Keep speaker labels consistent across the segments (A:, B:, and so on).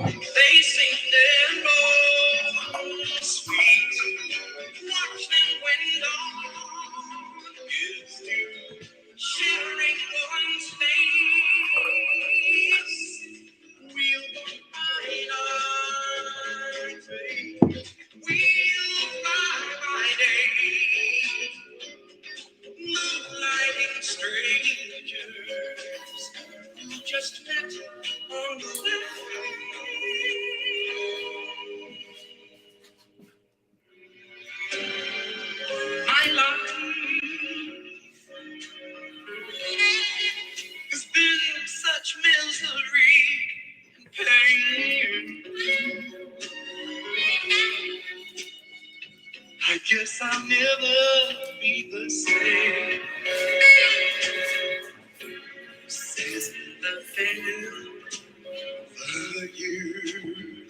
A: They sing their own sweet. Watch them when dawn is due, shivering one's face. We'll find our day. We'll find by day. Moonlighting strangers who just met on the way. My life has been such misery and pain. I guess I'll never be the same. Since I fell for you.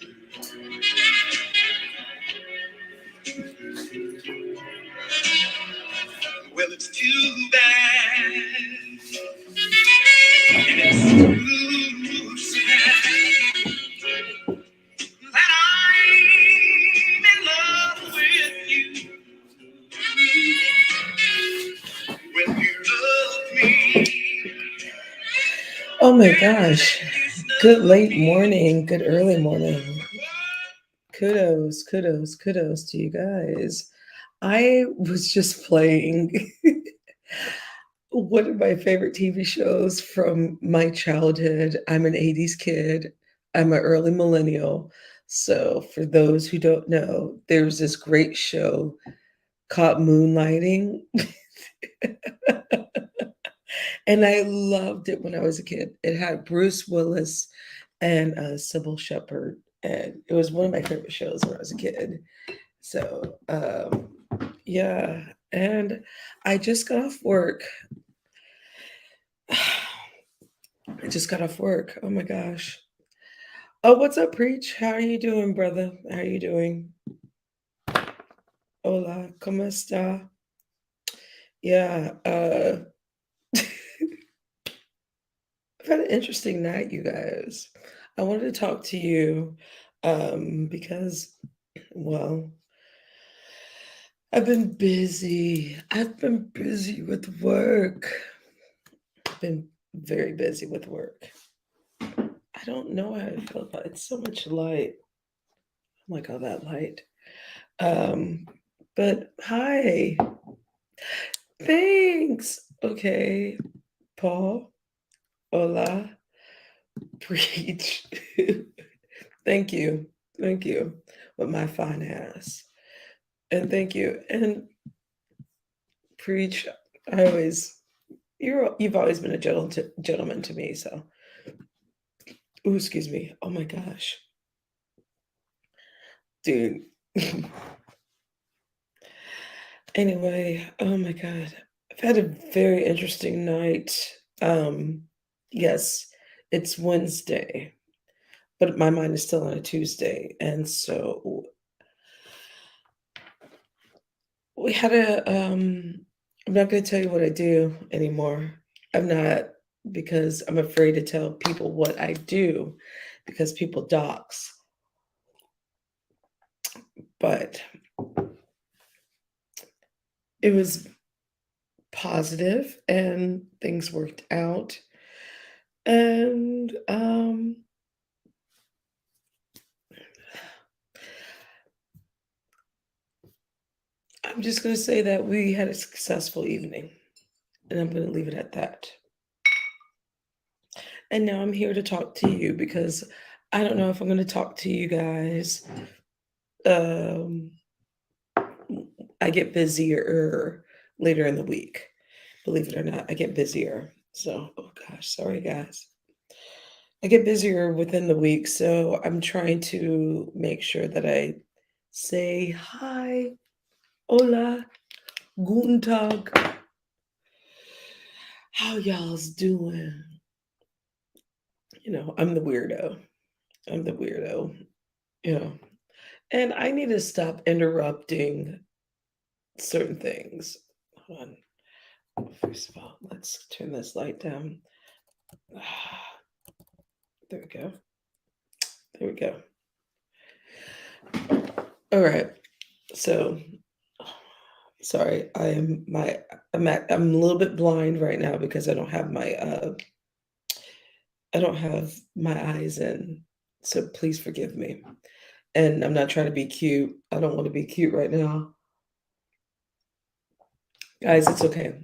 A: Well, it's too bad. And it's too sad that I'm in love with you. When you love me. Oh my gosh. Good late morning, good early morning. Kudos to you guys. I was just playing one of my favorite TV shows from my childhood. I'm an 80s kid, I'm an early millennial. So, for those who don't know, there's this great show called Moonlighting. And I loved it when I was a kid. It had Bruce Willis and Sybil Shepherd. And it was one of my favorite shows when I was a kid. So, yeah. And I just got off work. I just got off work. Oh my gosh. Oh, what's up, Preach? How are you doing, brother? How are you doing? Hola, ¿cómo está? Yeah, I've had an interesting night, you guys. I wanted to talk to you because, well, I've been busy. I've been busy with work. I've been very busy with work. I don't know how I feel about it. It's so much light. I'm like, all that light. Um, but hi. Thanks. Okay. Paul. Hola. Preach. Thank you. Thank you. With my fine ass. And thank you. And Preach. I always you've always been a gentleman to me, so ooh, excuse me. Oh my gosh. Dude. Anyway, oh my god. I've had a very interesting night. Um yes, it's Wednesday, but my mind is still on a Tuesday. And so we had I'm not going to tell you what I do anymore. I'm not, because I'm afraid to tell people what I do because people dox. But it was positive and things worked out. And I'm just going to say that we had a successful evening. And I'm going to leave it at that. And now I'm here to talk to you because I don't know if I'm going to talk to you guys. Um, I get busier later in the week. Believe it or not, I get busier. So, oh gosh, sorry guys. I get busier within the week, so I'm trying to make sure that I say hi, hola, guten tag. How y'all's doing? You know, I'm the weirdo. I'm the weirdo. You know, and I need to stop interrupting certain things. Hold on. First of all, let's turn this light down. There we go. There we go. All right. So, sorry, I'm a little bit blind right now because I don't have my eyes in. So please forgive me. And I'm not trying to be cute. I don't want to be cute right now. Guys, it's okay.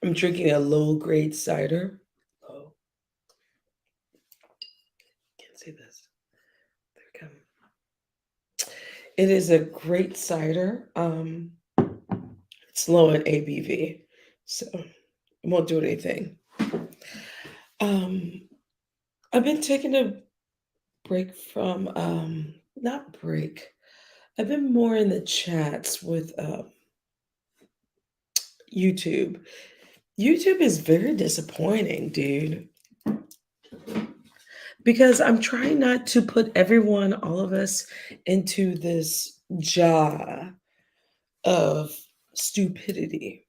A: I'm drinking a low grade cider. Oh, can't see this. There we go. It is a great cider. It's low in ABV, so it won't do anything. Um, I've been taking a break from not break. I've been more in the chats with YouTube. YouTube is very disappointing, dude, because I'm trying not to put everyone, all of us, into this jar of stupidity.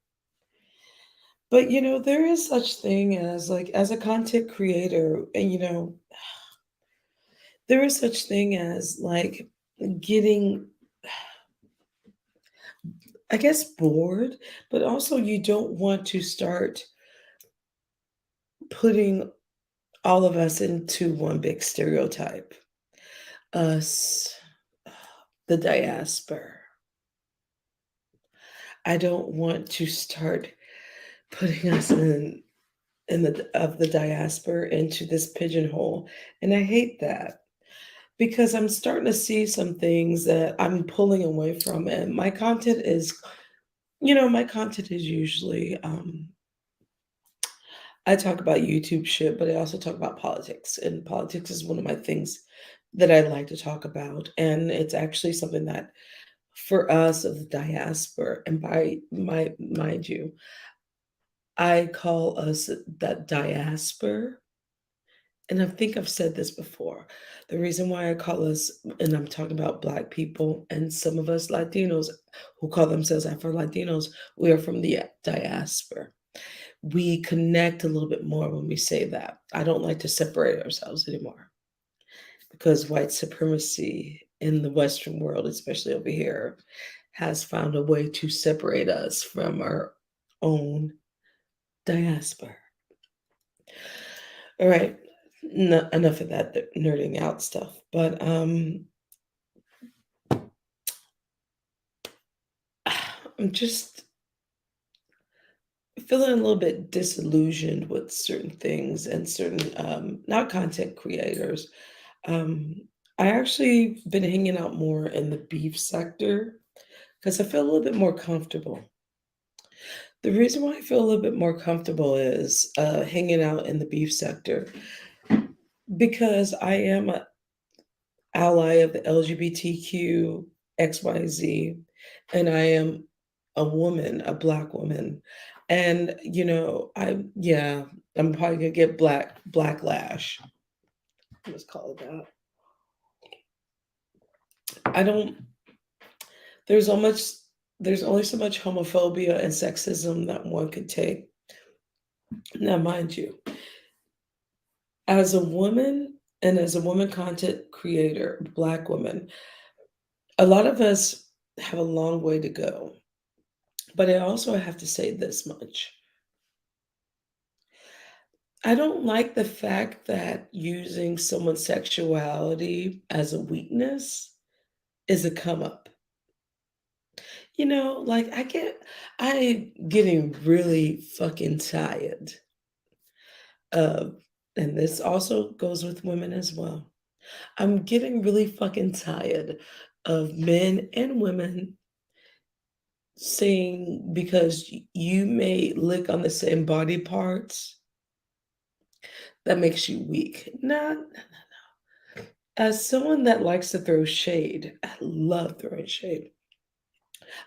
A: But there is such thing as like as a content creator, and there is such thing as like getting, I guess, bored, but also you don't want to start putting all of us into one big stereotype. Us, the diaspora. I don't want to start putting us in the diaspora into this pigeonhole, and I hate that because I'm starting to see some things that I'm pulling away from, and my content is usually I talk about YouTube shit, but I also talk about politics. And politics is one of my things that I like to talk about. And it's actually something that for us of the diaspora, and by my mind you, I call us that diaspora. And I think I've said this before. The reason why I call us, and I'm talking about Black people and some of us Latinos who call themselves Afro Latinos, we are from the diaspora. We connect a little bit more when we say that. I don't like to separate ourselves anymore because white supremacy in the Western world, especially over here, has found a way to separate us from our own diaspora. All right, enough of that nerding out stuff. But I'm just feeling a little bit disillusioned with certain things and certain not content creators. Um, I actually been hanging out more in the beef sector because I feel a little bit more comfortable. The reason why I feel a little bit more comfortable is hanging out in the beef sector because I am an ally of the LGBTQ XYZ, and I am a woman, a Black woman. And I'm probably gonna get blacklash. Let's call it that. I don't there's so much there's only so much homophobia and sexism that one could take. Now, mind you, as a woman and as a woman content creator, Black woman, a lot of us have a long way to go. But I also have to say this much. I don't like the fact that using someone's sexuality as a weakness is a come up. Like I getting really fucking tired of, and this also goes with women as well. I'm getting really fucking tired of men and women saying because you may lick on the same body parts, that makes you weak. Not as someone that likes to throw shade, I love throwing shade.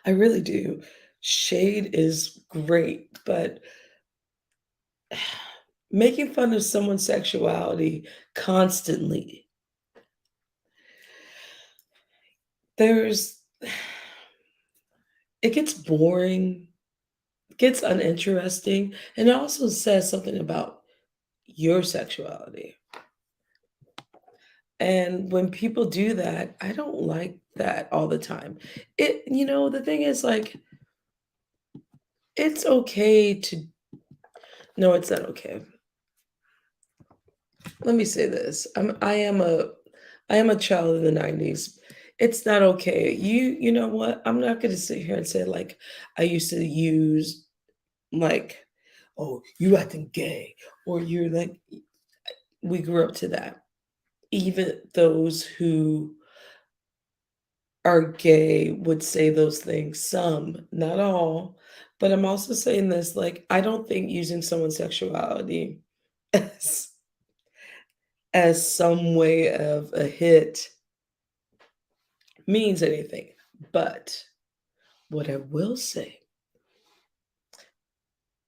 A: I really do. Shade is great, but making fun of someone's sexuality constantly, there's it gets boring, gets uninteresting, and it also says something about your sexuality. And when people do that, I don't like that all the time. The thing is, like, it's okay to, no, it's not okay. Let me say this. I am a child of the 90s. It's not okay. You know what? I'm not going to sit here and say like I used to use like, oh, you acting gay, or you're like, we grew up to that. Even those who are gay would say those things, some, not all. But I'm also saying this, like, I don't think using someone's sexuality as some way of a hit means anything. But what I will say,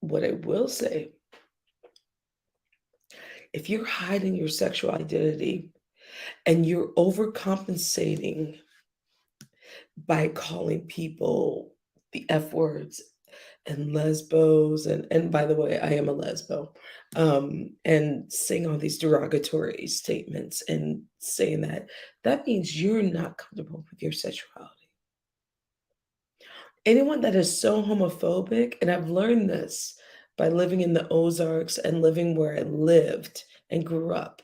A: what I will say, if you're hiding your sexual identity and you're overcompensating by calling people the F words and lesbos, and by the way, I am a lesbo, and saying all these derogatory statements and saying that, that means you're not comfortable with your sexuality. Anyone that is so homophobic, and I've learned this by living in the Ozarks and living where I lived and grew up,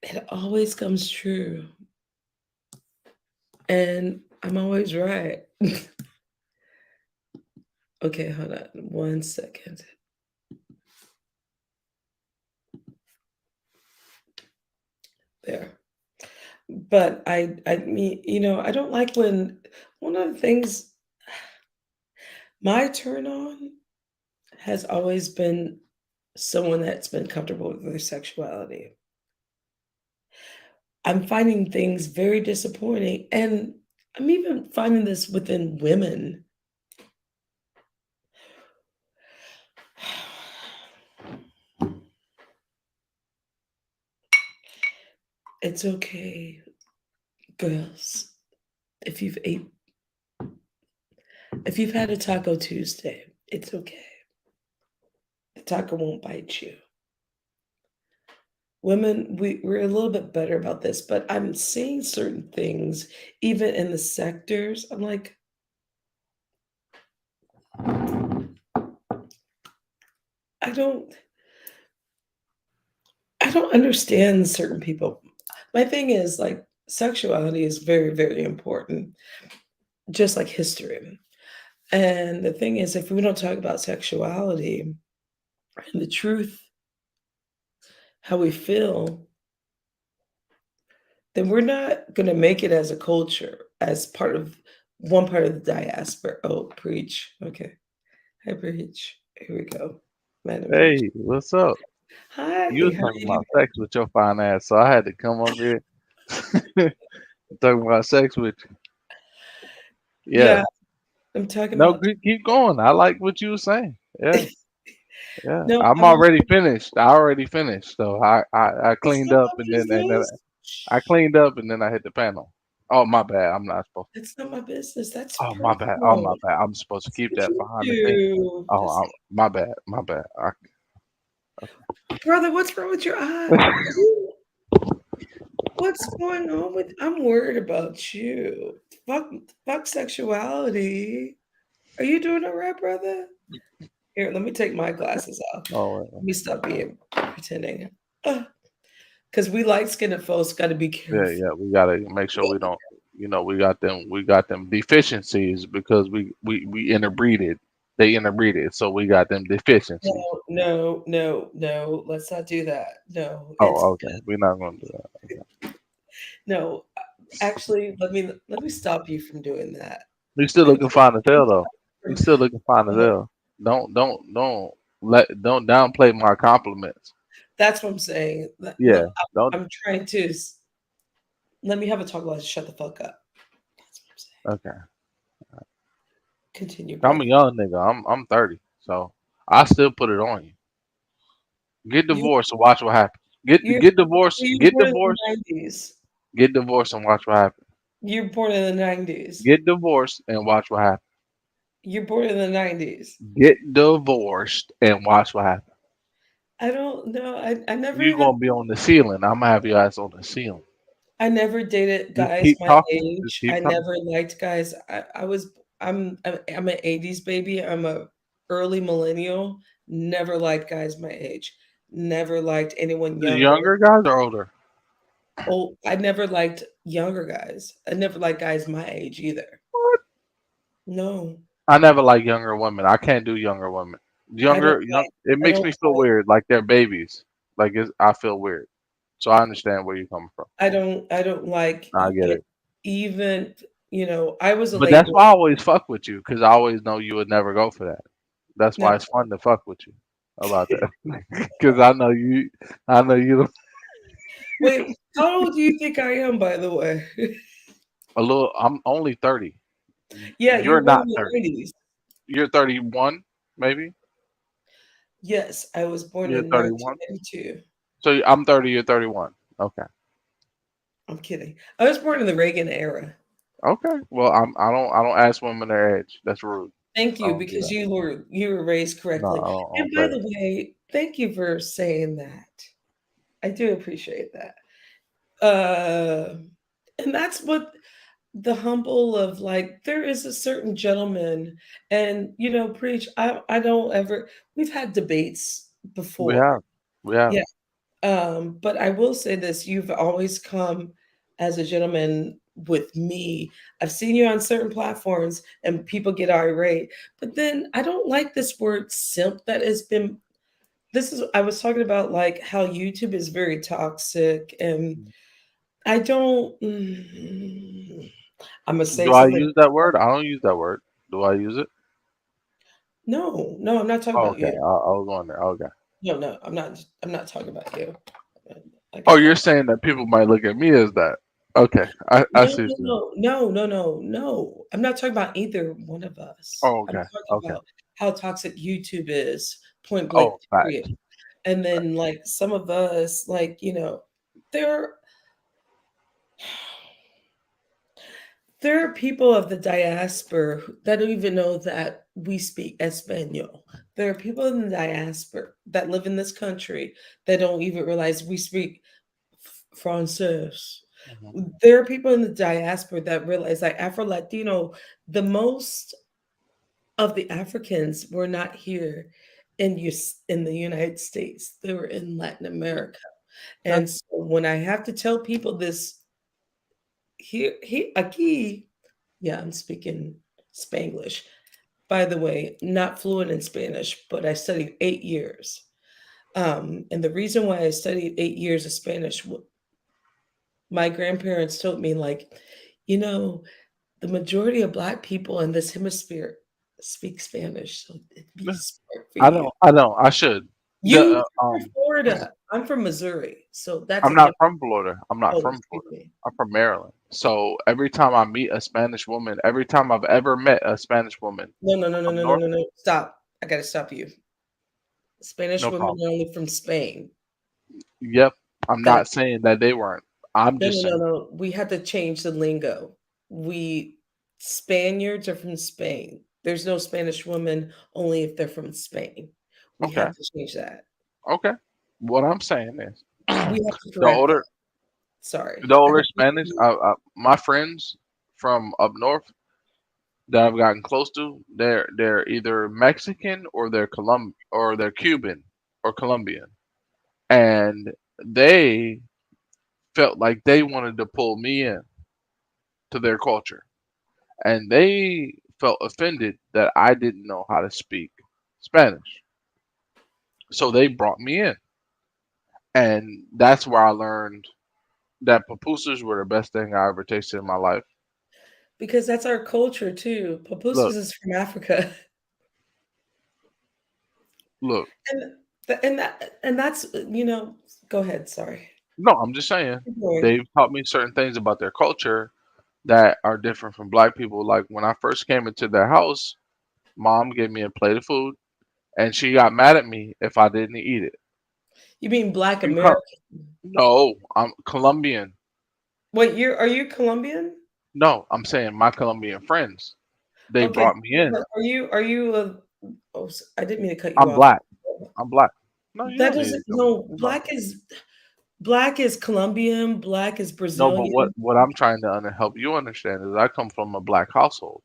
A: it always comes true. And I'm always right. Okay, hold on 1 second. There. But I mean, I don't like when one of the things, my turn on has always been someone that's been comfortable with their sexuality. I'm finding things very disappointing, and I'm even finding this within women. It's okay, girls. If you've ate, if you've had a Taco Tuesday, it's okay. The taco won't bite you. Women, we're a little bit better about this, but I'm seeing certain things, even in the sectors. I'm like, I don't I don't understand certain people. My thing is like sexuality is very, very important, just like history. And the thing is, if we don't talk about sexuality and the truth, how we feel, then we're not going to make it as a culture, as part of one part of the diaspora. Oh, preach. Okay. I preach. Here we go. Madam Preach.
B: Hey, what's up?
A: Hi,
B: You was
A: how are
B: talking
A: you
B: about sex with your fine ass, so I had to come up here talking about sex with you.
A: Yeah,
B: Yeah.
A: I'm talking
B: No,
A: about.
B: keep going. I like what you were saying. Yeah, yeah.
A: No,
B: I'm
A: I'm
B: already finished. I already finished. So I
A: it's
B: cleaned
A: not
B: up
A: my
B: and then
A: business.
B: I
A: Shh.
B: cleaned up and then I hit the panel. Oh my bad. I'm not supposed.
A: It's not my business. That's
B: Oh my bad. Oh my
A: personal.
B: bad. I'm supposed to
A: That's
B: keep
A: what
B: that
A: you
B: behind the thing.
A: do.
B: Oh,
A: Just
B: my bad. My bad.
A: brother, what's wrong with your eye? Ooh, what's going on with I'm worried about you. Fuck fuck sexuality. Are you doing all right, brother? Here, let me take my glasses off.
B: Oh
A: Let me stop being pretending. Because we light skinned folks gotta be
B: yeah,
A: careful.
B: yeah. We gotta make sure we don't. We got them deficiencies because we interbreeded. They interbreeded, so we got them deficiencies.
A: No, no, no, no. Let's not do that. No, it's
B: Oh, okay. We're not gonna do that.
A: no. Actually, let me stop you from doing that.
B: We still
A: I'm
B: looking fine as hell
A: trying
B: though. We
A: from
B: still looking fine as
A: uh,
B: hell. Don't downplay my compliments.
A: that's what I'm saying.
B: Yeah. Don't.
A: I'm trying to let me have a talk about shut the fuck up. That's what I'm saying.
B: Okay.
A: Continue,
B: I'm
A: brother.
B: a young nigga. I'm 30, so I still put it on you. Get
A: You
B: divorced and watch what happens.
A: you're
B: Get divorced.
A: you were
B: Get
A: born in the
B: divorced.
A: 90s.
B: Get divorced and watch what happens.
A: You're born in the 90s.
B: Get divorced and watch what happens.
A: You're born in the 90s.
B: Get divorced and watch what happens.
A: I don't know. I never
B: You
A: even
B: gonna be on the ceiling. I'm gonna have your ass on the ceiling.
A: I never dated
B: Just
A: guys
B: keep
A: my
B: talking. Just
A: age. I
B: keep talking.
A: never liked guys. I'm an 80s baby. I'm a early millennial. Never liked guys my age. Never liked anyone
B: The
A: younger.
B: younger guys or older?
A: Oh, I never liked younger guys. I never liked guys my age either.
B: What?
A: No.
B: I never like younger women. I can't do younger women.
A: I don't
B: Young. It
A: I
B: makes
A: don't
B: me feel weird, like they're babies. I feel weird. So I understand where you're coming from.
A: I don't like
B: I get it.
A: even, I was a
B: But
A: late
B: that's
A: bloomer.
B: why I always fuck with you, because I always know you would never go for that. That's why
A: No.
B: it's fun to fuck with you about that. Because I know you. I know you.
A: Wait, how old do you think I am, by the way?
B: A little. I'm only 30.
A: Yeah, you
B: You're
A: were born
B: not
A: in the
B: 30.
A: 90s.
B: You're 31, maybe.
A: Yes, I was born
B: You're
A: in
B: 31.
A: 1992.
B: So I'm 30. You're 31. Okay.
A: I'm kidding. I was born in the Reagan era.
B: Okay. Well, I don't ask women their age. That's rude.
A: Thank
B: I
A: you,
B: don't do
A: because
B: that.
A: you were raised
B: No,
A: correctly.
B: I
A: And
B: don't
A: by
B: play
A: the
B: that.
A: way, thank you for saying that. I do appreciate that. Uh, and that's what the humble of, like, there is a certain gentleman, and preach. I don't ever. We've had debates
B: We
A: before.
B: have. We have.
A: Yeah. But I will say this, you've always come as a gentleman with me. I've seen you on certain platforms and people get irate, but then I don't like this word simp that has been this is I was talking about, like, how YouTube is very toxic, and I don't I'm gonna say
B: Do I
A: something.
B: use that word? I don't use that word. Do I use it?
A: No, no, I'm not talking
B: Oh,
A: about
B: okay.
A: you.
B: I was going there. Okay.
A: No, no, I'm not talking about you. Like I
B: Oh, you're
A: told
B: saying that people might look at me as that. Okay. I
A: No,
B: see what
A: no,
B: you're saying.
A: no, no, no, no, no. I'm not talking about either one of us.
B: Oh,
A: I'm
B: okay.
A: talking
B: Okay.
A: about how toxic YouTube is, point blank,
B: Oh, fact.
A: period. And then, like, some of us, like, there there are people of the diaspora that don't even know that we speak Espanol. There are people in the diaspora that live in this country that don't even realize we speak Frances.
B: Mhm.
A: There are people in the diaspora that realize, like, Afro Latino, the most of the Africans were not here in the United States. They were in Latin America.
B: Okay.
A: And so when I have to tell people this here aquí, yeah, I'm speaking Spanglish. By the way, not fluent in Spanish, but I studied 8 years. And the reason why I studied 8 years of Spanish, my grandparents told me, like, you know, the majority of Black people in this hemisphere speak Spanish, so it'd be
B: Yeah.
A: smart for you.
B: I don't. I should. The
A: You from Florida. I'm from Missouri, so that's
B: I'm
A: a
B: not
A: different.
B: from Florida. I'm not
A: Oh,
B: from
A: excuse
B: Florida.
A: me.
B: I'm from Maryland. So every time I meet a Spanish woman, every time I've ever met a Spanish woman
A: No, no, no, no,
B: up
A: no, no,
B: north,
A: no, no. Stop. I gotta stop you. Spanish
B: no
A: women
B: problem.
A: are only from Spain.
B: Yep. I'm
A: That
B: not saying that they weren't. I'm
A: No,
B: just
A: no, no,
B: saying.
A: no. We had to change the lingo. We Spaniards are from Spain. There's no Spanish woman only if they're from Spain. We
B: Okay.
A: have to change that.
B: Okay. What I'm saying is,
A: We have to
B: the
A: correct that.
B: older
A: Sorry.
B: the
A: I
B: older
A: don't
B: Spanish, my friends from up north that I've gotten close to, they're either Mexican or they're Cuban or Colombian, and they felt like they wanted to pull me in to their culture, and they felt offended that I didn't know how to speak Spanish, so they brought me in, and that's where I learned that pupusas were the best thing I ever tasted in my life.
A: because that's our culture too. Papooses
B: Look,
A: is from Africa.
B: look.
A: And that's go ahead, sorry.
B: No, I'm just saying
A: Keep going.
B: they've taught me certain things about their culture that are different from black people. Like when I first came into their house, mom gave me a plate of food, and she got mad at me if I didn't eat it.
A: You mean Black
B: You come?
A: American?
B: No, I'm Colombian.
A: Wait, are you Colombian?
B: No, I'm saying my Colombian friends. They
A: Okay,
B: brought me in.
A: but are you a oh, I didn't mean to cut you
B: I'm
A: off.
B: black. I'm black. No, you
A: That
B: don't need
A: doesn't
B: to come.
A: no, black is Colombian, black is
B: No, but what
A: Brazilian.
B: what I'm trying to help you understand is I come from a black household.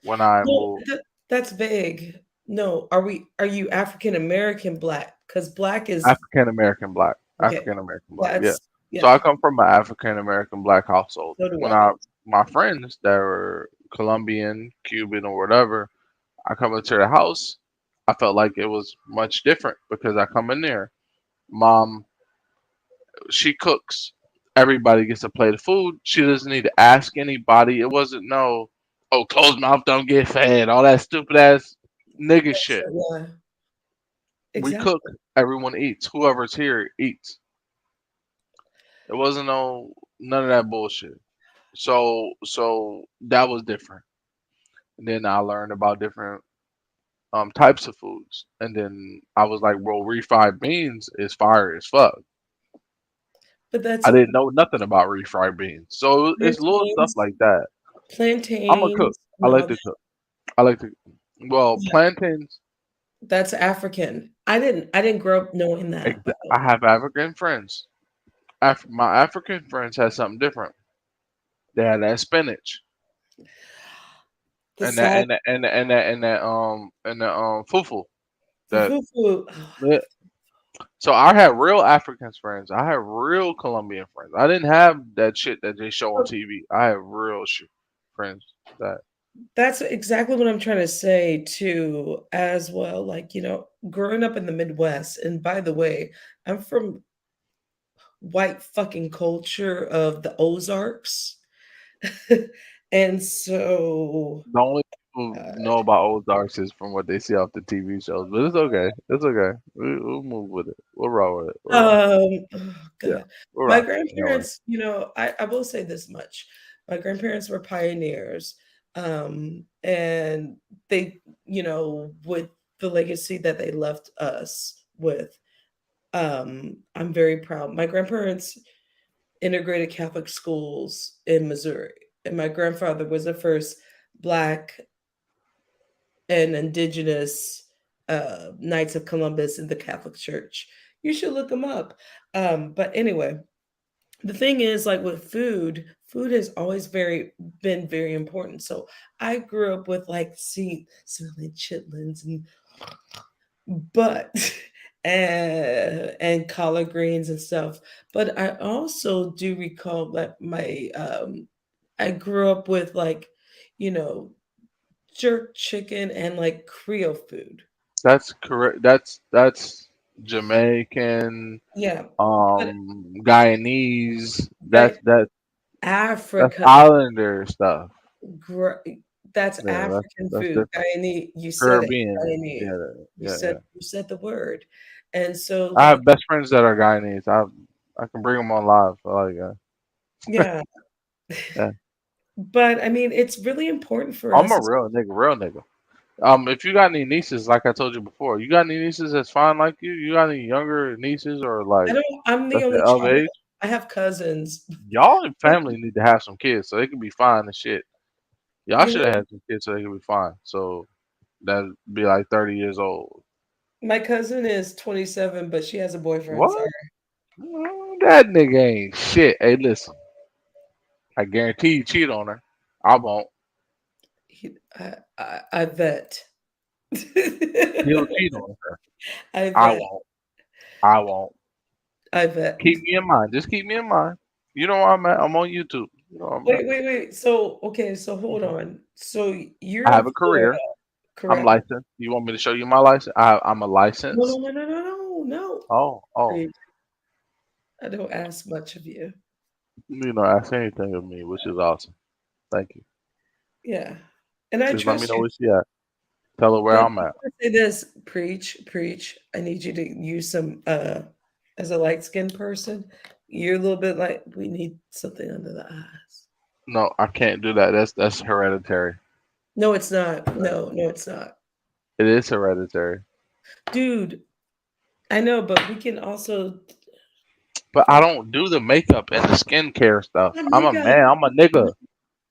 B: When I
A: No,
B: moved,
A: that's vague. No, are you African American black? Because black is
B: African American black,
A: okay.
B: African American black, yeah.
A: That's
B: So I
A: yeah.
B: come from an African American black household.
A: So do
B: When
A: I.
B: I my friends that were Colombian, Cuban, or whatever, I come into the house, I felt like it was much different because I come in there, mom, she cooks. Everybody gets a plate of food. She doesn't need to ask anybody. It wasn't no, oh, closed mouth don't get fed. All that stupid ass nigga shit.
A: Yeah,
B: We cook.
A: exactly.
B: Everyone eats. Whoever's here eats. It wasn't no none of that bullshit. So that was different. And then I learned about different types of foods. And then I was like, bro, refried beans is fire as fuck.
A: But that's
B: I didn't know nothing about refried beans. So it's little stuff
A: plantains,
B: like that. I'm a cook.
A: plantains,
B: I
A: and
B: like
A: all
B: to
A: that.
B: cook. I like to. Well,
A: Yeah,
B: plantains.
A: that's African. I didn't grow up knowing that, by the
B: I
A: way.
B: have African friends. My African friends had something different. They had that spinach
A: The
B: and that
A: side,
B: fufu.
A: the
B: That
A: fufu.
B: yeah. So I had real African friends. I had real Colombian friends. I didn't have that shit that they show on
A: Oh,
B: TV. I had real friends that
A: that's exactly what I'm trying to say too, as well. Like, growing up in the Midwest, and by the way, I'm from white fucking culture of the Ozarks. And so,
B: the only people
A: uh,
B: know about old darks is from what they see off the TV shows. But it's okay. It's okay. We'll move with it. We'll roll with it. We'll rock.
A: oh
B: Yeah,
A: god.
B: we'll
A: My
B: rock it. No worries.
A: grandparents, I will say this much. My grandparents were pioneers, and they, with the legacy that they left us with, I'm very proud. My grandparents integrated Catholic schools in Missouri, and my grandfather was the first Black and indigenous Knights of Columbus in the Catholic Church. You should look them up. But anyway, the thing is, like with food has always been very important. So I grew up with like smelling chitlins and but and collard greens and stuff. But I also do recall that my I grew up with like, you know, jerk chicken and like Creole food.
B: That's correct. That's Jamaican,
A: Yeah, but
B: Guyanese.
A: but
B: That's
A: Africa,
B: Islander stuff.
A: gr- that's
B: Yeah,
A: African
B: that's
A: food.
B: different.
A: Guyanese, you said it.
B: Caribbean.
A: Guyanese.
B: Yeah, yeah, yeah.
A: You said the word, and so
B: I
A: like
B: have best friends that are Guyanese. I can bring them on live. Like,
A: yeah.
B: yeah.
A: But I mean, it's really important for
B: I'm
A: us.
B: a real nigga, real nigga. If you got any nieces, like I told you before, you got any nieces that's fine like you? You got any younger nieces or
A: I
B: like
A: don't. I'm the
B: let's say
A: only
B: of
A: child.
B: age?
A: I have cousins.
B: Y'all in family need to have some kids so they can be fine and shit. Y'all
A: You
B: should have
A: know,
B: had some kids so they can be fine. So that'd be like 30 years old.
A: my cousin is 27, but she has a boyfriend. Sorry.
B: What? That nigga ain't shit. Hey, listen, I guarantee you cheat on her. I won't.
A: I bet.
B: He'll cheat on her.
A: I
B: I
A: bet.
B: won't. I won't.
A: I bet.
B: Keep me in mind. Just keep me in mind. You know where I'm at. I'm on YouTube. You know where I'm at.
A: Wait. So, okay, so hold on. So you're
B: I
A: in
B: have a
A: Florida,
B: career. I'm
A: correct?
B: licensed. You want me to show you my license? I'm a
A: No, no,
B: license.
A: no, no, no, no, no.
B: Oh.
A: Preach. I don't ask much of you.
B: Ask anything of me, which is awesome. Thank you.
A: Yeah. And I
B: Just let me
A: trust
B: know
A: you.
B: where she at. Tell her where
A: But
B: I'm
A: I'm
B: at.
A: gonna say this, preach. I need you to use some as a light skinned person, you're a little bit like we need something under the eyes.
B: No, I can't do that. That's hereditary.
A: No, it's not. No, it's not.
B: It is hereditary.
A: Dude, I know, but we can also
B: But I don't do the makeup and the skincare stuff.
A: my
B: I'm a
A: nigga,
B: man. I'm a
A: why
B: nigga.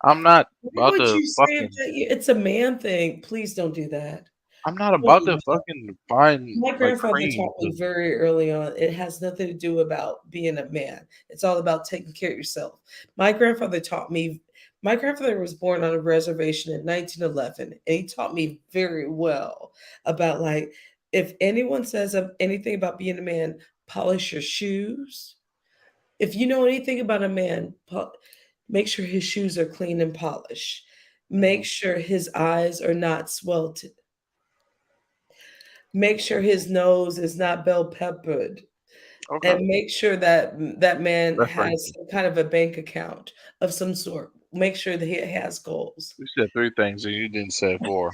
B: I'm not about
A: would
B: to
A: you say
B: fucking.
A: it's a man thing? Please don't do that.
B: I'm not
A: Hold
B: about to
A: on.
B: fucking find
A: My
B: like
A: grandfather
B: cream
A: taught me
B: to.
A: very early on, it has nothing to do about being a man. It's all about taking care of yourself. My grandfather taught me my grandfather was born on a reservation in 1911, and he taught me very well about like if anyone says anything about being a man, polish your shoes. If you know anything about a man, make sure his shoes are clean and polished. Make
B: Mhm.
A: sure his eyes are not swelled. Make sure his nose is not bell peppered,
B: Okay,
A: and make sure that that man
B: that's
A: has
B: racist.
A: some kind of a bank account of some sort. Make sure that he has goals.
B: You said three things and you didn't say four,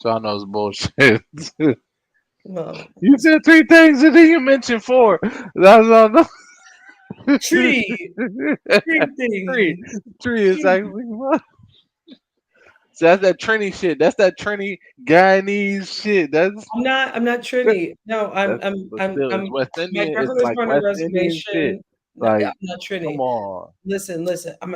B: so I know it's bullshit.
A: Well,
B: You said three things and then you mentioned four. That's all. I know.
A: tree, tree
B: Three,
A: things.
B: three is
A: Tree.
B: actually one. So that's that Trini shit. That's that Trini Guyanese shit.
A: I'm not Trini. No,
B: That's but still it's
A: I'm
B: West
A: my
B: Indian. It's
A: grandfather's
B: like
A: born on a
B: West Indian shit.
A: reservation. No, yeah,
B: Like,
A: I'm not
B: come
A: Trini.
B: on.
A: Listen. I'm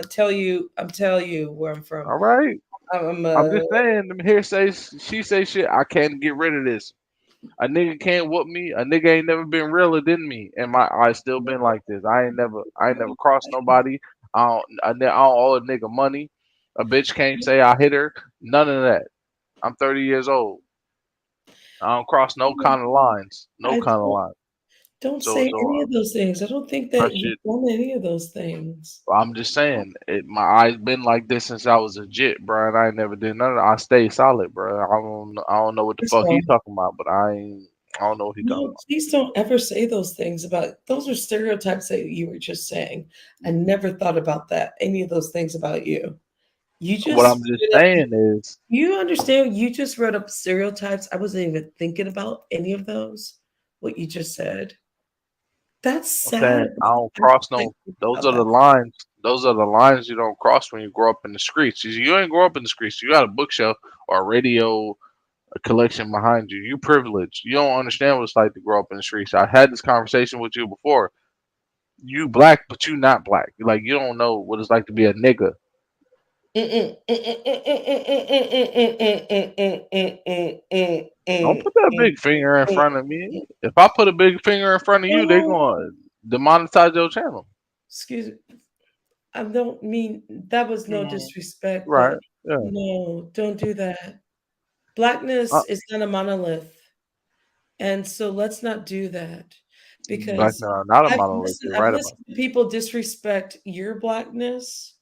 A: telling you where I'm from.
B: All right.
A: I'm
B: I'm just saying. Them here say she say shit. I can't get rid of this. A nigga can't whoop me. A nigga ain't never been realer than me, and my I still been like this. I ain't never crossed nobody. I don't owe a nigga money. A bitch can't say I hit her. None of that. I'm 30 years old. I don't cross no kind of lines. No
A: I
B: kind of line.
A: don't
B: So
A: say
B: so
A: any of those things. I don't think
B: her
A: that you've
B: shit.
A: done any of those things.
B: I'm just saying, my eyes been like this since I was a jit, bro, and I ain't never did none of that. I stay solid, bro. I don't know what the
A: First of
B: fuck he
A: all,
B: talking about, but I don't know what he talking
A: no, please don't ever say those things about those are stereotypes that you were just saying. I never thought about that, any of those things about you. You
B: about. What I'm
A: just
B: just
A: straight up,
B: saying is,
A: you understand, you just wrote up stereotypes. I wasn't even thinking about any of those, what you just said. That's
B: I'm saying
A: sad.
B: I don't
A: I don't
B: cross
A: like
B: no.
A: thinking
B: Those
A: about
B: are
A: that.
B: the lines. Those are the lines you don't cross when you grow up in the streets. You ain't grow up in the streets. You got a bookshelf or a radio a collection behind you. You privileged. You don't understand what it's like to grow up in the streets. I had this conversation with you before. You black, but you not black. Like you don't know what it's like to be a nigga. Don't put that big finger in front of me. If I put a big finger in front of you, they
A: Oh,
B: gonna demonetize your channel.
A: excuse me. I don't mean that was no
B: Mhm.
A: disrespect,
B: Right?
A: but
B: Yeah.
A: no, don't do that.
B: Uh,
A: Blackness is not a monolith. And so let's not do that
B: black
A: because
B: no, not a monolith. You're
A: I've
B: right about.
A: listened to people disrespect your blackness.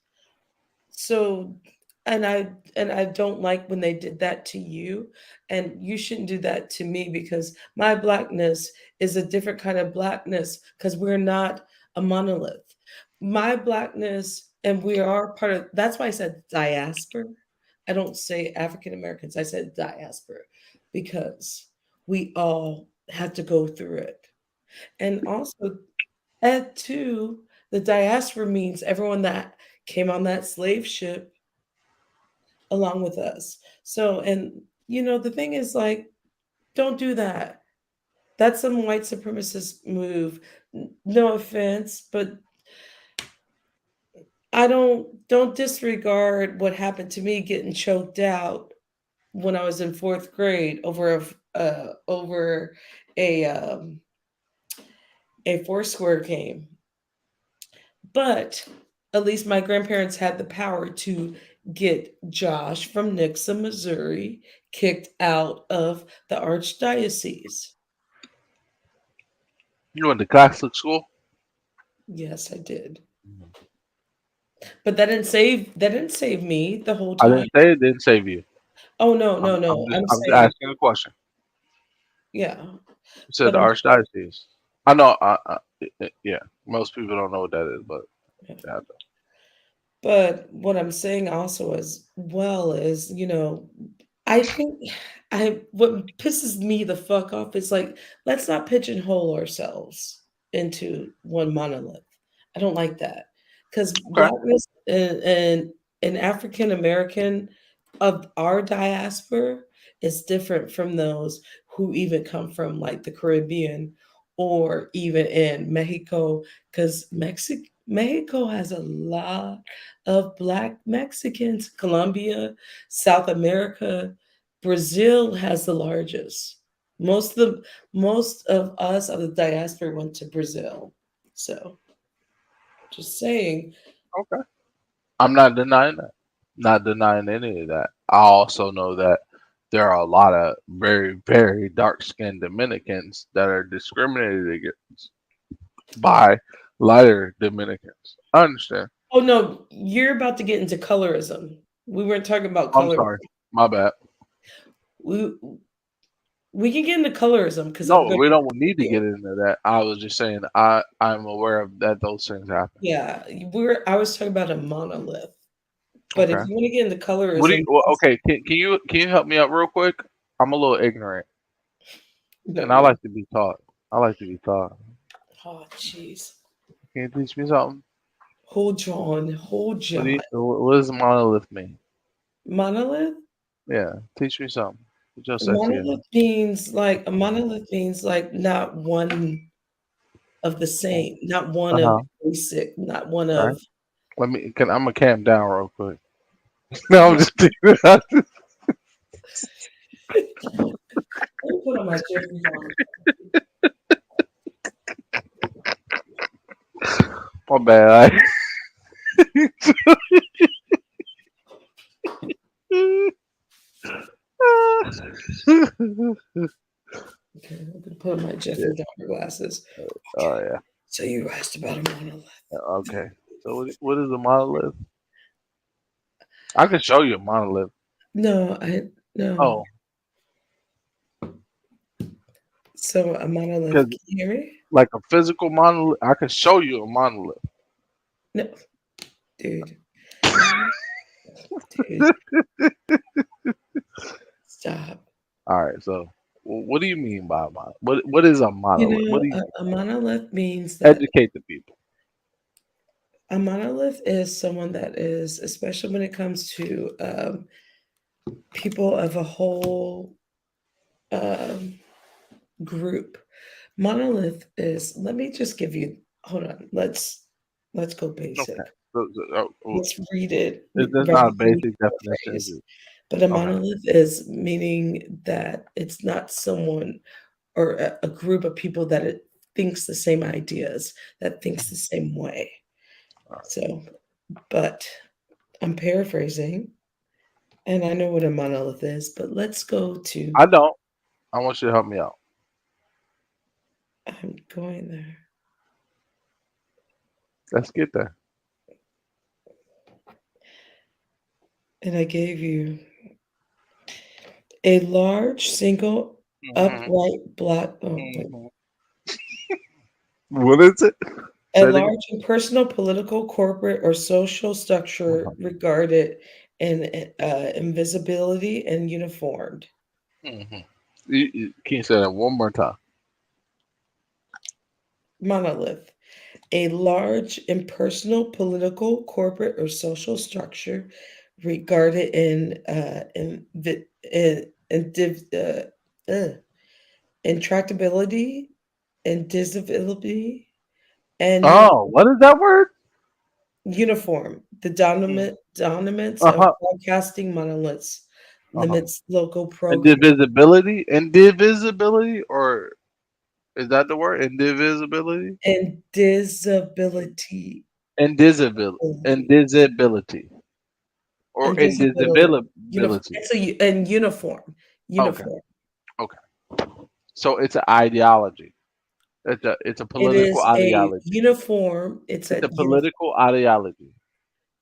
A: So and I don't like when they did that to you, and you shouldn't do that to me because my blackness is a different kind of blackness because we're not a monolith. My blackness, and we are part of, that's why I said diaspora. I don't say African Americans, I said diaspora because we all have to go through it. And also add to the diaspora means everyone that came on that slave ship along with us. So, and the thing is like, don't do that. That's some white supremacist move. No offense, but I don't disregard what happened to me getting choked out when I was in fourth grade over a Foursquare game. But at least my grandparents had the power to get Josh from Nixa, Missouri, kicked out of the archdiocese.
B: You went to Catholic school.
A: Yes, I did. But that didn't save me the whole
B: I
A: time.
B: didn't say it didn't save you.
A: Oh no,
B: I'm
A: no,
B: I'm
A: no.
B: just
A: I'm
B: I'm just
A: saying,
B: asking a question.
A: yeah.
B: You said
A: But
B: the archdiocese. I know. Yeah. Most people don't know what that is, but yeah.
A: what I'm saying also as well is, I think I what pisses me the fuck off is like, let's not pigeonhole ourselves into one monolith. I don't like that because
B: Okay.
A: blackness and African American of our diaspora is different from those who even come from like the Caribbean or even in Mexico because Mexico has a lot of black Mexicans, Colombia, South America. Brazil has the largest. Most of us of the diaspora went to Brazil. So just saying.
B: Okay. I'm not denying that. Not denying any of that. I also know that there are a lot of very, very dark skinned Dominicans that are discriminated against by lighter Dominicans. I understand.
A: Oh no, you're about to get into colorism. We weren't talking about
B: I'm
A: color.
B: sorry. My bad.
A: We we can get into colorism because I'm
B: No,
A: going
B: we
A: to
B: don't need to
A: you.
B: get into that. I was just saying I'm aware of that those things happen.
A: Yeah, I was talking about a monolith. But if
B: Okay.
A: you want to get into
B: What do you?
A: colorism,
B: Well, okay. Can you help me out real quick? I'm a little ignorant,
A: no,
B: and I
A: you're
B: like to be taught. I like to be taught.
A: oh jeez.
B: Can you teach me something?
A: Hold John.
B: What does monolith mean?
A: Monolith?
B: Yeah, teach me something. Put your sexy ass.
A: A monolith means like not one of the same, not one
B: Uh
A: of
B: huh.
A: basic, not one
B: Right.
A: of
B: I'm gonna calm down real quick. No, I'm just thinking.
A: let me put on my Jeffrey Dahmer.
B: My bad.
A: Okay, I'm gonna put on my Jeffrey
B: Shit.
A: Dahmer glasses.
B: Oh
A: Okay.
B: yeah.
A: So you asked about a monolith.
B: Okay. So what is a monolith? I can show you a monolith.
A: No, I no.
B: Oh,
A: So a monolith,
B: because
A: can you hear me?
B: like a physical monolith, I can show you a monolith.
A: No, dude. Dude, stop.
B: All right. So what do you mean by a monolith? What is a
A: You
B: monolith? What
A: know,
B: do you
A: a monolith means that
B: educate the people?
A: a monolith is someone that is, especially when it comes to people of a whole um, group. Monolith is. Let me just give you. Hold on. Let's go
B: Okay.
A: basic.
B: Oh,
A: Let's read it
B: there's
A: rather
B: not a
A: than
B: basic definition, is
A: paraphrase.
B: it?
A: But a
B: Okay.
A: monolith is meaning that it's not someone or a group of people that it thinks the same ideas, that thinks the same way.
B: All right.
A: So, but I'm paraphrasing, and I know what a monolith is, but let's go to
B: I don't. I want you to help me out.
A: I'm going there.
B: Let's get there.
A: And I gave you a large single
B: Hmm.
A: upright block. Oh, wait.
B: Hmm. What is it?
A: A
B: Say it again.
A: large impersonal political, corporate, or social structure
B: Uh-huh.
A: regarded in invisibility and uniformed.
B: Hmm. Can you say that one more time?
A: Monolith. A large impersonal political, corporate, or social structure regarded uh, intractability, indivisibility, and
B: Oh, what is that word?
A: uniform. The dominance
B: Uh
A: of
B: huh.
A: broadcasting monoliths
B: Uh huh.
A: limits local programming.
B: Indivisibility. Indivisibility, or is that the word? Indivisibility.
A: And disability.
B: Indivisibility, or
A: Invisibility.
B: indivisibility.
A: And uniform.
B: Okay.
A: Uniform.
B: Okay. So it's an ideology. It's a
A: It
B: political
A: is a
B: ideology.
A: uniform. It's
B: It's
A: a
B: a political ideology.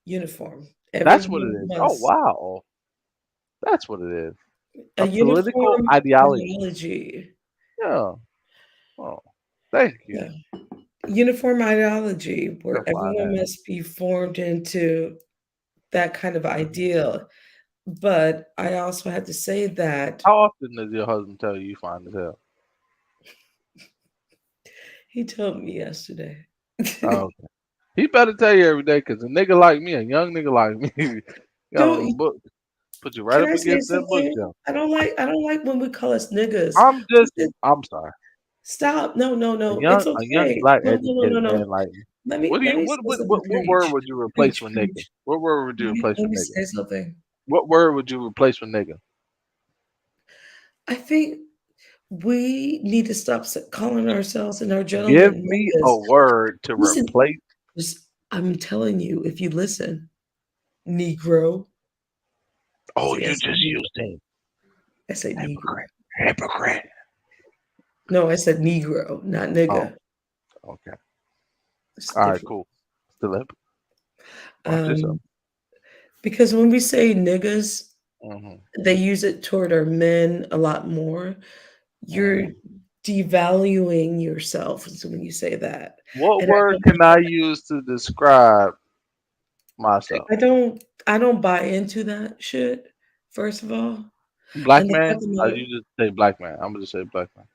A: uniform.
B: That's what it
A: Everyone
B: is. Oh
A: must
B: wow, that's what it is.
A: a
B: A political
A: uniform
B: ideology.
A: ideology.
B: Yeah. Oh, thank you.
A: Yeah. Uniform ideology where
B: You're fine
A: everyone
B: ass.
A: must be formed into that kind of ideal. But I also had to say that
B: How often does your husband tell you fine as hell?
A: he told me yesterday.
B: Oh, okay. He better tell you every day, cause a nigga like me, a young nigga like me, got on
A: Don't
B: the
A: you
B: book, put you right
A: can
B: up
A: I say
B: against that
A: something?
B: bookshelf.
A: I don't like when we call us niggas.
B: I'm
A: We
B: just,
A: said,
B: I'm sorry.
A: stop. No, no,
B: A
A: no.
B: young,
A: It's
B: a young
A: okay.
B: black
A: No, no, no, no,
B: educated
A: no.
B: man like me.
A: Let me
B: What do
A: let
B: you,
A: me say something,
B: what word would you replace with nigga?
A: preach.
B: What word would you replace
A: Let
B: with
A: me
B: nigga?
A: say something.
B: What word would you replace with nigga?
A: I think we need to stop calling ourselves and our
B: Give
A: gentlemen
B: me
A: niggas.
B: a word to
A: Listen,
B: replace.
A: I'm telling you, if you listen, Negro.
B: Oh,
A: See, I
B: you
A: said
B: just used it.
A: Negro. I said Negro.
B: Hypocrite. Hypocrite.
A: No, I said Negro, not
B: Oh,
A: nigga.
B: okay.
A: It's
B: All right,
A: different.
B: cool. Still up. Watch yourself.
A: Um, because when we say niggas,
B: Hmm.
A: they use it toward our men a lot more. You're
B: Hmm.
A: devaluing yourself is when you say that.
B: What
A: And I
B: word
A: don't
B: can I use to describe myself?
A: I don't buy into that shit, first of all.
B: Black
A: And the fact
B: man?
A: of the
B: I
A: matter,
B: you just say black man. I'm gonna just say black man.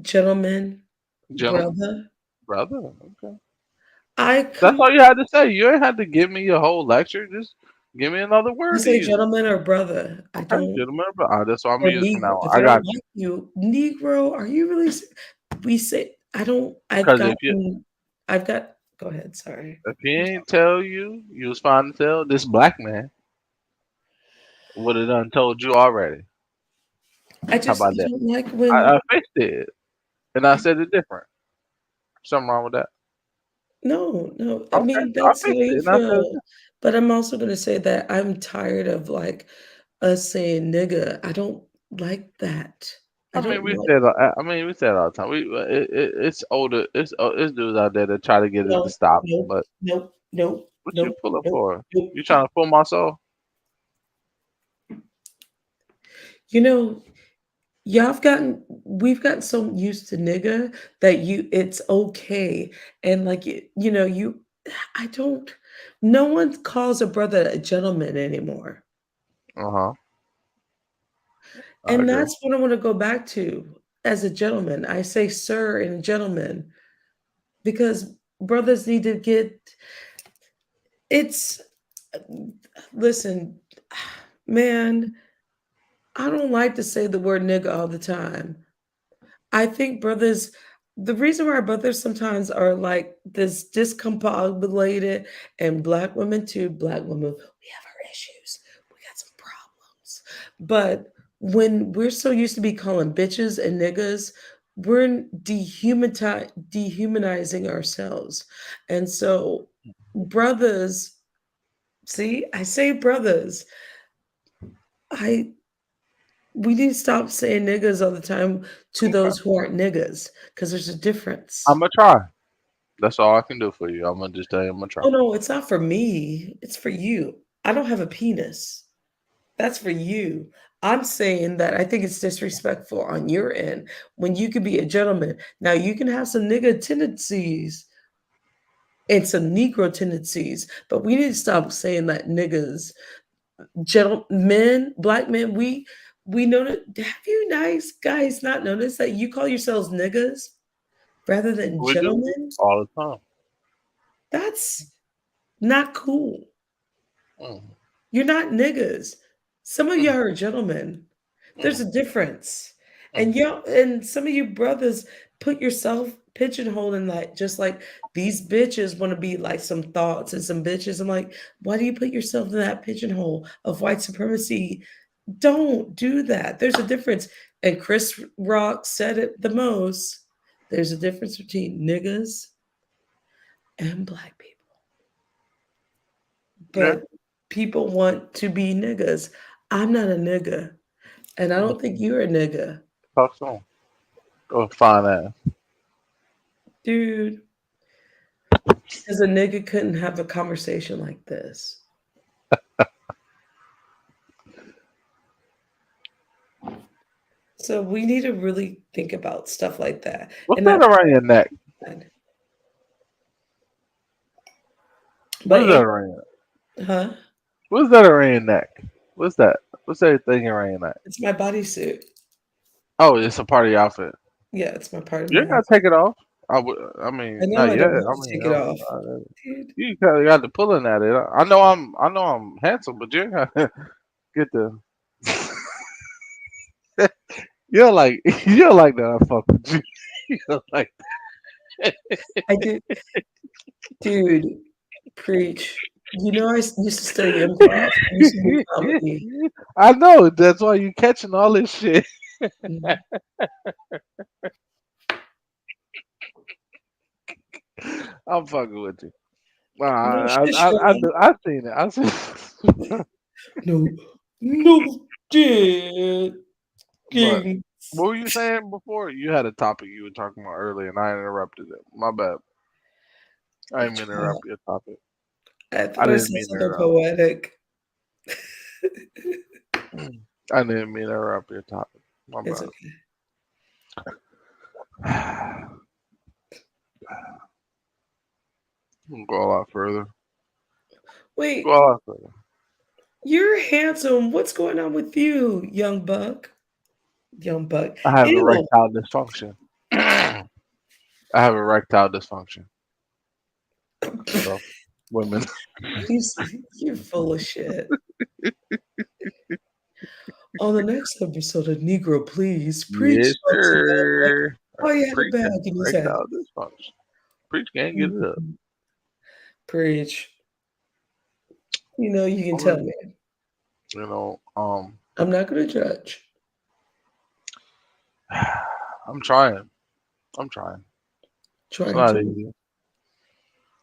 A: gentlemen,
B: Gentleman,
A: brother,
B: brother. Okay.
A: I
B: That's
A: come
B: all you had to say. You ain't had to give me a whole lecture. Just give me another
A: I
B: word to
A: say
B: use.
A: gentleman or brother. I
B: Okay,
A: don't
B: gentleman. That's what I'm
A: or
B: gonna use from
A: negro.
B: now on.
A: If I
B: I
A: don't
B: got you.
A: like you, negro, are you really we say I don't
B: Cause if you
A: I've got go ahead, sorry.
B: if he ain't tell you, you was fine to tell. This black man would have done told you already. How about
A: I
B: that?
A: don't like
B: I
A: when
B: fixed it and I said it different. Something wrong with that?
A: no, no. I
B: Okay,
A: mean,
B: I
A: that's how
B: fixed it
A: you
B: and I said it
A: feel. But I'm also gonna say that I'm tired of like us saying nigga. I don't like that. I
B: I mean,
A: don't
B: we
A: like
B: said. I mean, we said all the time. It's older. It's dudes out there that try to get it to
A: no,
B: stop.
A: nope,
B: But
A: nope, nope,
B: what you
A: nope,
B: pulling
A: nope,
B: for?
A: nope.
B: You trying to pull my soul?
A: You know, we've gotten so used to nigga that it's okay. And like you know, I don't no one calls a brother a gentleman anymore.
B: Uh huh. I
A: And
B: agree.
A: that's what I want to go back to as a gentleman. I say sir and gentleman because brothers need to get it's listen, man, I don't like to say the word nigga all the time. I think brothers, the reason why brothers sometimes are like this discombobulated, and black women too, black women, we have our issues. We got some problems. But when we're so used to be calling bitches and niggas, we're dehumanizing ourselves. And so, brothers, see, I say brothers, I we need to stop saying niggas all the time to
B: Okay.
A: those who aren't niggas because there's a
B: I'm
A: difference.
B: gonna try. That's all I can do for you. I'm gonna just tell you. I'm gonna try.
A: Oh no, it's not for me. It's for you. I don't have a penis. That's for you. I'm saying that I think it's disrespectful on your end when you can be a gentleman. Now you can have some nigga tendencies and some negro tendencies, but we need to stop saying that niggas, gentlemen, black men, we know that have you nice guys not noticed that you call yourselves niggas rather than
B: We do
A: gentlemen?
B: all the time.
A: That's not cool.
B: Mm,
A: You're not niggas. Some of
B: mm,
A: y'all are gentlemen. There's
B: mm,
A: a difference.
B: mm.
A: And some of you brothers put yourself pigeonholing that just like these bitches want to be like some thoughts and some bitches. I'm like, why do you put yourself in that pigeonhole of white supremacy? Don't do that. There's a difference. And Chris Rock said it the most. There's a difference between niggas and black people.
B: Yeah.
A: But people want to be niggas. I'm not a nigga, and I don't think
B: Mm.
A: you're a nigga.
B: Talk soon. Go find that.
A: Dude, because a nigga couldn't have a conversation like this. So we need to really think about stuff like that.
B: What's
A: And
B: that
A: not
B: around your neck?
A: but
B: What's that around your neck?
A: huh?
B: What's that around your neck? What's that? What's that thing around your neck?
A: It's my bodysuit.
B: Oh, it's a part of your outfit.
A: Yeah, it's my part of
B: You
A: my
B: ain't gotta
A: outfit.
B: take it off. I would. I
A: I
B: mean,
A: know
B: not
A: I
B: yet.
A: don't have
B: I
A: to
B: mean,
A: take it off. Dude,
B: you kind of got to pulling at it. I know I'm. I know I'm handsome, but you ain't gotta get the. You're like you're like that. I fuck with you. You're like
A: I did, dude, preach. You know, used to study improv. I used to do comedy.
B: I know. That's why you catching all this shit.
A: Mhm.
B: I'm fucking with you. Nah,
A: No shit, Sean.
B: I seen it. I seen.
A: No, no shit.
B: But
A: King.
B: what were you saying before? You had a topic you were talking about earlier, and I interrupted it. My bad. I didn't mean to interrupt your topic.
A: I
B: I
A: thought I
B: didn't
A: said
B: mean to
A: something
B: interrupt.
A: poetic.
B: I didn't mean to interrupt your topic. My
A: It's okay.
B: bad. We'll go a lot further. Go
A: Wait,
B: a lot further.
A: you're handsome. What's going on with you, young buck? Young buck.
B: I have
A: Ew.
B: erectile dysfunction. I have erectile dysfunction. So, women.
A: You're full of shit. On the next episode of Negro Please, Preach
B: Yes,
A: talks about
B: sir.
A: how he had a bag
B: Preaching
A: in his
B: erectile
A: ass.
B: dysfunction. Preach can't get it up.
A: Mhm. Preach. You know, you can tell
B: Well,
A: me.
B: you know,
A: I'm not going to judge.
B: I'm trying. I'm trying. It's
A: Trying
B: not
A: to.
B: easy.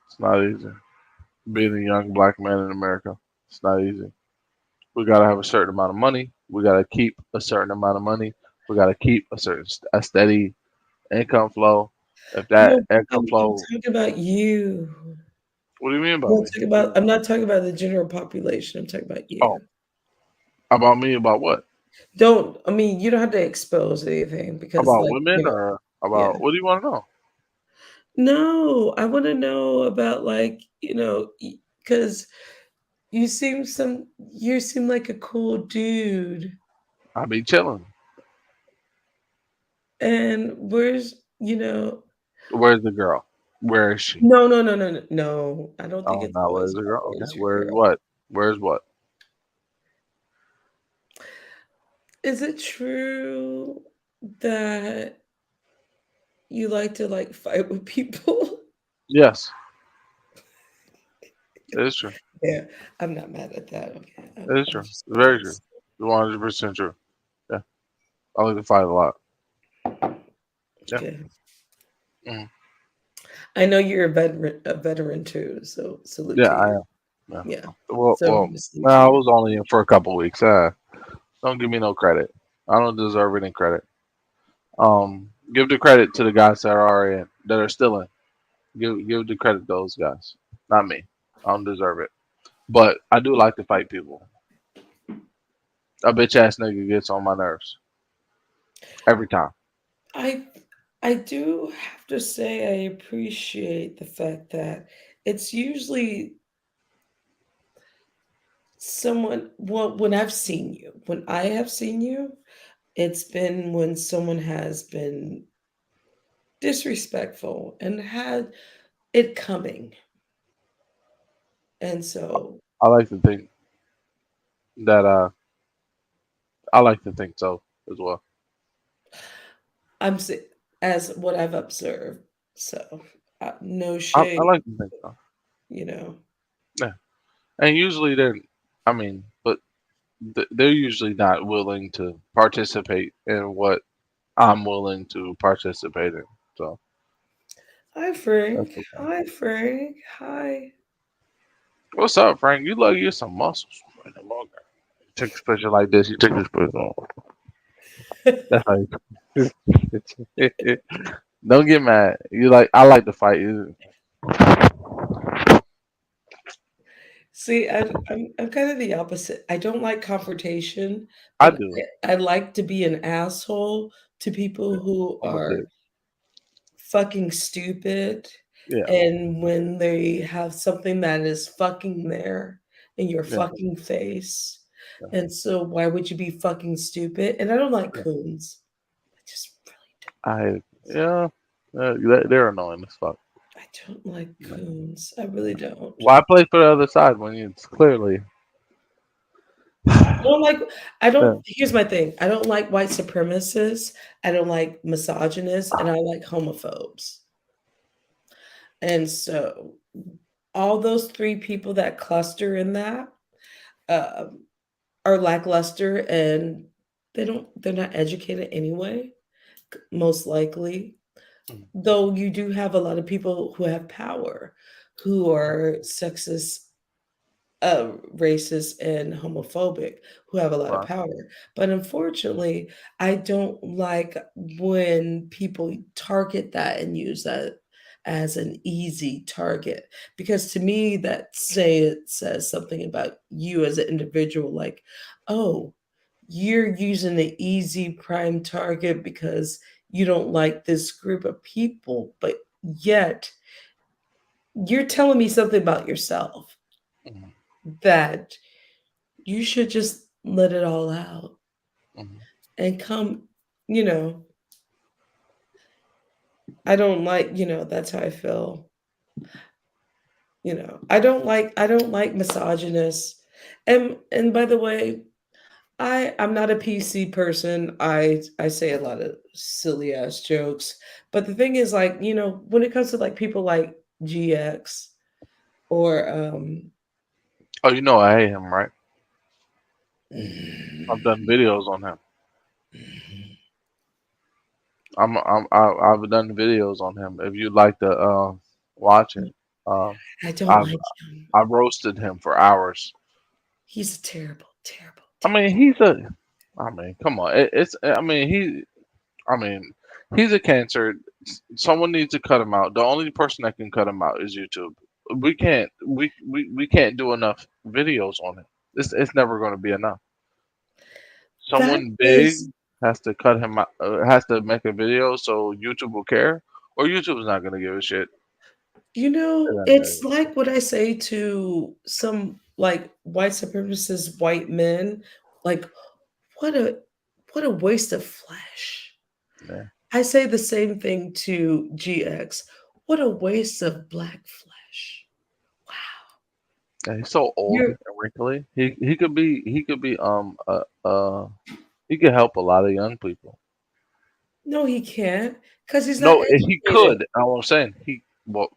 B: It's not easy. Being a young black man in America, it's not easy. We gotta have a certain amount of money. We gotta keep a certain amount of money. We gotta keep a steady income flow. If that
A: No,
B: income
A: I'm
B: flow,
A: talking about you.
B: what do you mean
A: I'm
B: about
A: not
B: me?
A: talking about, I'm not talking about the general population. I'm talking about
B: Oh,
A: you.
B: about me? About what?
A: Don't, I mean, you don't have to expose anything because,
B: About
A: like,
B: women or
A: yeah.
B: about what do you want to know?
A: No, I want to know about, like, because you seem like a cool dude.
B: I be chilling.
A: And
B: Where's the girl? Where is she?
A: no, no, no, no, no, no. I don't think
B: Oh,
A: it's
B: no,
A: always
B: where's the
A: about
B: girl? Okay,
A: where's your
B: where's
A: girl.
B: what? Where's what?
A: Is it true that you like to like fight with people?
B: Yes, it is true.
A: Yeah, I'm not mad at that. Okay,
B: It is
A: I'm
B: true.
A: just
B: Very true.
A: surprised.
B: 100% true. Yeah, I like to fight a lot. Yeah.
A: Okay,
B: Mhm.
A: I know you're a veteran too, so salute
B: Yeah,
A: to
B: I
A: you.
B: am. Yeah.
A: Yeah, so I'm
B: Well,
A: gonna salute to
B: no, I
A: you.
B: was only in for a couple weeks. Don't give me no credit. I don't deserve any credit. Give the credit to the guys that are already in, that are still in. Give the credit to those guys, not me. I don't deserve it. But I do like to fight people. A bitch ass nigga gets on my nerves every time.
A: I I do have to say I appreciate the fact that it's usually someone, well, when I have seen you, it's been when someone has been disrespectful and had it coming. And so
B: I like to think that I like to think so as well.
A: I'm s- as what I've observed. So no
B: I
A: shade,
B: like to think so.
A: you know.
B: Yeah, and usually they're. I mean, but they're usually not willing to participate in what I'm willing to participate in. So
A: Hi
B: that's
A: Frank.
B: okay.
A: Hi Frank. Hi.
B: What's up, Frank? You look you some muscles. Take a picture like this. You take this picture. That's how you. Don't get mad. You like I like to fight.
A: See, I'm kind of the opposite. I don't like confrontation,
B: I
A: but
B: do.
A: I like to be an asshole to people who
B: I'm a
A: are
B: bitch.
A: fucking stupid.
B: Yeah,
A: And when they have something that is fucking there in your
B: yeah,
A: fucking face.
B: yeah,
A: And so why would you be fucking stupid? And I don't like
B: yeah.
A: coons. I just
B: I yeah. They're annoying as fuck.
A: I don't like coons. I really don't.
B: Why play for the other side when it's clearly
A: I don't like I
B: yeah,
A: don't here's my thing. I don't like white supremacists, I don't like misogynists, and I like homophobes. And so all those 3 people that cluster in that, um, are lackluster and they're not educated anyway, most likely.
B: Mhm.
A: Though you do have a lot of people who have power, who are sexist, racist and homophobic, who have a lot of
B: Right.
A: power. But unfortunately, I don't like when people target that and use that as an easy target, because to me that say it says something about you as an individual, like, oh, you're using the easy prime target because you don't like this group of people, but yet you're telling me something about yourself
B: Mhm.
A: that you should just let it all out
B: Mhm.
A: and come, you know, I don't like, that's how I feel. I don't like misogynists. And by the way, I'm not a PC person. I say a lot of silly ass jokes. But the thing is, like, when it comes to like people like GX or
B: Oh, you know I hate him, right? I've done videos on him. I've done videos on him. If you'd like to watch it, um,
A: I don't
B: I've
A: like him.
B: I roasted him for hours.
A: He's a terrible, terrible,
B: I mean,
A: terrible.
B: he's a. I mean, come on. It's. I mean, he. I mean, he's a cancer. Someone needs to cut him out. The only person that can cut him out is YouTube. We can't. We can't do enough videos on it. It's never going to be enough.
A: That
B: Someone big
A: is,
B: has to cut him out. Has to make a video so YouTube will care, or YouTube's not going to give a shit.
A: it's like what I say to some like white supremacist white men, like, what a what a waste of flesh.
B: Yeah.
A: I say the same thing to GX. What a waste of black flesh. Wow.
B: Yeah, he's so old
A: You're
B: and wrinkly. He could help a lot of young people.
A: No, he can't, because he's not
B: No, he
A: educated.
B: could. I was saying well,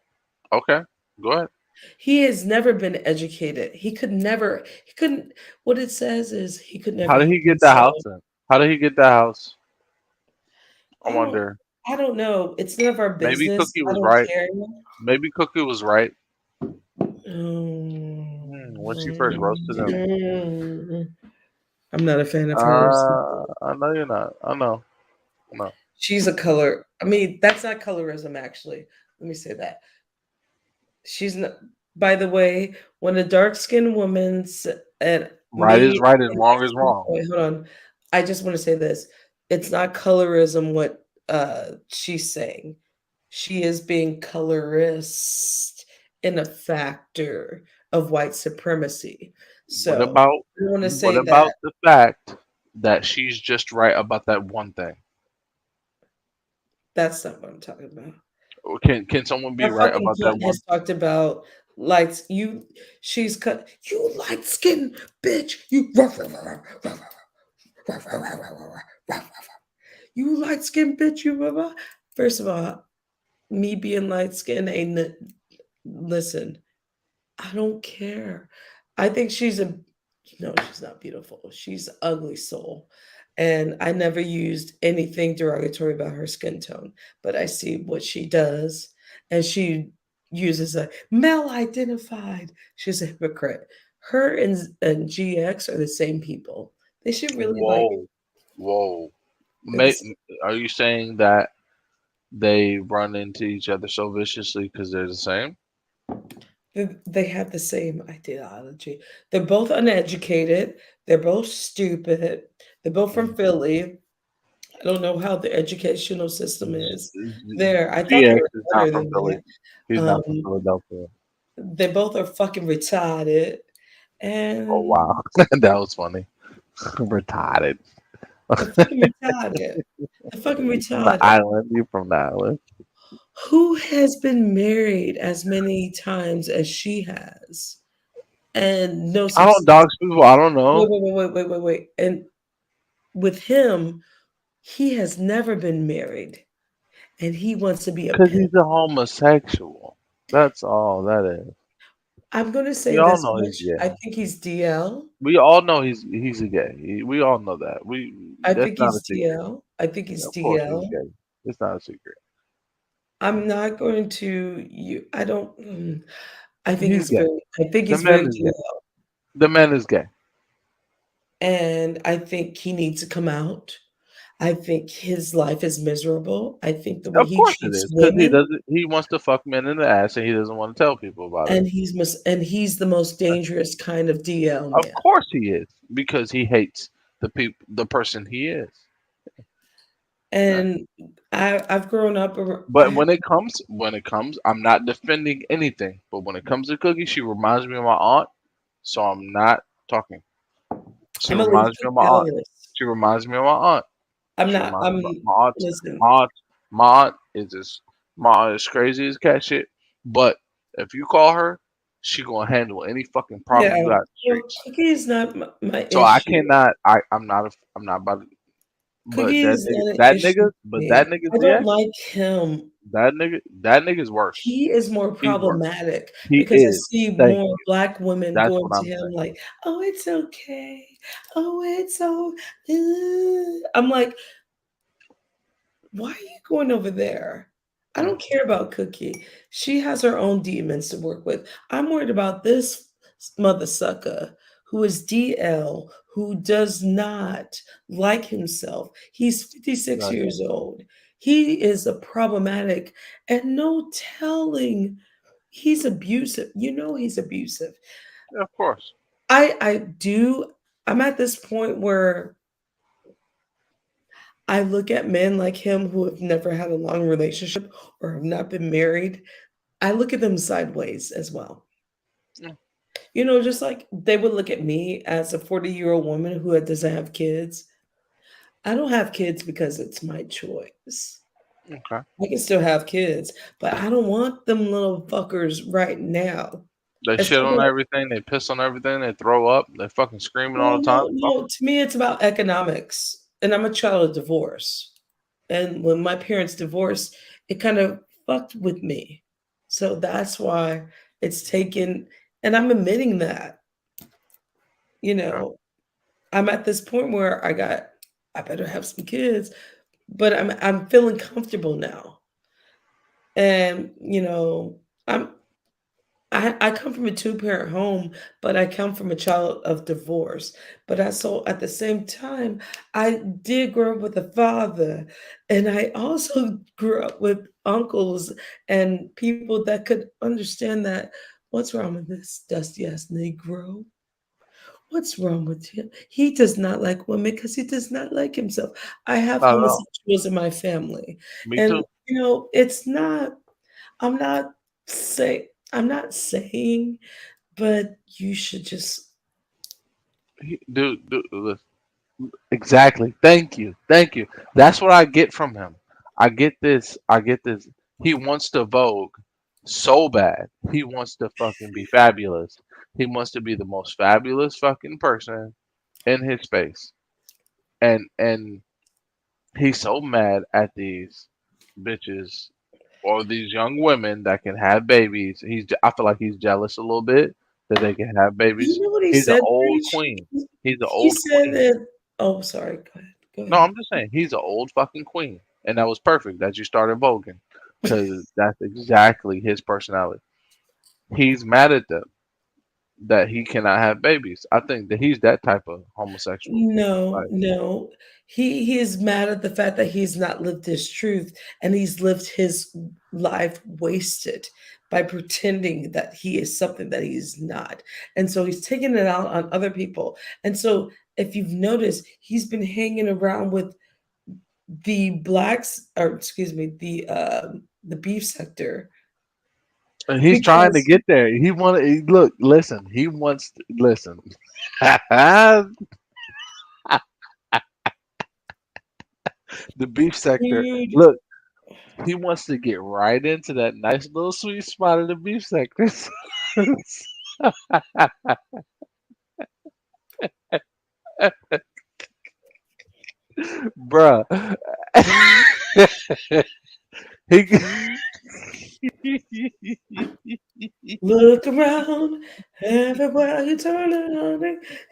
B: okay, go ahead.
A: He has never been educated. He couldn't, what it says is he could
B: How
A: never
B: did
A: help
B: he get the house
A: himself.
B: then? How did he get the house? I
A: I don't
B: wonder.
A: I don't know. It's none of our
B: Maybe
A: business.
B: Cookie
A: I
B: was
A: don't
B: right.
A: care.
B: Maybe Cookie was right when she first roasted him.
A: Mm. I'm not a fan of hers.
B: I know you're not. I know. No.
A: She's a color. I mean, that's not colorism, actually. Let me say that. She's not. By the way, when a dark skinned woman's and
B: Right is
A: maybe
B: right and
A: it
B: wrong
A: makes
B: is wrong.
A: wait, hold on. I just want to say this. It's not colorism what she's saying. She is being colorist in a factor of white supremacy.
B: What
A: So
B: about
A: I want to
B: what
A: say that
B: about the fact that she's just right about that one thing?
A: that's not what I'm talking about.
B: Or can someone be
A: That
B: right
A: fucking
B: about that
A: cunt
B: one?
A: has talked about lights. She's cut. You light skin bitch. You light skin bitch. You blah, blah. First of all, me being light skinned ain't. Listen, I don't care. I think she's a no, she's not beautiful. She's ugly soul. And I never used anything derogatory about her skin tone, but I see what she does. And she uses a male identified. She's a hypocrite. Her and GX are the same people. They should really like
B: Whoa, whoa.
A: they're the
B: May,
A: same.
B: are you saying that they run into each other so viciously because they're the same?
A: They have the same ideology. They're both uneducated. They're both stupid. They're both from
B: Mhm.
A: Philly. I don't know how the educational system is there. I thought they
B: GX
A: were
B: is not
A: better
B: from
A: than
B: Philly.
A: that.
B: He's not from
A: Um,
B: Philadelphia.
A: they both are fucking retarded,
B: Oh
A: and
B: wow, that was funny. Retarded.
A: they're fucking retarded. They're fucking
B: You from the
A: retarded.
B: island? You from the island?
A: Who has been married as many times as she has and no
B: I don't
A: success?
B: dox people. I don't
A: Wait,
B: know
A: wait, wait, wait, wait, wait, wait. And with him, he has never been married, and he wants to be a
B: because
A: pimp.
B: he's a homosexual. That's all that is.
A: I'm gonna
B: We
A: say
B: all
A: this
B: know he's
A: much, I
B: gay.
A: think he's DL.
B: We all know he's a gay. We all know that. We
A: I
B: That's
A: think
B: not a
A: he's
B: secret.
A: DL. I think he's
B: Of course he's
A: DL.
B: gay. It's not a secret.
A: I'm not going to I don't I think
B: He's
A: he's
B: gay.
A: very I think
B: The
A: he's
B: man
A: very
B: is gay.
A: DL,
B: The man is gay.
A: and I think he needs to come out. I think his life is miserable. I think the way
B: Of
A: he
B: course it
A: treats
B: is, because
A: women,
B: he wants to fuck men in the ass and he doesn't want to tell people about it.
A: and he's the most dangerous kind of DL
B: Of
A: man.
B: course he is, because he hates the person he is. Yeah.
A: And I've grown up
B: But when it comes, I'm not defending anything. But when it comes to Cookie, she reminds me of my aunt, so I'm not talking. She
A: I'm gonna leave
B: reminds me of my
A: Cookie out
B: aunt.
A: of this.
B: She reminds me of my aunt.
A: I'm
B: She
A: not
B: reminds me
A: I'm
B: of my
A: listen.
B: aunt. My aunt is just my aunt is crazy as cat shit. But if you call her, she gonna handle any fucking problem
A: Yeah,
B: you got in the
A: well,
B: streets.
A: Cookie is not my
B: So I
A: issue.
B: cannot. I'm not about. But
A: Cookie
B: that
A: is
B: nigga,
A: not an
B: that
A: issue
B: nigga,
A: for
B: but that
A: me.
B: nigga's
A: I
B: the
A: don't
B: ex.
A: like him.
B: That nigga's worse.
A: He is more
B: He's worse.
A: problematic
B: He
A: because I
B: is.
A: see
B: Thank
A: more
B: you.
A: black women
B: That's
A: going
B: what
A: to
B: I'm
A: him
B: saying.
A: like, "Oh, it's okay. Oh, it's so." I'm like, why are you going over there? I
B: Mm,
A: don't care about Cookie. She has her own demons to work with. I'm worried about this mother sucker who is DL, who does not like himself. He's 56
B: right.
A: years old. He is a problematic, and no telling he's abusive. You know he's abusive.
B: Yeah, of course.
A: I do. I'm at this point where I look at men like him who have never had a long relationship or have not been married. I look at them sideways as well.
B: Mm,
A: You know, just like they would look at me as a 40-year-old woman who doesn't have kids. I don't have kids because it's my choice.
B: okay.
A: I can still have kids, but I don't want them little fuckers right now.
B: They
A: It's
B: shit
A: kind
B: on
A: of
B: everything. They piss on everything. They throw up. They fucking screaming all
A: well,
B: the time.
A: no,
B: Fuck
A: no. To me, it's about economics, and I'm a child of divorce. And when my parents divorced, it kind of fucked with me. So that's why it's taken, and I'm admitting that, you
B: 'em. Okay.
A: know, I'm at this point where I better have some kids, but I'm feeling comfortable now. And, I'm I come from a two-parent home, but I come from a child of divorce. But I so at the same time, I did grow up with a father, and I also grew up with uncles and people that could understand that what's wrong with this dusty ass Negro? What's wrong with him? He does not like women because he does not like himself. I have
B: Not at all.
A: homosexuals in my family,
B: Me
A: and
B: too.
A: it's not. I'm not I'm not saying, but you should just
B: Dude, exactly. Thank you. Thank you. That's what I get from him. I get this. I get this. He wants to vogue so bad. He wants to fucking be fabulous. He wants to be the most fabulous fucking person in his space. And he's so mad at these bitches or these young women that can have babies. I feel like he's jealous a little bit that they can have
A: you
B: babies.
A: know what he
B: He's an
A: said,
B: old
A: Preach?
B: queen. He's an
A: He
B: old
A: said
B: queen.
A: that oh, sorry, go ahead, go
B: No,
A: ahead.
B: I'm just saying he's an old fucking queen, and that was perfect that you started voguing, because that's exactly his personality. He's mad at them that he cannot have babies. I think that he's that type of homosexual.
A: No,
B: Like,
A: no. He is mad at the fact that he's not lived his truth and he's lived his life wasted by pretending that he is something that he's not. And so he's taking it out on other people. And so if you've noticed, he's been hanging around with the blacks, or excuse me, the beef sector
B: and he's trying to
A: because
B: get there. Look, listen. He wants to, listen. The beef sector.
A: dude,
B: Look, he wants to get right into that nice little sweet spot of the beef sector. Bruh. he
A: Look around, everywhere you turn around,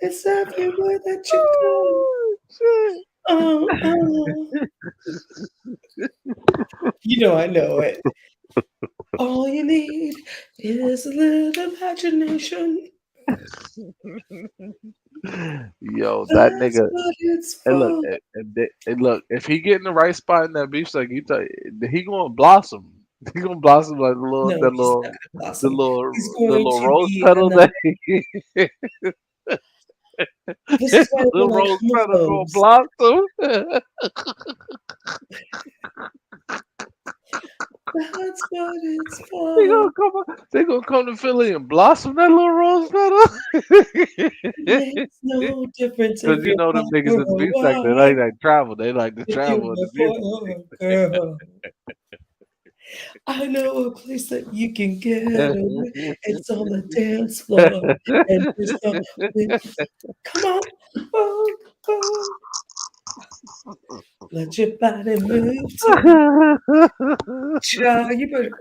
A: it's everywhere that you go.
B: Oh, shit.
A: Oh, oh. You know I know it. All you need is a little imagination.
B: Yo, that
A: That's
B: nigga.
A: what it's
B: And look,
A: for.
B: and look. If he get in the right spot in that beef steak, he gonna blossom. He gonna blossom like
A: No, he's not gonna blossom. He's
B: the
A: going
B: little
A: to
B: rose
A: be
B: petal
A: another.
B: that he,
A: This is why I
B: the
A: don't like
B: rose petal gonna
A: homophobes.
B: blossom.
A: That's what it's
B: They
A: for.
B: gonna they gonna come to Philly and blossom that little rose petal.
A: Makes no difference
B: Cause
A: if
B: you
A: you're
B: know them
A: black
B: niggas
A: or
B: in the beef steak, they
A: white.
B: like travel. They like to
A: If you're
B: travel in the beef.
A: a girl, I know a place that you can get away. It's on the dance floor, and there's no way. Come on, oh, oh, let your body move to. Child, you better.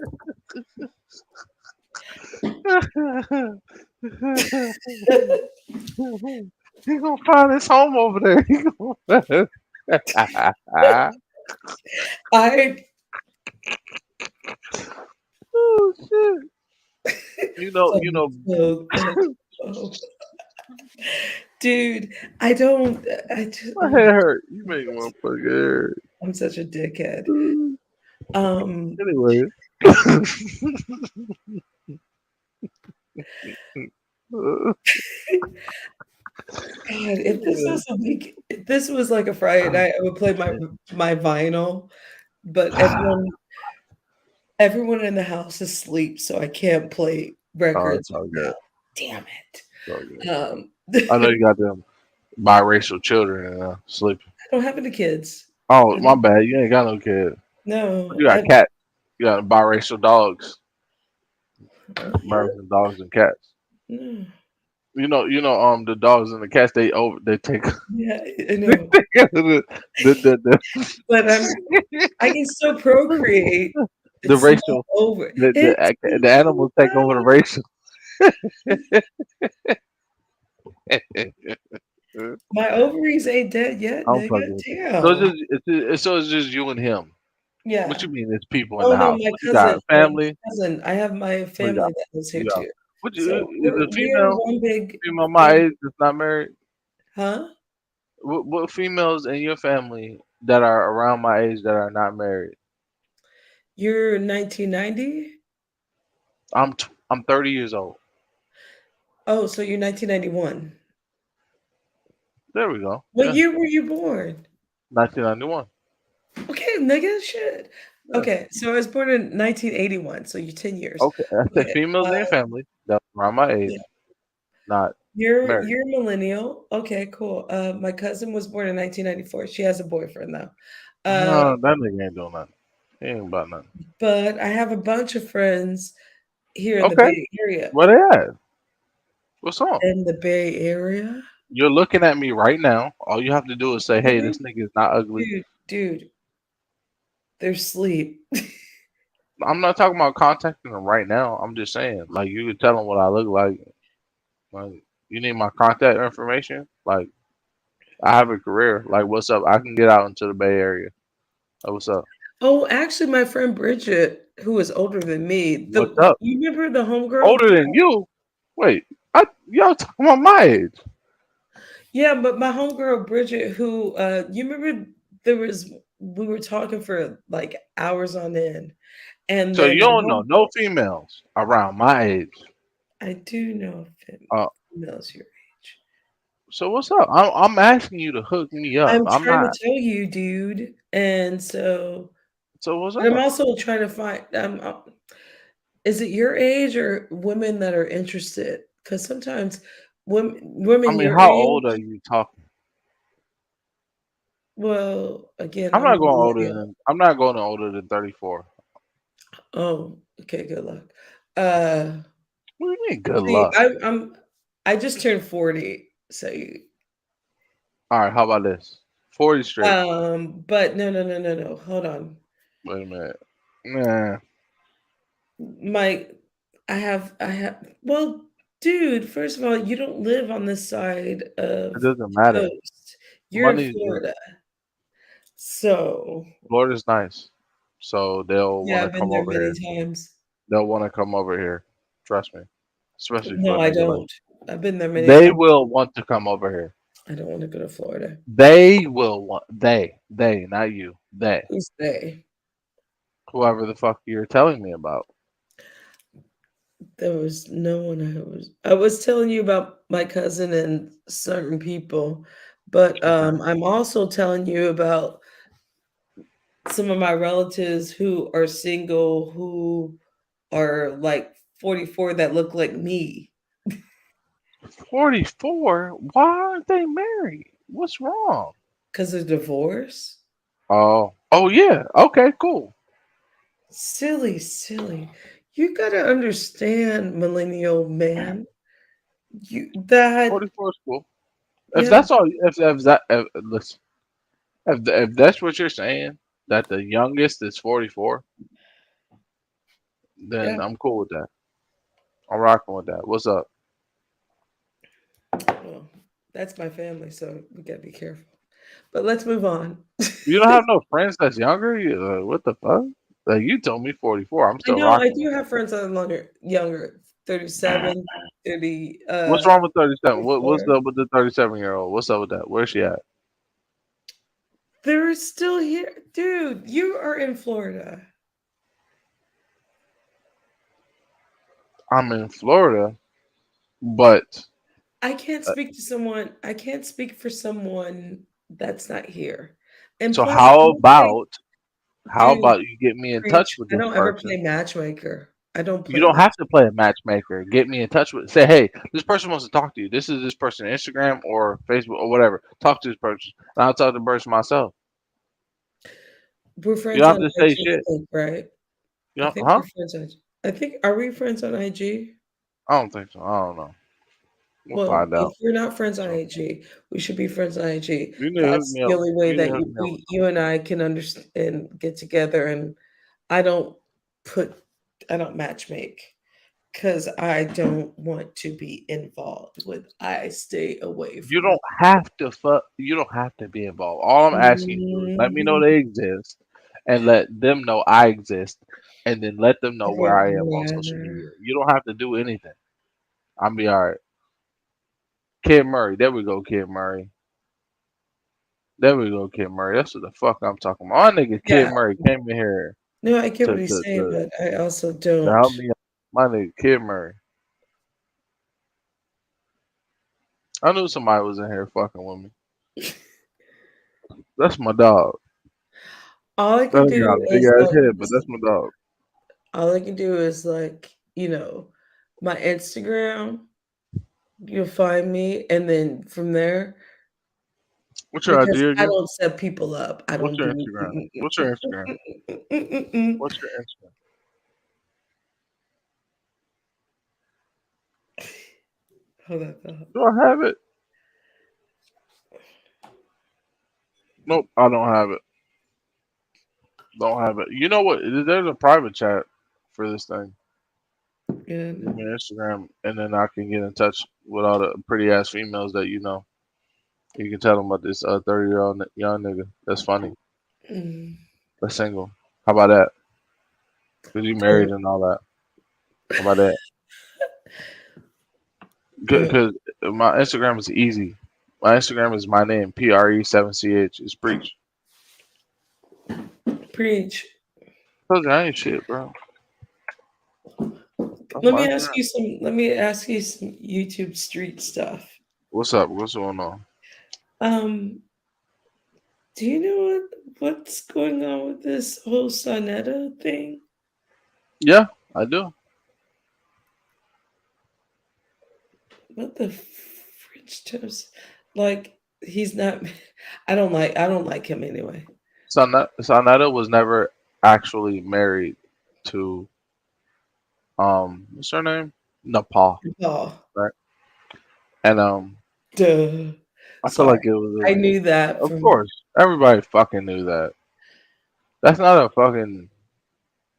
B: He gonna find his home over there. He gonna
A: I
B: oh shit! You
A: so,
B: know,
A: so thankful. Dude, I don't. I just.
B: my
A: Oh my
B: head hurt. You
A: God,
B: make one fucking hurt.
A: I'm such a dickhead. Um,
B: Anyway,
A: God, if this was a week, if this was like a Friday night, I would play my vinyl, but everyone in the house is asleep, so I can't play
B: oh, it's
A: records
B: all
A: right now.
B: good.
A: Damn
B: It's all good.
A: it.
B: I know
A: I
B: you got them biracial children and sleeping.
A: don't have any kids.
B: Oh,
A: I
B: my
A: don't,
B: bad. You ain't got no kid.
A: no,
B: You got cats. You got biracial dogs,
A: what?
B: American dogs and cats.
A: No.
B: The dogs and the cats they take
A: Yeah, I
B: they
A: know,
B: take
A: but I can still procreate.
B: the
A: It's not
B: racial
A: over. It's
B: the animals take over the
A: not.
B: racial.
A: My ovaries ain't dead yet,
B: I'm
A: nigga.
B: fucking with you. So
A: Damn.
B: it's just you and him. What
A: Yeah.
B: you mean? There's people in
A: Oh
B: the
A: no,
B: house.
A: my
B: What you
A: cousin.
B: got?
A: My
B: Family?
A: cousin. I have my
B: What you got?
A: family that lives here
B: You got?
A: too.
B: What you
A: So
B: is a
A: we're
B: female?
A: one big
B: Female my
A: family.
B: age that's not married?
A: Huh?
B: What females in your family that are around my age that are not married?
A: You're 1990?
B: I'm 30 years old.
A: Oh, so you're 1991.
B: There we go.
A: What
B: Yeah,
A: year were you born?
B: 1991.
A: Okay, nigga, shit.
B: Yeah.
A: Okay, so I was born in 1981, so you're 10 years.
B: Okay, I said
A: Okay,
B: females in your family that are around my age,
A: yeah.
B: not married.
A: You're millennial. Okay, cool. My cousin was born in 1994. She has a boyfriend though. Uh,
B: No, that nigga ain't doing nothing. He ain't about nothing.
A: but I have a bunch of friends here in the
B: Okay,
A: Bay Area.
B: where they at? What's up?
A: In the Bay Area?
B: You're looking at me right now. All you have to do is say, "Hey,
A: Mhm.
B: this nigga is not ugly."
A: Dude, they're asleep.
B: I'm not talking about contacting them right now. I'm just saying, like, you could tell them what I look like. Like, you need my contact information. Like, I have a career. Like, what's up? I can get out into the Bay Area. Like, what's up?
A: Oh, actually, my friend Bridget, who is older than me,
B: What's up?
A: you remember the homegirl?
B: Older than you? Wait, y'all talking about my age?
A: Yeah, but my homegirl Bridget, who you remember there was we were talking for like hours on end, and
B: So
A: then
B: you
A: my
B: don't know
A: home
B: no females around my age.
A: I do know
B: Uh,
A: females your age.
B: so what's up? I'm asking you to hook me up.
A: I'm
B: I'm
A: trying to
B: not.
A: tell you, dude, and so,
B: So what's
A: but I'm
B: up?
A: also trying to find. Is it your age or women that are interested? Because sometimes
B: I
A: women
B: mean,
A: your
B: how old are
A: age.
B: you talking?
A: Well, again, I'm a millennial.
B: I'm not going older than 34.
A: Oh, okay, good luck. Uh,
B: What do you mean? Good
A: see,
B: luck.
A: I just turned 40, so
B: All right, how about this? 40 straight.
A: but no, no, no, no, no. Hold on.
B: Wait a minute. Nah.
A: My well, dude, first of all, you don't live on this side
B: It
A: of
B: doesn't
A: the
B: matter.
A: coast. You're in
B: Money,
A: Florida. So,
B: Florida's nice, so they'll want
A: yeah,
B: to
A: I've been
B: come
A: there
B: over
A: many
B: here.
A: times.
B: They'll want to come over here. Trust me, especially for
A: No,
B: a
A: I
B: nigga like
A: don't. I've been there many
B: they
A: times.
B: will want to come over here.
A: I don't wanna go to Florida.
B: They will want they, not you. They.
A: Who's they?
B: Whoever the fuck you're telling me about.
A: There was no one I was telling you about my cousin and certain people, but,
B: Okay.
A: I'm also telling you about some of my relatives who are single, who are, like, 44 that look like me
B: 44? Why aren't they married? What's wrong?
A: because of divorce.
B: Oh. Oh yeah. Okay, cool.
A: Silly, silly. You gotta understand, millennial man, you that
B: 44 is cool. If
A: yeah,
B: that's all if that listen, if that's what you're saying, that the youngest is 44,
A: yeah,
B: then I'm cool with that. I'm rocking with that. What's up?
A: well, that's my family, so we gotta be careful. But let's move on.
B: You don't have no friends that's younger? What the fuck? Like you told me 44. I'm
A: I
B: still
A: know I
B: rocking
A: do
B: with
A: have friends that are longer younger,
B: that.
A: 37, 30,
B: What's wrong with 37? What's
A: 34.
B: up with the 37-year-old? What's up with that? Where's she at?
A: They're still here. Dude, you are in Florida.
B: I'm in Florida, but
A: I can't speak for someone that's not here. And
B: so
A: plus, I don't play
B: how
A: dude,
B: about you get me in touch
A: preach.
B: with
A: I
B: this
A: don't ever
B: person?
A: play matchmaker. I don't
B: You
A: play
B: don't
A: match.
B: have to play a matchmaker. Get me in touch with. Say, hey, this person wants to talk to you. This is this person, Instagram or Facebook or whatever. Talk to this person, and I'll talk to the person myself.
A: We're
B: You don't
A: friends
B: have
A: on
B: to say
A: IG, I
B: shit.
A: think, right?
B: You
A: I
B: know,
A: think
B: huh?
A: we're friends on I think are we friends on IG?
B: I don't think so. I don't know. We'll
A: Well,
B: find
A: if
B: out.
A: we're not friends on
B: So
A: IG, we should be friends on IG.
B: you need to hook
A: That's
B: me
A: the
B: up.
A: only way
B: You need
A: that
B: to hook me up with
A: you and I can understand and get together, and I don't put I don't matchmake because I don't want to be involved with I stay away
B: You
A: from
B: don't have to fuck. You don't have to be involved. All I'm asking you to do is let me know
A: Mhm.
B: they exist, and let them know I exist, and then let them
A: I
B: know where
A: would
B: I am on social media.
A: rather
B: You don't have to do anything. I'll be all right. Kid Murray, there we go. Kid Murray, there we go. Kid Murray, that's what the fuck I'm talking about. My nigga Kid
A: yeah.
B: Murray came in here
A: No, I get
B: to
A: what he's
B: to
A: saying,
B: to,
A: but I also
B: to
A: don't.
B: help me. Out. My nigga Kid Murray. I knew somebody was in here fucking with me. That's my dog.
A: All I
B: That
A: can
B: nigga
A: do
B: got a big
A: is
B: ass
A: like
B: head, but that's my dog.
A: all I can do is like, my Instagram, you'll find me, and then from there,
B: What's your
A: because
B: idea
A: I
B: again?
A: don't set people up. I
B: What's
A: don't
B: your
A: do
B: Instagram? What's your Instagram? What's your Instagram?
A: Hold on, hold on.
B: Do I have it? Nope, I don't have it. Don't have it. You know what? There's a private chat for this thing.
A: Yeah,
B: Give
A: no.
B: me Instagram, and then I can get in touch with all the pretty ass females that you know. You can tell them about this 30-year-old young nigga. That's funny.
A: Mm,
B: That's single. How about that? Cause you married
A: don't.
B: and all that. How about that?
A: Uh,
B: Cause my Instagram is easy. My Instagram is my name, PRE7CH. It's preach.
A: preach.
B: Told you I ain't shit, bro. That's
A: Let
B: my
A: me ask
B: Instagram.
A: you some. Let me ask you some YouTube street stuff.
B: What's up? What's going on?
A: Um, do you know what's going on with this whole Sonetta thing?
B: Yeah, I do.
A: What the French toast? Like he's not. I don't like him anyway.
B: Sonata was never actually married to what's her name? Nepal,
A: Oh,
B: right? And
A: duh.
B: I feel
A: Sorry,
B: like it
A: I
B: was
A: knew that
B: of
A: from.
B: course everybody fucking knew that. That's not a fucking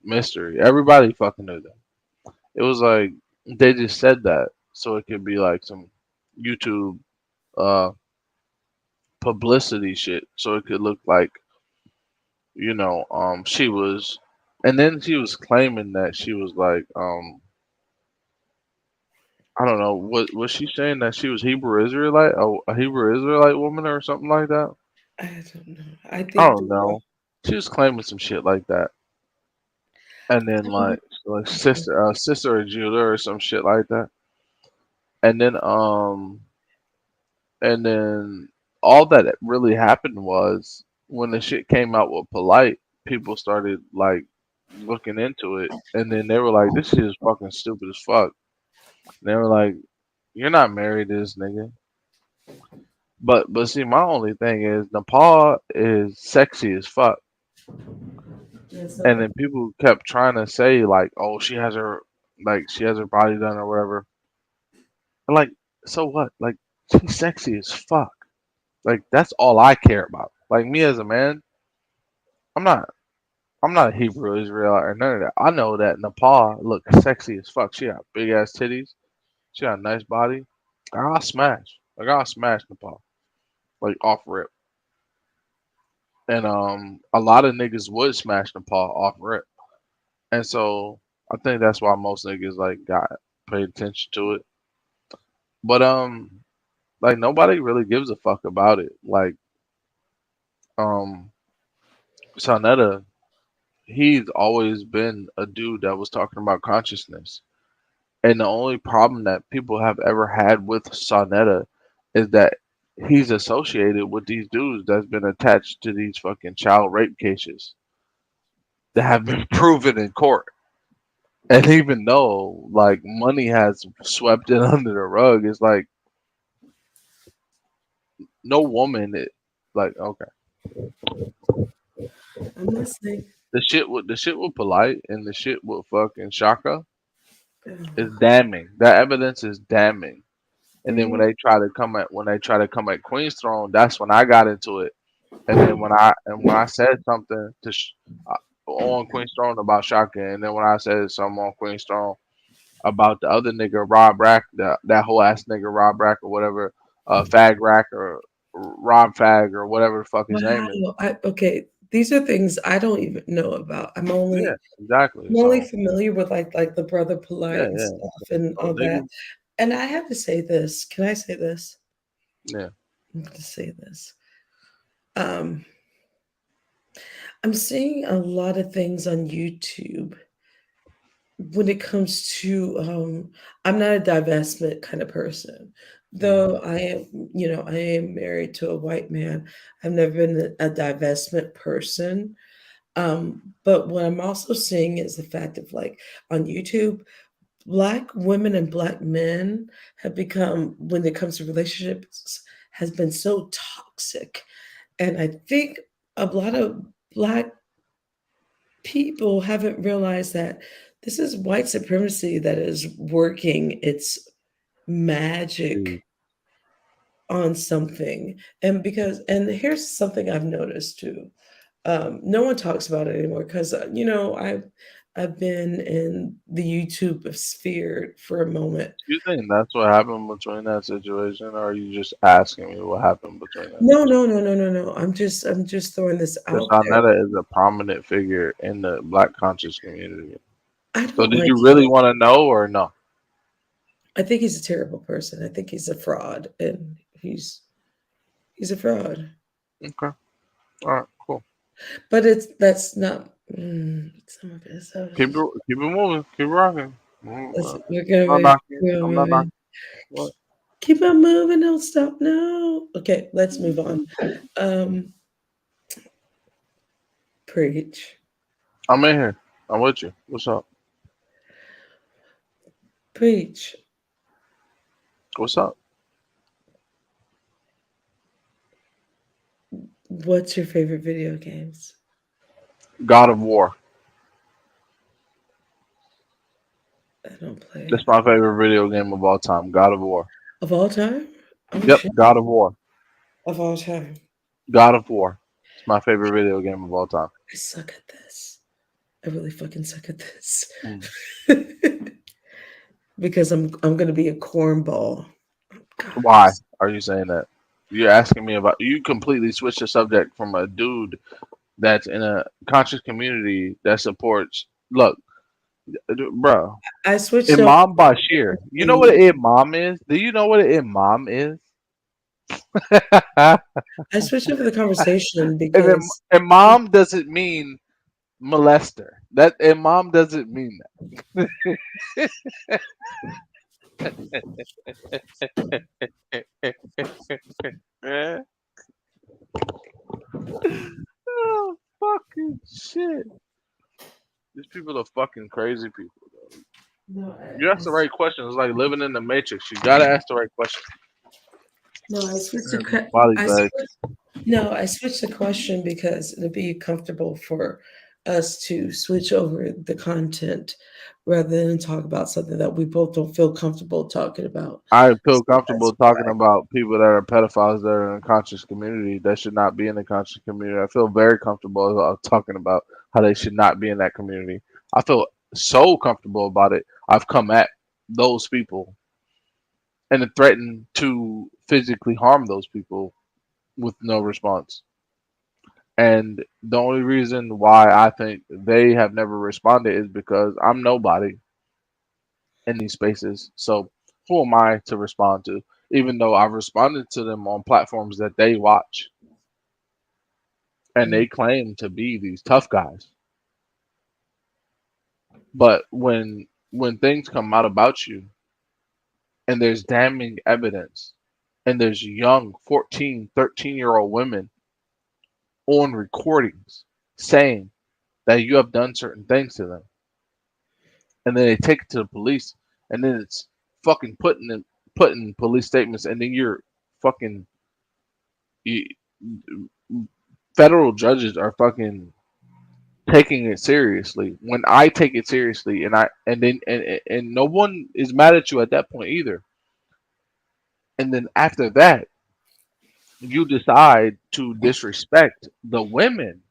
B: mystery. Everybody fucking knew that. It was like they just said that so it could be like some YouTube uh publicity shit, so it could look like she was, and then she was claiming that she was like I don't know, what was she saying that she was Hebrew Israelite, a Hebrew Israelite woman or something like that?
A: I don't know. I
B: I
A: think
B: don't know. She was claiming some shit like that, and then like sister of Judah or some shit like that, and then all that really happened was when the shit came out with Polite, people started like looking into it, and then they were like, "This shit is fucking stupid as fuck." And they were like, "You're not married to this nigga." But see, my only thing is Nepal is sexy as fuck,
A: it's
B: and
A: not.
B: then people kept trying to say like, "Oh, she has her body done or whatever." And like, so what? Like, she's sexy as fuck. Like, that's all I care about. Like me as a man, I'm not I'm not a Hebrew Israelite or none of that. I know that Nepal looks sexy as fuck. She got big ass titties. She got a nice body. I'll smash. Like I'll smash Nepal. Like off rip. And a lot of niggas would smash Nepal off rip. And so I think that's why most niggas like got paid attention to it. But like nobody really gives a fuck about it. Like um Sonetta, he's always been a dude that was talking about consciousness. And the only problem that people have ever had with Sonetta is that he's associated with these dudes that's been attached to these fucking child rape cases that have been proven in court. And even though like money has swept it under the rug, it's like no woman like okay.
A: I'm listening.
B: The shit with Polite and the shit with fucking Shaka is
A: Oh.
B: damning. That evidence is damning. And then when
A: Mm,
B: they try to come at Queen's Throne, that's when I got into it. And then when I said something on Queen's Throne about Shaka, and then when I said something on Queen's Throne about the other nigga Rob Rack, that whole ass nigga Rob Rack or whatever, Fag Rack or Rob Fag or whatever the fuck his name is.
A: wow. Okay. These are things I don't even know about.
B: Yeah, exactly.
A: I'm only
B: So
A: familiar with like the brother
B: yeah,
A: polite and
B: yeah.
A: stuff and
B: So
A: all that.
B: niggas,
A: And I have to say this. Can I say this?
B: yeah.
A: I'm going to say this. Um, I'm seeing a lot of things on YouTube when it comes to I'm not a divestment kind of person.
B: Mm.
A: Though I am married to a white man. I've never been a divestment person. But what I'm also seeing is the fact of like on YouTube, black women and black men have become, when it comes to relationships, has been so toxic. And I think a lot of black people haven't realized that this is white supremacy that is working its
B: Mm.
A: magic on something. And here's something I've noticed too. No one talks about it anymore because I've been in the YouTube sphere for a moment.
B: You think that's what happened between that situation, or are you just asking me what happened between that
A: No,
B: situation?
A: no, no, no, no, no. I'm just throwing this
B: Because
A: out there.
B: Sonetta is a prominent figure in the Black conscious community.
A: I
B: So
A: don't
B: did
A: like
B: you
A: him.
B: really want to know or no?
A: I think he's a terrible person. I think he's a fraud, and he's a fraud.
B: Okay. All right. Cool.
A: But that's not some of it. So
B: Keep it moving. Keep rocking.
A: we're gonna
B: I'm not
A: move.
B: knocking.
A: We're gonna
B: I'm not
A: move.
B: knocking. What?
A: Keep on moving. Don't stop. No. Okay, let's move on. Um, preach,
B: I'm in here. I'm with you. What's up?
A: preach.
B: What's up?
A: What's your favorite video games?
B: God of War.
A: I don't play
B: That's my favorite video game of all time. God of War.
A: of all time. Oh
B: Yep.
A: shit,
B: God of War.
A: of all time.
B: God of War. It's my favorite video game of all time.
A: I suck at this. I really fucking suck at this.
B: Mm.
A: because I'm gonna be a cornball.
B: Why
A: God.
B: are you saying that? You're asking me about. You completely switched the subject from a dude that's in a conscious community that supports. Look, bro,
A: I switched over
B: Imam Bashir. You know what
A: the
B: an imam is? Do you know what an imam is?
A: I switched over the conversation
B: And
A: because
B: imam doesn't mean molester. That imam doesn't mean that. Oh, fucking shit. These people are fucking crazy people.
A: no,
B: You ask the right questions. It's like living in the matrix. You gotta ask the right questions.
A: no, I switched
B: Yeah, these body
A: I
B: bags.
A: switched no, I switched the question because it'd be comfortable for us to switch over the content rather than talk about something that we both don't feel comfortable talking about.
B: I feel
A: So
B: comfortable
A: that's
B: talking
A: why.
B: about people that are pedophiles that are in a conscious community that should not be in the conscious community. I feel very comfortable about talking about how they should not be in that community. I feel so comfortable about it. I've come at those people and have threatened to physically harm those people with no response. And the only reason why I think they have never responded is because I'm nobody in these spaces. So who am I to respond to? Even though I've responded to them on platforms that they watch and
A: Mm,
B: they claim to be these tough guys. But when things come out about you and there's damning evidence and there's young 14, 13-year-old women on recordings saying that you have done certain things to them and then they take it to the police and then it's fucking putting police statements and then you're fucking you, federal judges are fucking taking it seriously when I take it seriously and no one is mad at you at that point either. And then after that, you decide to disrespect the women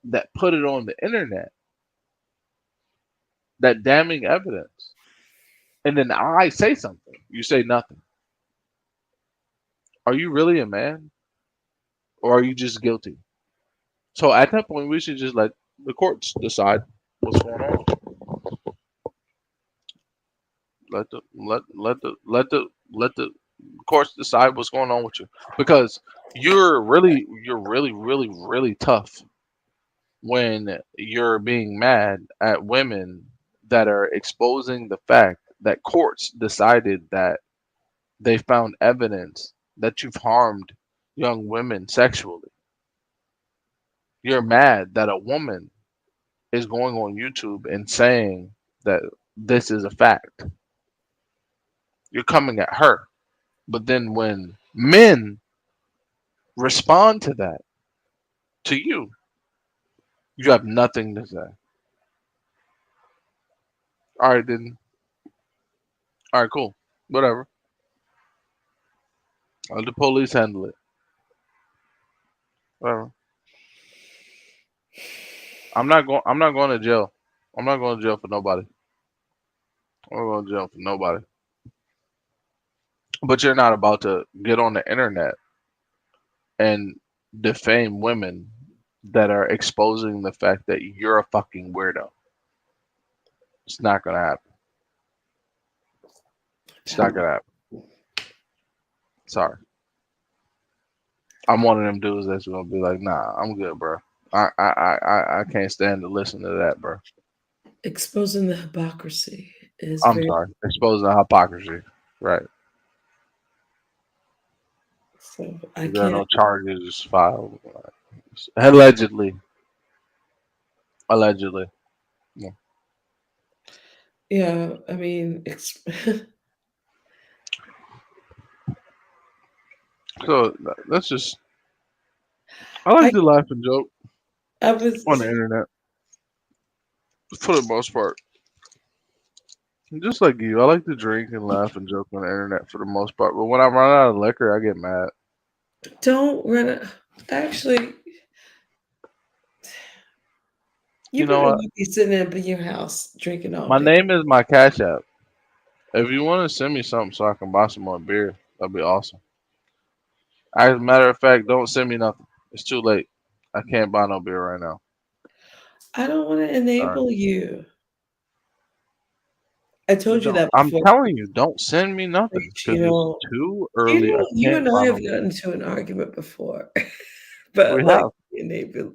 B: that put it on the internet, that damning evidence. And then I say something. You say nothing. Are you really a man or are you just guilty? So at that point, we should just let the courts decide what's going on. Let the courts decide what's going on with you because you're really tough when you're being mad at women that are exposing the fact that courts decided that they found evidence that you've harmed young women sexually. You're mad that a woman is going on YouTube and saying that this is a fact. You're coming at her. But then when men respond to that, to you, you have nothing to say. All right, then. All right, cool. Whatever. Let the police handle it. Whatever. I'm not going. I'm not going to jail. I'm not going to jail for nobody. I'm not going to jail for nobody. But you're not about to get on the internet and defame women that are exposing the fact that you're a fucking weirdo. It's not gonna happen. It's not gonna happen. Sorry. I'm one of them dudes that's gonna be like, nah, I'm good, bro. I can't stand to listen to that, bro.
A: exposing the hypocrisy is
B: I'm
A: very
B: sorry. Exposing the hypocrisy. Right.
A: so I
B: There are
A: can't
B: no charges filed. Allegedly. Allegedly. Yeah.
A: yeah, I mean
B: So that's just. I like
A: I
B: to laugh and joke
A: I was
B: on the internet for the most part. Just like you, I like to drink and laugh and joke on the internet for the most part. But when I run out of liquor, I get mad.
A: don't run it. Actually,
B: You
A: you
B: know
A: better
B: what?
A: not be sitting up in your house drinking all
B: My
A: day.
B: name is my Cash App. If you want to send me something so I can buy some more beer, that'd be awesome. As a matter of fact, don't send me nothing. It's too late. I can't buy no beer right now.
A: I don't want to
B: Sorry.
A: enable you. I told you
B: Don't.
A: that
B: I'm
A: before.
B: telling you, don't send me nothing
A: You
B: because it's
A: know,
B: too early. I
A: you
B: can't
A: and I
B: buy
A: have
B: no beer.
A: gotten into an argument before,
B: We
A: but like
B: have.
A: enable.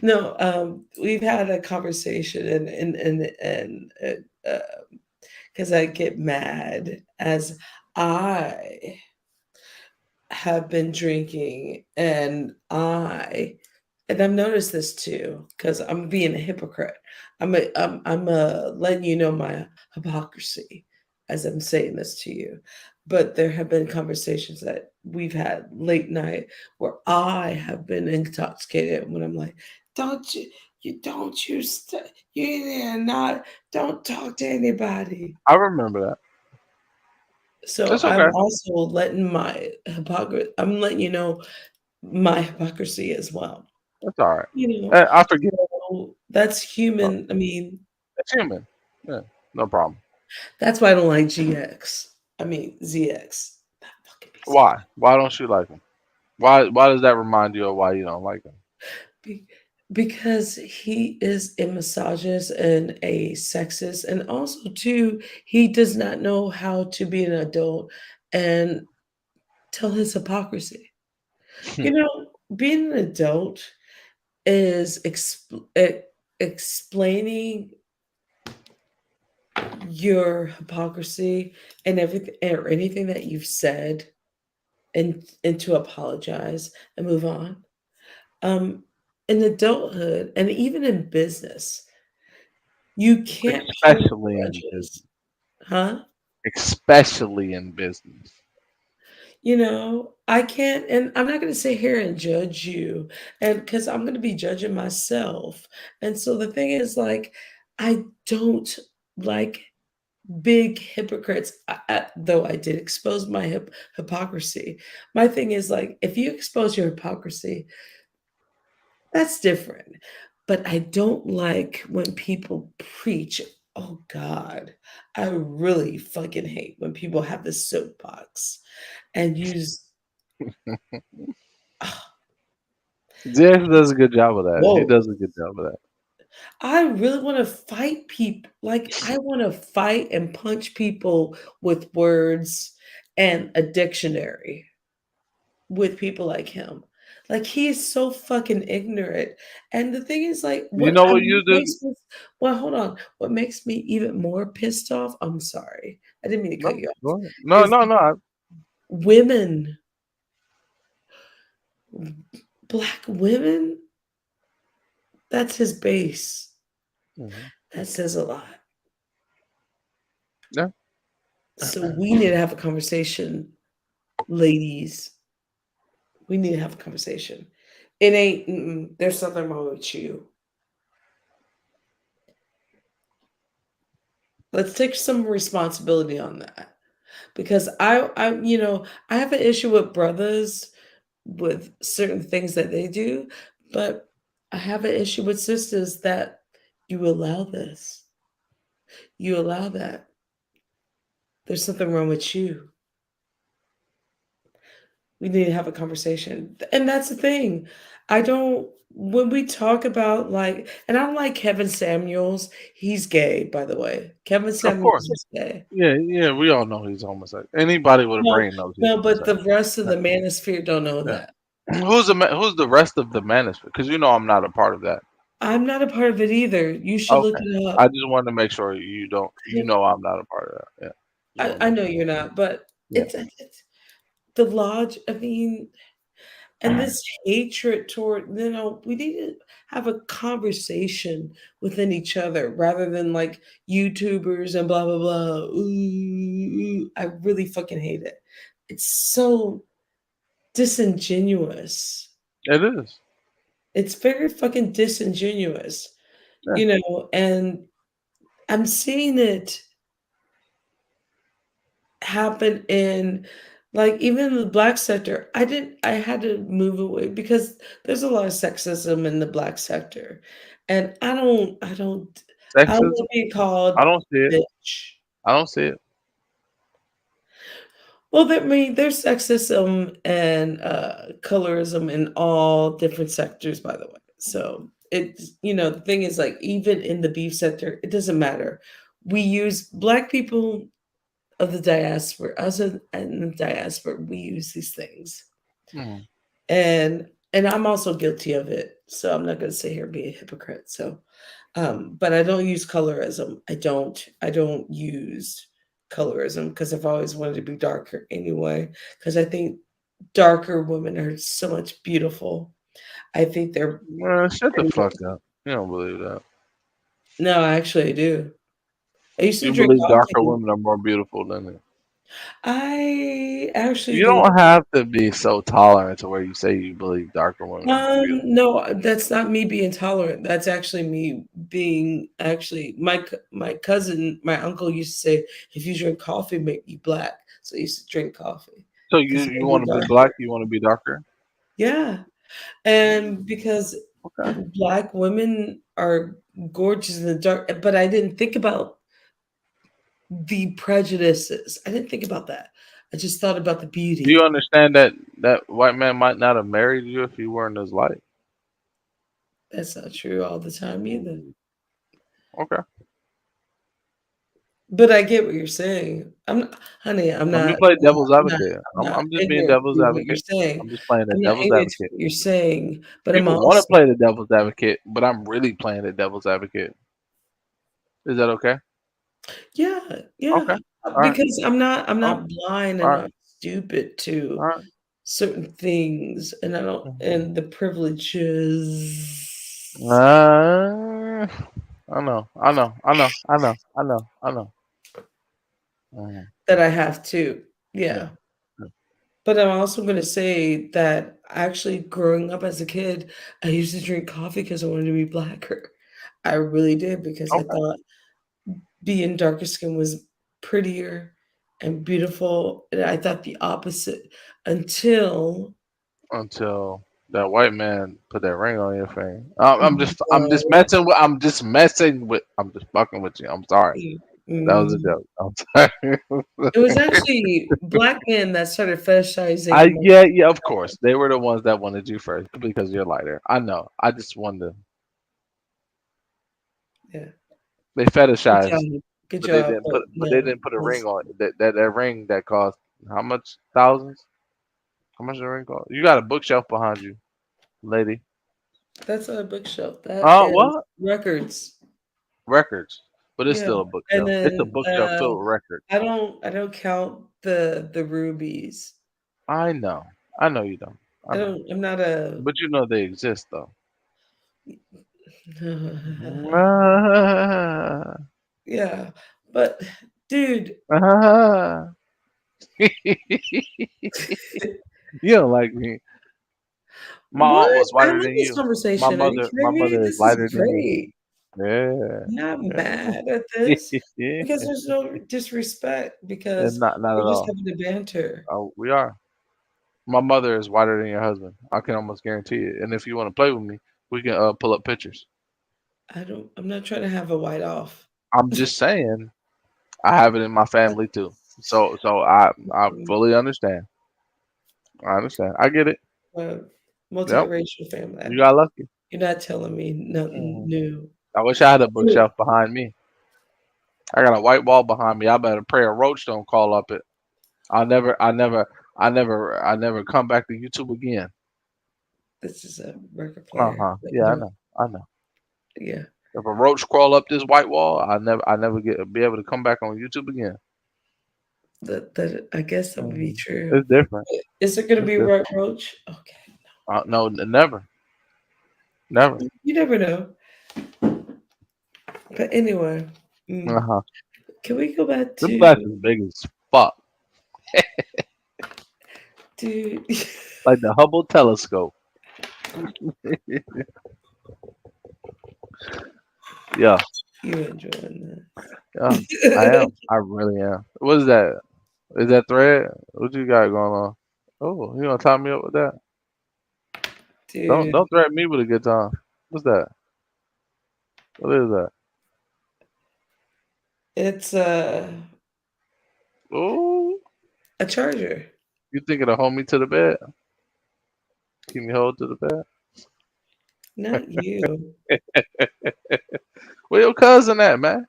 A: No, we've had a conversation, and because I get mad as I have been drinking, and I've noticed this too because I'm being a hypocrite. I'm letting you know my hypocrisy as I'm saying this to you. But there have been conversations that we've had late night where I have been intoxicated when I'm like, don't you, you don't you st- you there not don't talk to anybody.
B: I remember that.
A: So
B: It's
A: I'm
B: okay.
A: also letting I'm letting you know my hypocrisy as well.
B: It's all right.
A: You know,
B: I forget.
A: so that's human. I mean,
B: It's human. Yeah, no problem.
A: that's why I don't like GX. I mean, ZX. That fucking piece of
B: Why? Why don't you like him? Why does that remind you of why you don't like him?
A: be- because he is a misogynist and a sexist, and also too, he does not know how to be an adult and tell his hypocrisy. You know, being an adult is explaining your hypocrisy and everything or anything that you've said and to apologize and move on. Um, in adulthood and even in business, you can't hold
B: Especially in
A: grudges,
B: business.
A: huh?
B: Especially in business.
A: You know, I can't, and I'm not going to sit here and judge you, and because I'm going to be judging myself. And so the thing is, like, I don't like big hypocrites, though I did expose my hypocrisy. My thing is, like, if you expose your hypocrisy, that's different. But I don't like when people preach. Oh God, I really fucking hate when people have this soapbox and use. ah,
B: Jeff does a good job of that. He
A: Whoa,
B: does a good job of that.
A: I really want to fight people. Like I want to fight and punch people with words and a dictionary with people like him. Like he is so fucking ignorant. And the thing is, like,
B: You know what you
A: what
B: do?
A: makes me well, hold on. What makes me even more pissed off, I'm sorry. I didn't mean to cut
B: No,
A: you off,
B: go ahead. No,
A: is
B: no, no.
A: women, black women, that's his base.
B: Mhm.
A: That says a lot.
B: Yeah,
A: So we need to have a conversation, ladies. We need to have a conversation. It ain't, there's something wrong with you. Let's take some responsibility on that. Because I have an issue with brothers with certain things that they do, but I have an issue with sisters that you allow this. You allow that. There's something wrong with you. We need to have a conversation. And that's the thing. I don't when we talk about like and I don't like Kevin Samuels. He's gay, by the way. Kevin
B: of course.
A: Samuels is gay.
B: Yeah, yeah. We all know he's homosexual. Anybody with a
A: No,
B: brain knows he's
A: no, but the
B: homosexual.
A: rest of
B: Yeah,
A: the manosphere don't know
B: yeah.
A: that.
B: Who's the rest of the manosphere? Because you know I'm not a part of that.
A: I'm not a part of it either. You should look
B: Okay.
A: it
B: I
A: up.
B: just wanted to make sure you don't. You know I'm not a part of that. Yeah. Just want to
A: I
B: make
A: know
B: sure.
A: you're not, but
B: Yeah.
A: it's the lodge. I mean, and this hatred toward, we need to have a conversation within each other rather than like YouTubers and blah blah blah. Ooh, I really fucking hate it. It's so disingenuous.
B: It is.
A: It's very fucking disingenuous,
B: Yeah.
A: and I'm seeing it happen in like even in the black sector. I had to move away because there's a lot of sexism in the black sector. And I don't want
B: Sexism.
A: to be called
B: I don't see it.
A: bitch.
B: I don't see it.
A: Well, I mean, there's sexism and colorism in all different sectors, by the way. So it's, the thing is, like, even in the beef sector, it doesn't matter. We use black people of the diaspora, us in the diaspora, we use these things.
B: Mm.
A: And I'm also guilty of it. So I'm not gonna sit here and be a hypocrite. So but I don't use colorism. I don't use colorism because I've always wanted to be darker anyway. Because I think darker women are so much beautiful. I think they're
B: Shut the fuck up. You don't believe that.
A: no, actually I do. I used to
B: You
A: drink
B: believe darker
A: coffee.
B: women are more beautiful than it.
A: I actually
B: You
A: do.
B: don't have to be so tolerant to where you say you believe darker women are more beautiful.
A: No, that's not me being tolerant. That's actually me being actually my cousin, my uncle used to say, if you drink coffee, make you black. So I used to drink coffee
B: So
A: because it
B: you
A: made me
B: want to be
A: darker.
B: black? You want to be darker?
A: Yeah. And because
B: Okay.
A: black women are gorgeous in the dark, but I didn't think about the prejudices. I didn't think about that. I just thought about the
B: Do you
A: beauty.
B: understand that that white man might not have married you if you weren't as light?
A: That's not true all the time either.
B: Mm. Okay.
A: But I get what you're saying. Honey,
B: I'm just playing devil's
A: I'm not,
B: advocate.
A: I'm not
B: I'm just being
A: ignorant
B: devil's
A: to what you're
B: advocate.
A: saying.
B: I'm just playing the
A: I'm not
B: devil's
A: ignorant to
B: advocate.
A: what you're saying, but
B: You
A: I'm
B: can want to
A: also
B: play the devil's advocate, but I'm really playing the devil's advocate. Is that okay?
A: yeah,
B: Okay.
A: yeah.
B: All right.
A: Because I'm
B: Oh,
A: not blind
B: all
A: and
B: right.
A: not stupid
B: All
A: to
B: right.
A: certain things, and I don't
B: Mhm.
A: and the privileges
B: I know. I know. I know. I know. I know. I know. Mhm.
A: that I have too.
B: Yeah.
A: Yeah.
B: Yeah.
A: But I'm also gonna say that actually growing up as a kid, I used to drink coffee because I wanted to be blacker. I really did because I
B: Okay.
A: thought being darker skin was prettier and beautiful, and I thought the opposite until
B: Until that white man put that ring on your finger. I'm just
A: no,
B: messing with, I'm just fucking with you. I'm sorry. That was a
A: mm,
B: joke. I'm sorry.
A: it was actually black men that started
B: I
A: fetishizing my
B: yeah, yeah, of course. They were the ones that wanted you first because you're lighter. I know. I just wanted to
A: yeah,
B: they
A: good
B: fetishized,
A: job, good job, but
B: but they
A: no,
B: didn't put a ring
A: that's
B: on it. That ring that cost how much? Thousands? How much the ring cost? You got a bookshelf behind you, lady.
A: that's not a bookshelf, that is
B: What?
A: records,
B: Records. But it's
A: yeah,
B: still a
A: and
B: bookshelf. It's a
A: then,
B: bookshelf filled with records.
A: I don't count the rubies.
B: I know. I know you don't. I know.
A: I'm not a
B: But you know they exist though. Ah,
A: yeah, but dude,
B: ah. You don't like me. My
A: what?
B: aunt was
A: I
B: whiter
A: love
B: than
A: this
B: you.
A: conversation. Are you
B: My
A: kidding me?
B: mother is
A: This is
B: lighter than you.
A: great.
B: Yeah.
A: I'm not
B: Yeah.
A: mad at this
B: Yeah.
A: because there's no disrespect
B: And
A: because
B: not at
A: we're just
B: all.
A: having a banter.
B: We are. My mother is whiter than your husband. I can almost guarantee it. And if you want to play with me, we can pull up pictures.
A: I'm not trying to have a white off.
B: I'm just saying, I have it in my family too. I
A: Mm,
B: fully understand. I understand. I get it.
A: uh,
B: Yep.
A: multiracial family.
B: You got lucky.
A: You're not telling me nothing
B: Hmm.
A: new.
B: I wish I had a
A: Anyway,
B: bookshelf behind me. I got a white wall behind me. I better pray a roach don't call up it. I never come back to YouTube again.
A: this is a record
B: Uh
A: player,
B: huh.
A: but
B: Yeah, I know. I know.
A: yeah,
B: If a roach crawl up this white wall, I never get be able to come back on YouTube again.
A: that I guess that would be
B: Hmm.
A: true.
B: It's different.
A: Is there gonna
B: It's
A: be a
B: different.
A: white roach? Okay.
B: No, never, never.
A: You never know. But anyway,
B: Uh
A: mm,
B: huh.
A: can we go back
B: Them
A: to
B: glasses big as fuck,
A: dude?
B: like the Hubble telescope. Yeah,
A: You enjoying
B: yeah. I
A: this?
B: am. I really am. What is that? Is that thread? What you got going on? Oh, you gonna tie me up with that?
A: Dude,
B: Don't threaten me with a good time. What's that? What is that?
A: it's
B: Ooh.
A: A charger.
B: You think it'll hold me to the bed? Keep me hold to the bed?
A: Not you.
B: Where your cousin at, man?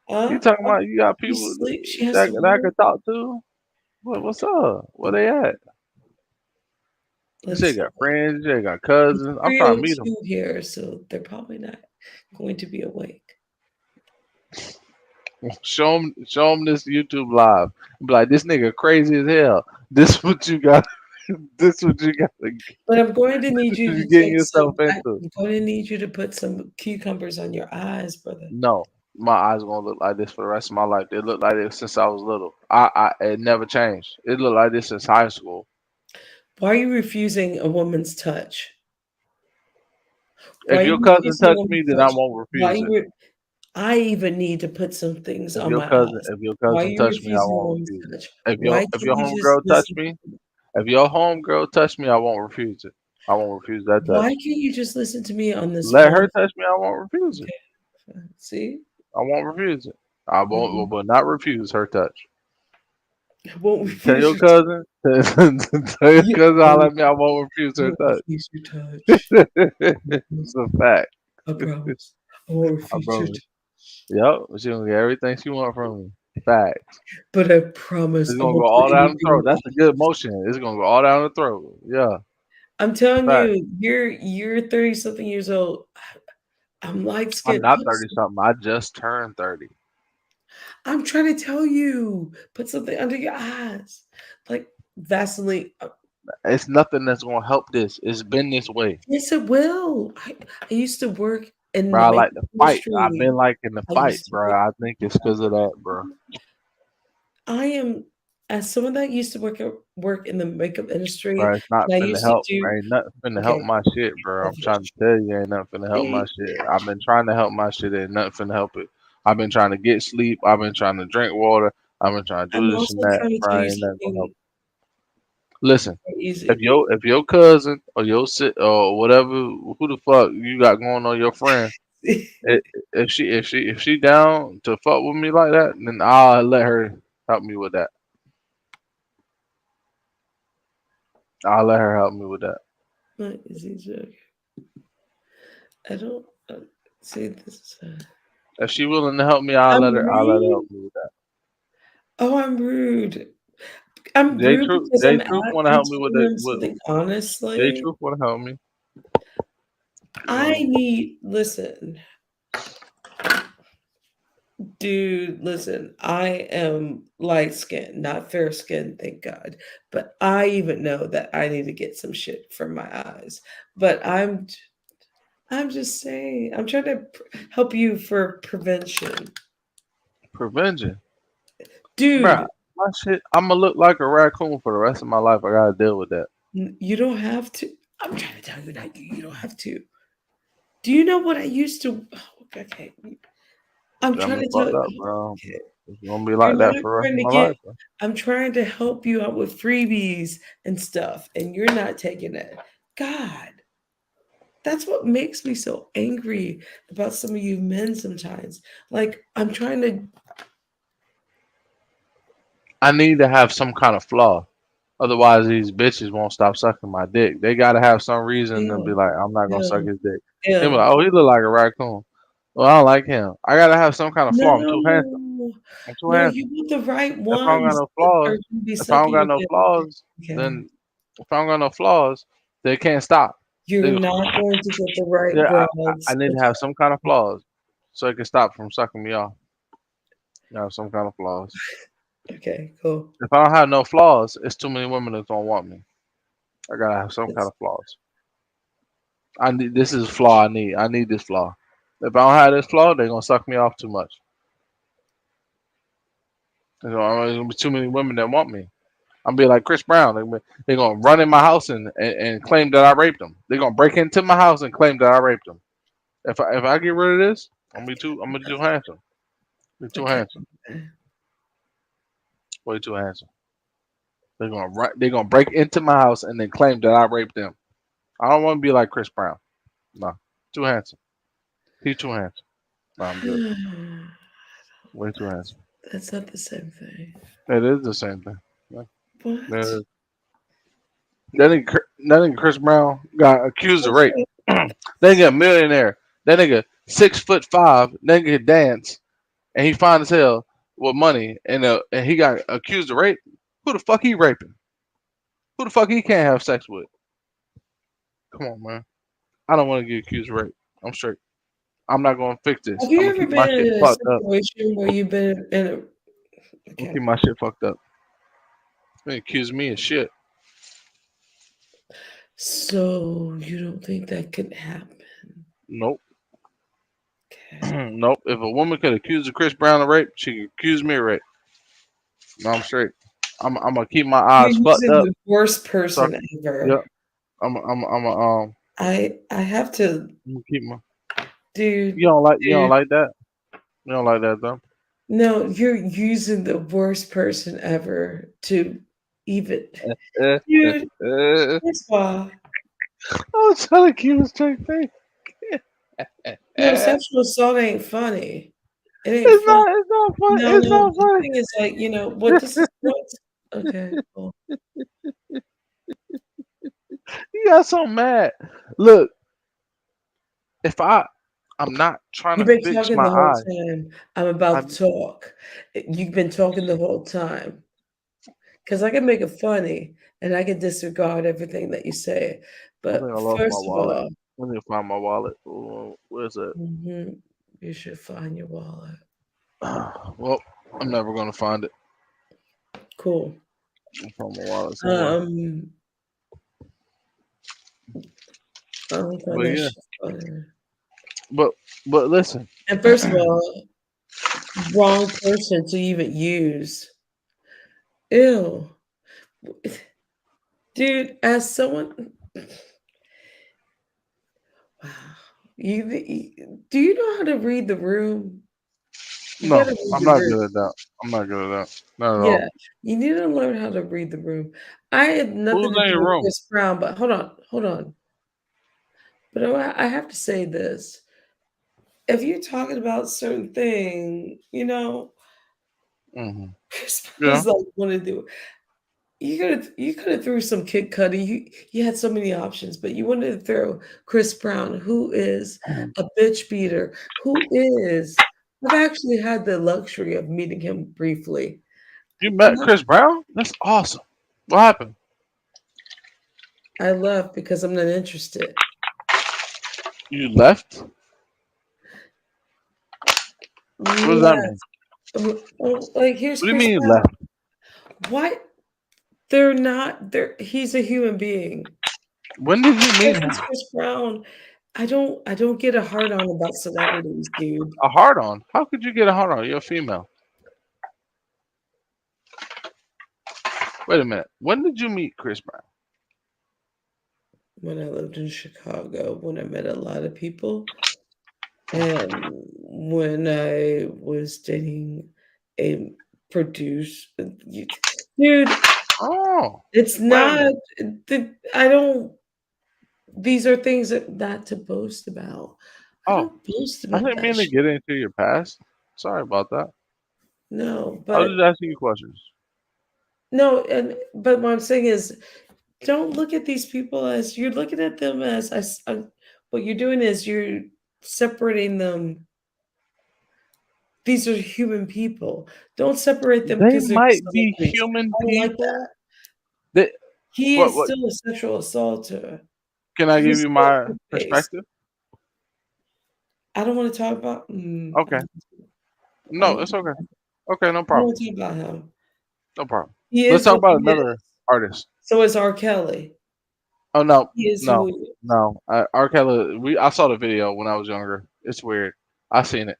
B: You
A: Uh,
B: talking about you got
A: you
B: people
A: sleep. She has
B: that
A: to
B: that I
A: work.
B: can talk to? What's up? Where they at? You say
A: Let's
B: you
A: see.
B: got friends, you got
A: It's
B: cousins. I'm trying to meet them.
A: 3:02 here, so they're probably not going to be awake.
B: Show them this YouTube live. Be like, this nigga crazy as hell. This what you got. This what you got to
A: But I'm going to need you to
B: getting
A: take some.
B: yourself into.
A: I'm going to need you to put some cucumbers on your eyes, brother.
B: No, my eyes gonna look like this for the rest of my life. They look like this since I was little. It never changed. It looked like this since high school.
A: Why are you refusing a woman's touch? Why
B: If
A: are you
B: your cousin
A: refusing a
B: touch me,
A: woman's
B: then I
A: touch?
B: won't
A: Why
B: refuse it.
A: you? I even need to put some things
B: If
A: on
B: your
A: my
B: cousin,
A: eyes.
B: if your
A: Why are
B: cousin
A: you
B: touch me, I
A: refusing a
B: won't
A: woman's
B: refuse it.
A: touch? Why
B: If
A: can't
B: your
A: you just
B: homegirl touch
A: listen?
B: me, if your homegirl touch me, I won't refuse it. I won't refuse that
A: Why
B: touch.
A: can't you just listen to me on this
B: Let her
A: phone?
B: touch me, I won't refuse it.
A: Okay, see,
B: I won't refuse it. I
A: mm-mm.
B: won't, but not refuse her touch.
A: I won't
B: Tell
A: refuse
B: your
A: your touch.
B: cousin, tell your
A: You,
B: cousin,
A: I
B: holler
A: won't,
B: at me. I won't refuse
A: I
B: her
A: won't
B: touch.
A: refuse your touch.
B: It's a fact.
A: I promise. I won't
B: I
A: refuse your
B: promise.
A: touch.
B: Yep, she gonna get everything she want from me. Fact.
A: But I promise
B: It's
A: I
B: gonna go
A: won't put
B: all down the
A: anything in
B: throat.
A: your
B: That's a
A: eyes.
B: good motion. It's gonna go all down the throat. Yeah,
A: I'm telling
B: fact.
A: you, you're 30 something years old. I'm light
B: I'm
A: skinned.
B: not 30 something. I just turned 30.
A: I'm trying to tell you, put something under your eyes, like Vaseline.
B: It's nothing that's gonna help this. It's been this way.
A: Yes, it will. I used to work in
B: Bro,
A: the
B: I like
A: makeup
B: to fight. I've
A: industry.
B: been like in the
A: I
B: fight,
A: used to
B: bro.
A: work.
B: I think it's because of that, bro.
A: I am as someone that used to work in the makeup industry,
B: Bro, it's not
A: and I
B: finna
A: used to
B: help.
A: do
B: Ain't nothing finna help
A: okay,
B: my shit, bro. I'm trying to
A: selfish.
B: tell you, ain't nothing finna help my
A: See,
B: shit. I've been trying to help my shit, ain't nothing finna help it. I've been trying to get sleep. I've been trying to drink water. I've been trying to
A: I'm
B: do this and
A: also
B: that,
A: trying to tell
B: bro.
A: you
B: Ain't nothing gonna help.
A: something
B: Listen,
A: very easy.
B: if your cousin or your or whatever, who the fuck you got going on, your friend, i- if she down to fuck with me like that, then I'll let her help me with that. I'll let her help me with that.
A: What is easy? I don't see this.
B: If she willing to help me,
A: I'm
B: I'll let her
A: rude.
B: help me with that.
A: Oh, I'm rude. I'm
B: J
A: rude
B: Truth,
A: because
B: J Truth want to
A: I'm
B: help me
A: telling them something
B: J
A: honestly.
B: Truth want to help me.
A: I need listen, dude, listen. I am light skinned, not fair skinned, thank God. But I even know that I need to get some shit from my eyes. But I'm just saying, I'm trying to help you for prevention.
B: Prevention, bro.
A: Dude,
B: My shit, I'm gonna look like a raccoon for the rest of my life. I gotta deal with that.
A: you don't have to. I'm trying to tell you that you don't have to. Do you know what I used to? Oh, okay, I'm
B: Got
A: trying
B: me
A: to tell
B: fucked
A: you.
B: up, bro.
A: Okay,
B: It's gonna be
A: you're
B: like that
A: not
B: for the rest of
A: trying to
B: my
A: get.
B: life, bro.
A: I'm trying to help you out with freebies and stuff, and you're not taking it. God, that's what makes me so angry about some of you men sometimes. Like, I'm trying to.
B: I need to have some kind of flaw. Otherwise, these bitches won't stop sucking my dick. They gotta have some reason to
A: Yeah,
B: be like, I'm not gonna suck
A: yeah,
B: his dick. They be
A: yeah.
B: like, oh, he look like a raccoon. Well, I don't like him. I gotta have some kind of flaw. I'm too handsome.
A: No,
B: I'm too
A: no, you
B: handsome.
A: want the right
B: If I don't got
A: ones
B: no
A: that are
B: flaws,
A: going to be
B: if I don't
A: sucking
B: got
A: your
B: no
A: dick.
B: flaws,
A: Okay.
B: then if I don't got no flaws, they can't stop.
A: You're
B: They,
A: not going to get the right
B: yeah, I
A: broads.
B: need to have some kind of
A: Okay.
B: flaws so it can stop from sucking me off. I have some kind of flaws.
A: Okay, cool.
B: If I don't have no flaws, it's too many women that don't want me. I gotta have some kind
A: That's
B: of flaws. I need this is a flaw I need. I need this flaw. If I don't have this flaw, they're gonna suck me off too much. There's gonna be too many women that want me. I'm be like Chris Brown. They're gonna run in my house and claim that I raped them. They're gonna break into my house and claim that I raped them. If I get rid of this, I'm gonna be too handsome. Be too
A: okay.
B: handsome. Way too handsome. They're gonna break into my house and then claim that I raped them. I don't want to be like Chris Brown. No, too handsome. He too handsome. No, I'm good. Way too handsome.
A: That's not the same thing.
B: It is the same thing. Yeah.
A: What?
B: Uh, that nigga Chris Brown got accused of rape.
A: Okay.
B: That nigga a millionaire. That nigga 6'5". That nigga can dance, and he fine as hell with money, and he got accused of rape. Who the fuck he raping? Who the fuck he can't have sex with? Come on, man. I don't want to get accused of rape. I'm straight. I'm not gonna fix this.
A: Have you
B: I'm gonna
A: ever
B: keep my
A: been
B: shit
A: in a
B: fucked up.
A: situation where you've been in a
B: I'm gonna
A: okay.
B: keep my shit fucked up. They accuse me of shit.
A: So you don't think that could happen?
B: Nope.
A: Okay.
B: Nope. If a woman could accuse of Chris Brown of rape, she could accuse me of rape. No, I'm straight. I'm gonna keep my eyes
A: You're
B: fucked
A: using
B: up.
A: the worst
B: So,
A: person
B: yeah.
A: ever. I have to,
B: I'm gonna keep my.
A: dude,
B: You don't
A: dude.
B: like that. You don't like that though.
A: No, you're using the worst person ever to even, dude. First of all,
B: I was trying to keep a straight face.
A: no,
B: It's
A: sexual assault ain't funny. It ain't fun.
B: not. It's not funny.
A: No,
B: It's
A: no.
B: not
A: The
B: funny.
A: thing is, like, what this is. What? Okay, cool.
B: You got so mad. Look, if I'm not trying
A: You've
B: to
A: been
B: fix
A: talking
B: my
A: the whole
B: eyes.
A: time. I'm about
B: I'm
A: to talk. You've been talking the whole time. Because I can make it funny and I can disregard everything that you say.
B: I think
A: But
B: I lost my
A: first of
B: wallet.
A: all,
B: I need to find my wallet. Where's it?
A: you should find your wallet.
B: Well, I'm never gonna find it.
A: Cool.
B: I'll find my wallet somewhere.
A: Um, I don't find
B: But
A: that
B: yeah,
A: shit funny.
B: but but listen,
A: And first of all, wrong person to even use. Ew. Dude, as someone, wow. Do you know how to read the room? You
B: no,
A: gotta read
B: I'm
A: the
B: not
A: room.
B: good at that. I'm not good at that. Not at all.
A: Yeah, you need to learn how to read the room. I had nothing
B: Who's
A: to
B: in
A: do
B: your
A: with
B: room?
A: Chris Brown, but hold on, hold on. But I have to say this. If you're talking about certain thing,
B: Hmm.
A: Chris
B: Yeah.
A: Brown's like want to do. You could have threw some Kid Cudi. You had so many options, but you wanted to throw Chris Brown, who is a bitch beater, who is. I've actually had the luxury of meeting him briefly.
B: You
A: And
B: met Chris Brown? That's awesome. What happened?
A: I left because I'm not interested.
B: You left? What does that
A: Left.
B: mean?
A: Oh, like here's
B: What do you
A: Chris
B: mean you
A: Brown.
B: left?
A: What? They're not. They're. He's a human being.
B: When did you meet
A: Because
B: him?
A: he's Chris Brown. I don't get a hard on about celebrities, dude.
B: A hard on? How could you get a hard on? You're a female. Wait a minute. When did you meet Chris Brown?
A: When I lived in Chicago, when I met a lot of people, and when I was dating a produce, dude,
B: Oh,
A: it's
B: wait a
A: not.
B: minute.
A: I don't. These are things that not to boast about. I
B: Oh,
A: don't boast
B: I
A: about
B: didn't
A: that
B: mean to
A: shit.
B: get into your past. Sorry about that.
A: No,
B: I was just
A: but
B: asking you questions.
A: no, and but what I'm saying is, don't look at these people as you're looking at them as what you're doing is you're separating them. These are human people. Don't separate them
B: They
A: because they're
B: might be
A: celebrities.
B: human
A: I don't like that.
B: people. They,
A: He
B: what?
A: is
B: What?
A: still a sexual assaulter.
B: Can I give
A: He's
B: you
A: still
B: my
A: in face.
B: perspective?
A: I don't want to talk about.
B: Okay.
A: I
B: No,
A: don't,
B: it's okay. Okay, no
A: I don't
B: problem.
A: want to talk about him.
B: No problem.
A: He
B: Let's
A: is
B: talk
A: what he
B: about
A: is.
B: another artist.
A: So is R. Kelly.
B: Oh no,
A: He is who
B: no,
A: he is.
B: no. R. Kelly. I saw the video when I was younger. It's weird. I seen it.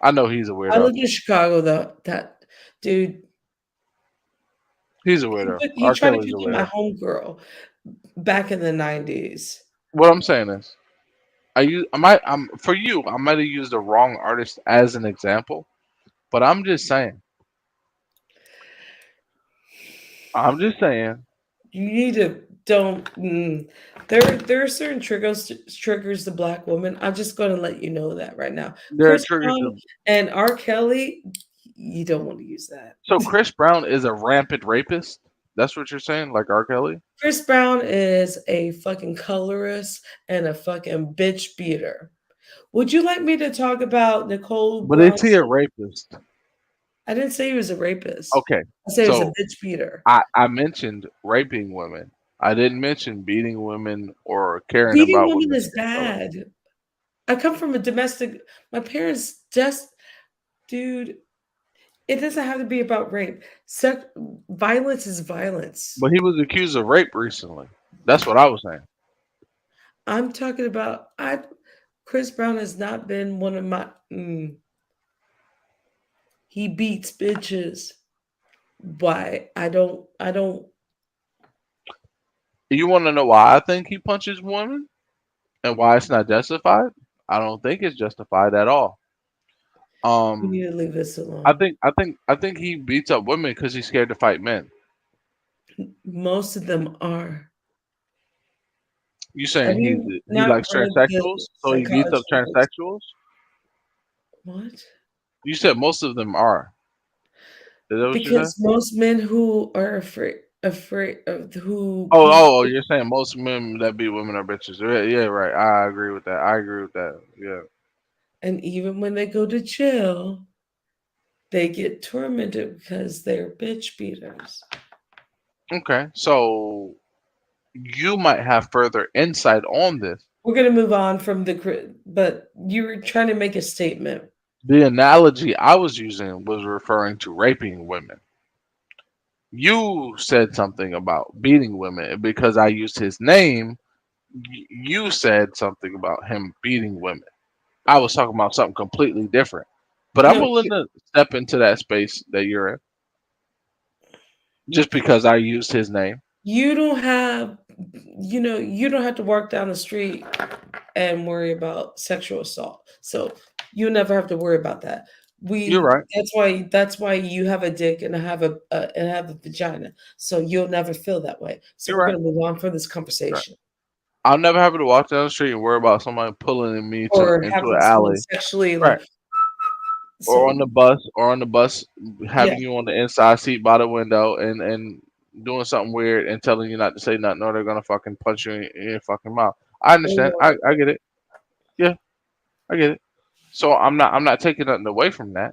B: I know he's a
A: I
B: weirdo.
A: lived in Chicago though. That dude,
B: He's a weirdo.
A: he
B: R.
A: tried to
B: Kelly's a
A: become my
B: weirdo.
A: homegirl back in the 90s.
B: What I'm saying is, I'm for you. I might have used the wrong artist as an example, but I'm just saying. I'm just saying.
A: You need to don't. There are certain triggers the black woman. I'm just going to let you know that right now.
B: There are
A: Chris
B: triggers
A: Brown
B: to.
A: and R. Kelly. you don't want to use that.
B: So Chris Brown is a rampant rapist. That's what you're saying, like R. Kelly.
A: Chris Brown is a fucking colorist and a fucking bitch beater. Would you like me to talk about Nicole
B: But is he a
A: Bronson?
B: rapist?
A: I didn't say he was a rapist.
B: Okay,
A: I said he was a
B: so
A: bitch beater.
B: I mentioned raping women. I didn't mention beating women or caring
A: Beating
B: about
A: women
B: women's
A: is
B: skin color.
A: bad. I come from a domestic. My parents just, dude. It doesn't have to be about rape. Violence is violence.
B: But he was accused of rape recently. That's what I was saying.
A: I'm talking about. I Chris Brown has not been one of my. He beats bitches. Why? I don't. I don't.
B: You want to know why I think he punches women and why it's not justified? I don't think it's justified at all.
A: We
B: Um,
A: need to leave this
B: I
A: alone.
B: think I think I think he beats up women because he's scared to fight men.
A: Most of them are.
B: You
A: Have
B: saying
A: you
B: he
A: not
B: likes
A: read the
B: transsexuals, so he beats up
A: psychology books?
B: transsexuals?
A: What?
B: You said most of them are. Is that what you said?
A: Because most men who are afraid of who
B: Oh,
A: who
B: oh, oh, you're saying most men that beat women are bitches. Yeah, yeah, right. I agree with that. I agree with that. Yeah.
A: and even when they go to jail, they get tormented because they're bitch beaters.
B: Okay. So you might have further insight on this.
A: We're gonna move on from but you were trying to make a statement.
B: The analogy I was using was referring to raping women. You said something about beating women and because I used his name. You said something about him beating women. I was talking about something completely different. But I'm
A: No,
B: willing to step into that space that you're in just because I used his name.
A: you don't have, you don't have to walk down the street and worry about sexual assault. So you never have to worry about that.
B: You're
A: We
B: right.
A: that's why you have a dick and I have a vagina. So you'll never feel that way. So
B: You're
A: we're
B: right.
A: gonna move on from this
B: Right.
A: conversation.
B: I'll never have to walk down the street and worry about somebody pulling me to
A: Or
B: into an
A: having someone
B: alley.
A: sexually
B: Right.
A: like so
B: Or on the bus,
A: yeah.
B: having you on the inside seat by the window and doing something weird and telling you not to say nothing or they're gonna fucking punch you in your fucking mouth. I understand.
A: Or
B: I get it. Yeah, I get it. So I'm not taking nothing away from that.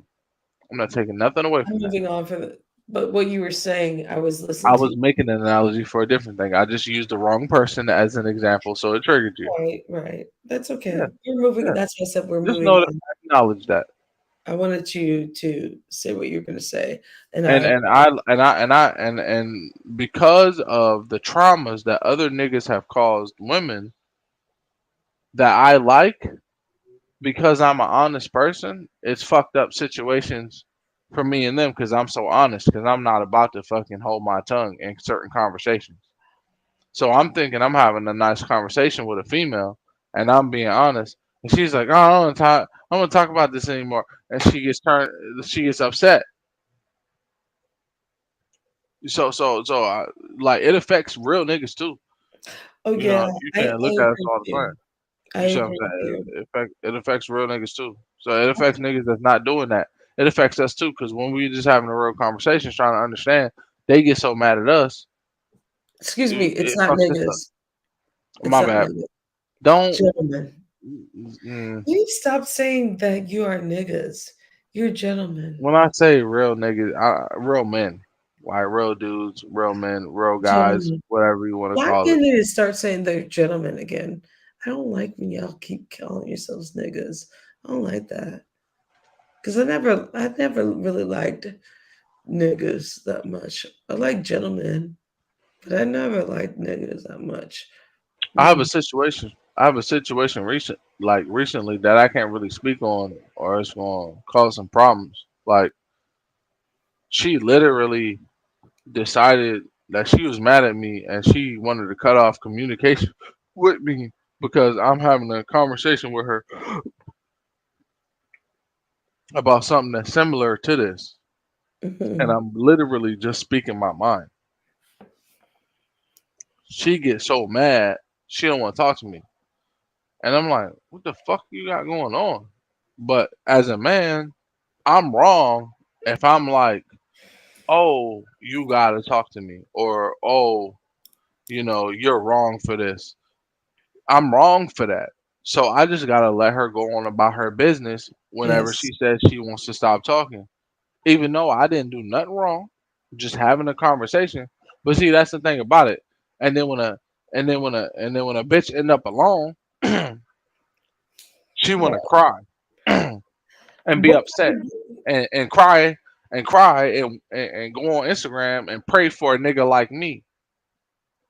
B: I'm not taking nothing away
A: I'm
B: from that.
A: moving on from it. But what you were saying, I was
B: I
A: listening to
B: was
A: you.
B: making an analogy for a different thing. I just used the wrong person as an example, so it triggered you.
A: Right, right. That's
B: Yeah,
A: okay. We're moving.
B: yeah.
A: That's why I said we're
B: Just
A: moving
B: know that
A: on.
B: I acknowledge that.
A: I wanted you to say what you're going to say, and
B: And
A: I
B: and I and I and I and because of the traumas that other niggas have caused women that I like, because I'm an honest person, it's fucked up situations for me and them because I'm so honest because I'm not about to fucking hold my tongue in certain conversations. So I'm thinking I'm having a nice conversation with a female, and I'm being honest. And she's like, "Oh, I don't want to talk. I don't want to talk about this anymore." And she gets upset. So, like it affects real niggas too.
A: oh
B: You
A: yeah,
B: know, you
A: I
B: can't look at us
A: agree
B: all
A: with
B: the
A: you.
B: same.
A: I
B: You see what I'm
A: agree with
B: saying?
A: you.
B: It affects real niggas too. So it affects niggas that's not doing that. It affects us too, because when we just having a real conversation, trying to understand, they get so mad at us,
A: Excuse me, it's
B: it
A: not
B: fucks us up.
A: niggas. It's
B: My
A: not
B: bad.
A: niggas.
B: Don't.
A: Gentlemen.
B: Mm,
A: You stop saying that you are niggas. You're gentlemen.
B: when I say real niggas, real men, like real dudes, real men, real guys,
A: Gentlemen.
B: whatever you want to
A: Black
B: call it.
A: men need to start saying they're gentlemen again. I don't like when y'all keep calling yourselves niggas. I don't like that. Because I never really liked niggas that much. I like gentlemen, but I never liked niggas that much.
B: I have a
A: Mm.
B: situation. I have a situation recently that I can't really speak on, or it's gonna cause some problems. Like she literally decided that she was mad at me and she wanted to cut off communication with me because I'm having a conversation with her about something that's similar to this, and
A: Mhm.
B: I'm literally just speaking my mind. She gets so mad she don't want to talk to me, and I'm like, "What the fuck you got going on?" But as a man, I'm wrong If I'm like, oh, you gotta talk to me, or oh, you're wrong for this. I'm wrong for that. So I just gotta let her go on about her business whenever she
A: Yes,
B: says she wants to stop talking. Even though I didn't do nothing wrong, just having a conversation. But see, that's the thing about it. And then when a bitch end up alone, she wanna
A: well,
B: cry and be
A: what
B: upset and cry and go on Instagram and pray for a nigga like me.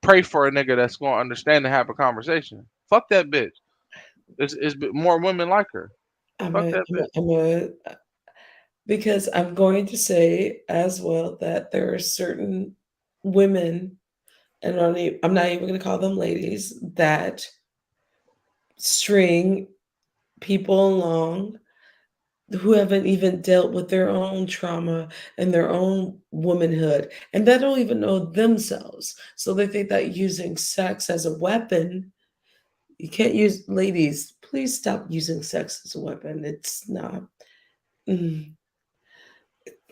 B: Pray for a nigga that's gonna understand and have a conversation. Fuck that bitch. It's more women like her.
A: I'm
B: Fuck
A: a,
B: that
A: I'm a,
B: bitch.
A: I'm a, because I'm going to say as well that there are certain women, and I'm not even going to call them ladies, that string people along who haven't even dealt with their own trauma and their own womanhood, and that don't even know themselves. So they think that using sex as a weapon, you can't use, ladies, please stop using sex as a weapon. Mm,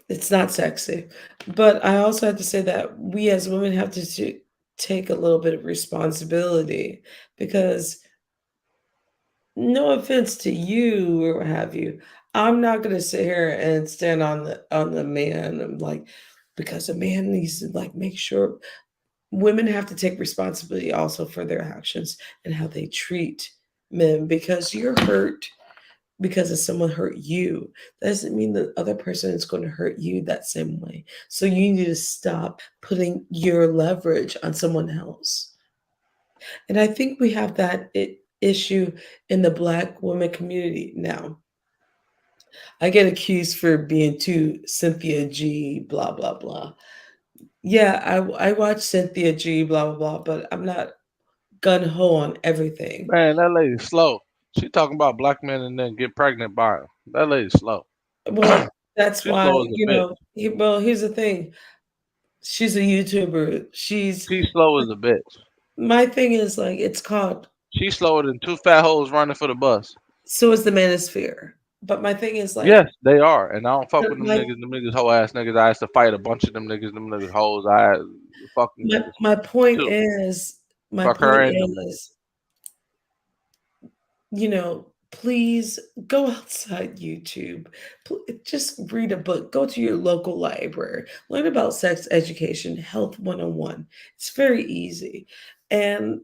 A: it's not sexy. But I also have to say that we as women have to take a little bit of responsibility, because no offense to you or what have you, I'm not gonna sit here and stand on the man. I'm like, because a man needs to like make sure women have to take responsibility also for their actions and how they treat men, because you're hurt because of someone hurt you. That doesn't mean the other person is going to hurt you that same way. So you need to stop putting your leverage on someone else. And I think we have that issue in the Black women community now. I get accused for being too Cynthia G, blah, blah, blah. Yeah, I watch Cynthia G, blah, blah, blah, but I'm not gun ho on everything.
B: Man, that lady slow. She talking about black men and then get pregnant by her. That lady slow.
A: Well, that's
B: She
A: why,
B: slow as a bitch.
A: well, here's the thing. She's a YouTuber.
B: She slow as a bitch.
A: My thing is like, it's called,
B: She slower than two fat hoes running for the bus.
A: so is the manosphere. But my thing is like,
B: Yes, they are. And I don't fuck with them
A: my
B: niggas. Them niggas hoe ass niggas. I used to fight a bunch of them niggas. Them niggas hoes. I had fuck them
A: my
B: niggas
A: my point
B: too.
A: is my
B: Fuck her
A: point
B: and them niggas.
A: is, please go outside YouTube. Just read a book. Go to your local library. Learn about sex education, health 101. It's very easy. And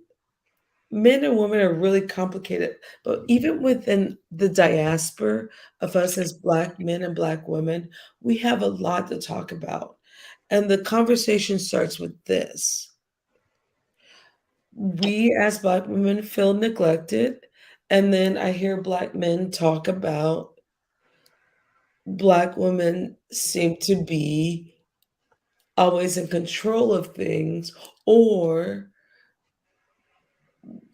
A: men and women are really complicated, but even within the diaspora of us as Black men and Black women, we have a lot to talk about. And the conversation starts with this: we as Black women feel neglected. And then I hear Black men talk about Black women seem to be always in control of things, or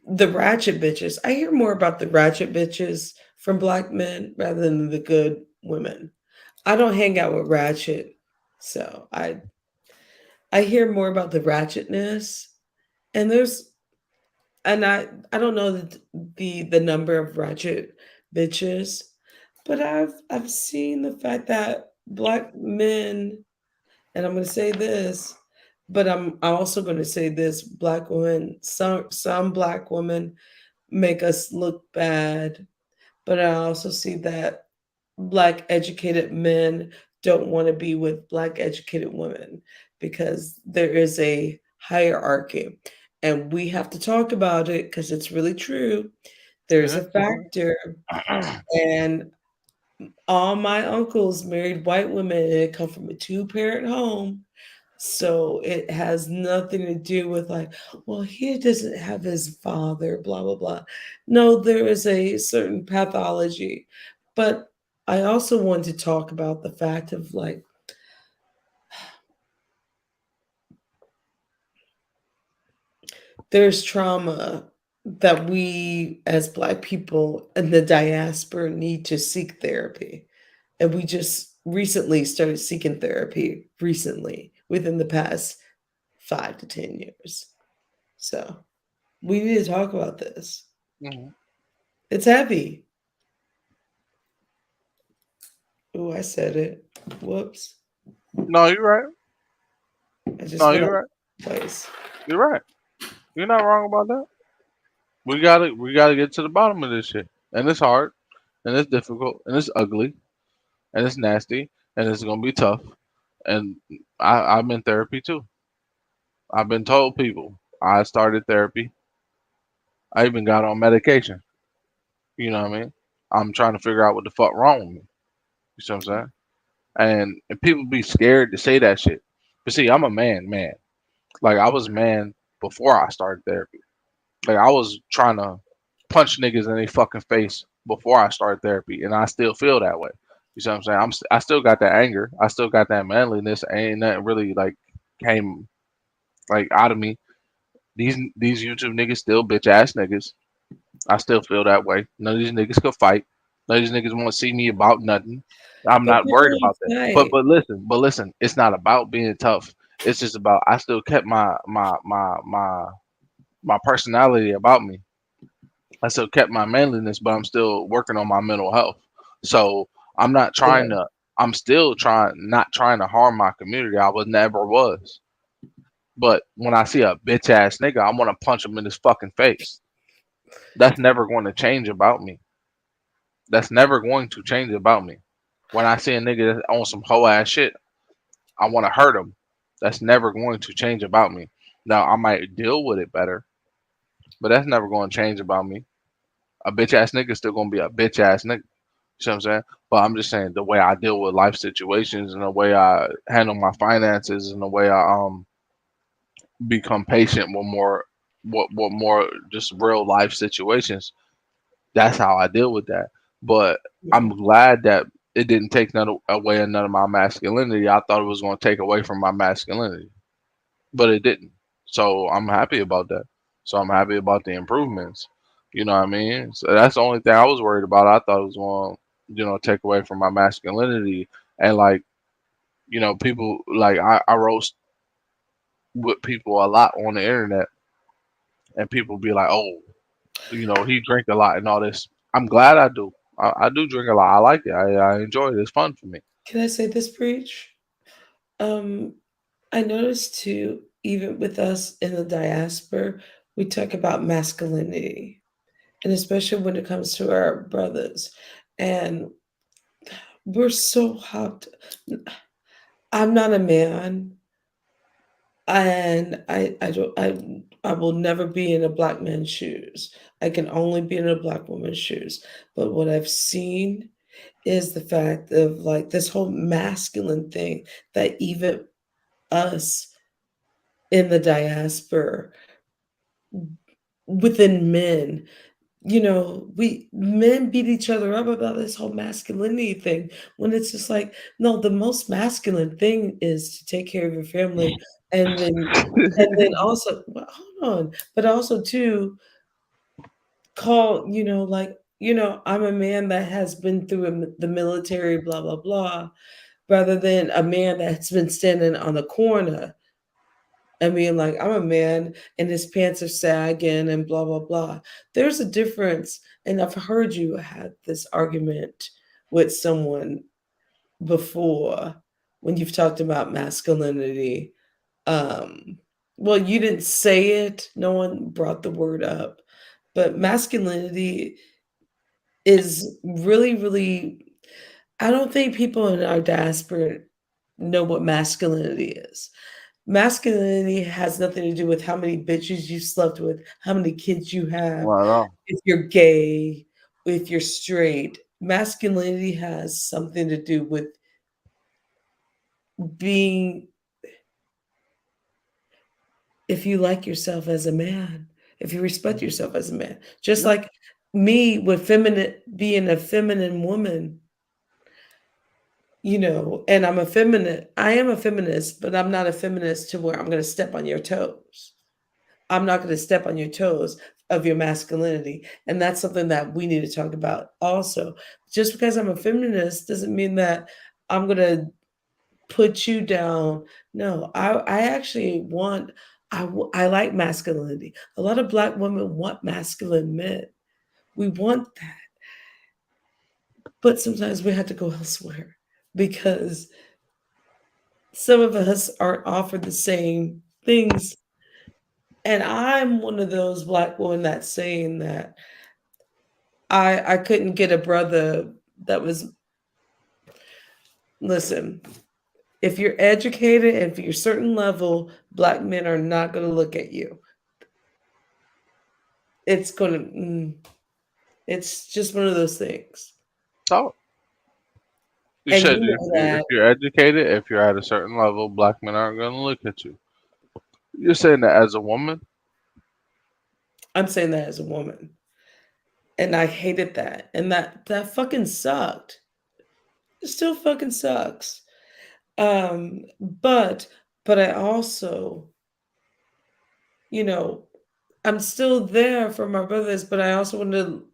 A: the ratchet bitches. I hear more about the ratchet bitches from Black men rather than the good women. I don't hang out with ratchet, so I hear more about the ratchetness. And I don't know the number of ratchet bitches, but I've seen the fact that Black men, and I'm going to say this, but I'm also going to say this: Black women, some Black women make us look bad, but I also see that Black educated men don't want to be with Black educated women, because there is a hierarchy. And we have to talk about it because it's really true. There's a
B: Mhm.
A: factor. And all my uncles married white women and they come from a two-parent home. So it has nothing to do with like, well, he doesn't have his father, blah, blah, blah. No, there is a certain pathology. But I also want to talk about the fact of like, there's trauma that we as Black people in the diaspora need to seek therapy. And we just recently started seeking therapy recently within the past 5 to 10 years. So we need to talk about this.
B: Mhm.
A: It's heavy. Oh, I said it. Whoops.
B: No, you're right.
A: I just
B: No,
A: went
B: you're
A: on
B: right.
A: place.
B: You're right. You're not wrong about that. We gotta get to the bottom of this shit. And it's hard, and it's difficult, and it's ugly, and it's nasty, and it's gonna be tough. And I'm in therapy too. I've been told people I started therapy. I even got on medication. You know what I mean? I'm trying to figure out what the fuck wrong with me. You see what I'm saying? And people be scared to say that shit. But see, I'm a man. Like I was a man before I started therapy. Like I was trying to punch niggas in their fucking face before I started therapy, and I still feel that way. You see what I'm saying? I still got that anger. I still got that manliness. Ain't nothing really like came like out of me. These YouTube niggas still bitch ass niggas. I still feel that way. None of these niggas could fight. None of these niggas want to see me about nothing. I'm
A: But
B: not
A: people
B: worried
A: don't
B: about that. But
A: fight.
B: but listen, it's not about being tough. It's just about I still kept my personality about me. I still kept my manliness, but I'm still working on my mental health. So I'm not trying
A: Yeah.
B: to. I'm still not trying to harm my community. I was never was. But when I see a bitch ass nigga, I want to punch him in his fucking face. That's never going to change about me. That's never going to change about me. When I see a nigga that's on some hoe ass shit, I want to hurt him. That's never going to change about me. Now I might deal with it better, but that's never going to change about me. A bitch ass nigga still gonna be a bitch ass nigga. You know what I'm saying? But I'm just saying the way I deal with life situations and the way I handle my finances and the way I become patient with more just real life situations. That's how I deal with that. But I'm
A: Yeah.
B: glad that it didn't take none away none of my masculinity. I thought it was going to take away from my masculinity, but it didn't. So I'm happy about that. So I'm happy about the improvements. You know what I mean? So that's the only thing I was worried about. I thought it was going, take away from my masculinity. And like, people like I roast with people a lot on the internet, and people be like, "Oh, he drink a lot and all this." I'm glad I do. I do drink a lot. I like it. I enjoy it. It's fun for me.
A: Can I say this, Preach? Um, I noticed too, even with us in the diaspora, we talk about masculinity, and especially when it comes to our brothers. And we're so hopped. I'm not a man, and I will never be in a black man's shoes. I can only be in a black woman's shoes. But what I've seen is the fact of like this whole masculine thing that even us in the diaspora within men, we men beat each other up about this whole masculinity thing when it's just like, no, the most masculine thing is to take care of your family, and then also, well, hold on, but also too call, like, I'm a man that has been through the military, blah blah blah, rather than a man that's been standing on the corner and being like, I'm a man and his pants are sagging and blah, blah, blah. There's a difference. And I've heard you had this argument with someone before when you've talked about masculinity. Um, well, you didn't say it, no one brought the word up, but masculinity is really, really, I don't think people in our diaspora know what masculinity is. Masculinity has nothing to do with how many bitches you slept with, how many kids you have,
B: Not at all.
A: if you're gay, if you're straight. Masculinity has something to do with being, if you like yourself as a man, if you respect yourself as a man. Just
B: Yeah.
A: like me with feminine, being a feminine woman, and I am a feminist, but I'm not a feminist to where I'm going to step on your toes. I'm not going to step on your toes of your masculinity. And that's something that we need to talk about also. Just because I'm a feminist doesn't mean that I'm going to put you down. No, I actually want, I like masculinity. A lot of Black women want masculine men. We want that. But sometimes we have to go elsewhere. because some of us aren't offered the same things. And I'm one of those black women that's saying that I couldn't get a brother that was, listen, if you're educated and if you're a certain level, black men are not going to look at you. It's going to, it's just one of those things.
B: So you
A: And
B: said
A: you know
B: if
A: that.
B: you're educated, if you're at a certain level, black men aren't gonna look at you. You're saying that as a woman?
A: I'm saying that as a woman. And I hated that. And that fucking sucked. It still fucking sucks. But I also, you know, I'm still there for my brothers, but I also want to,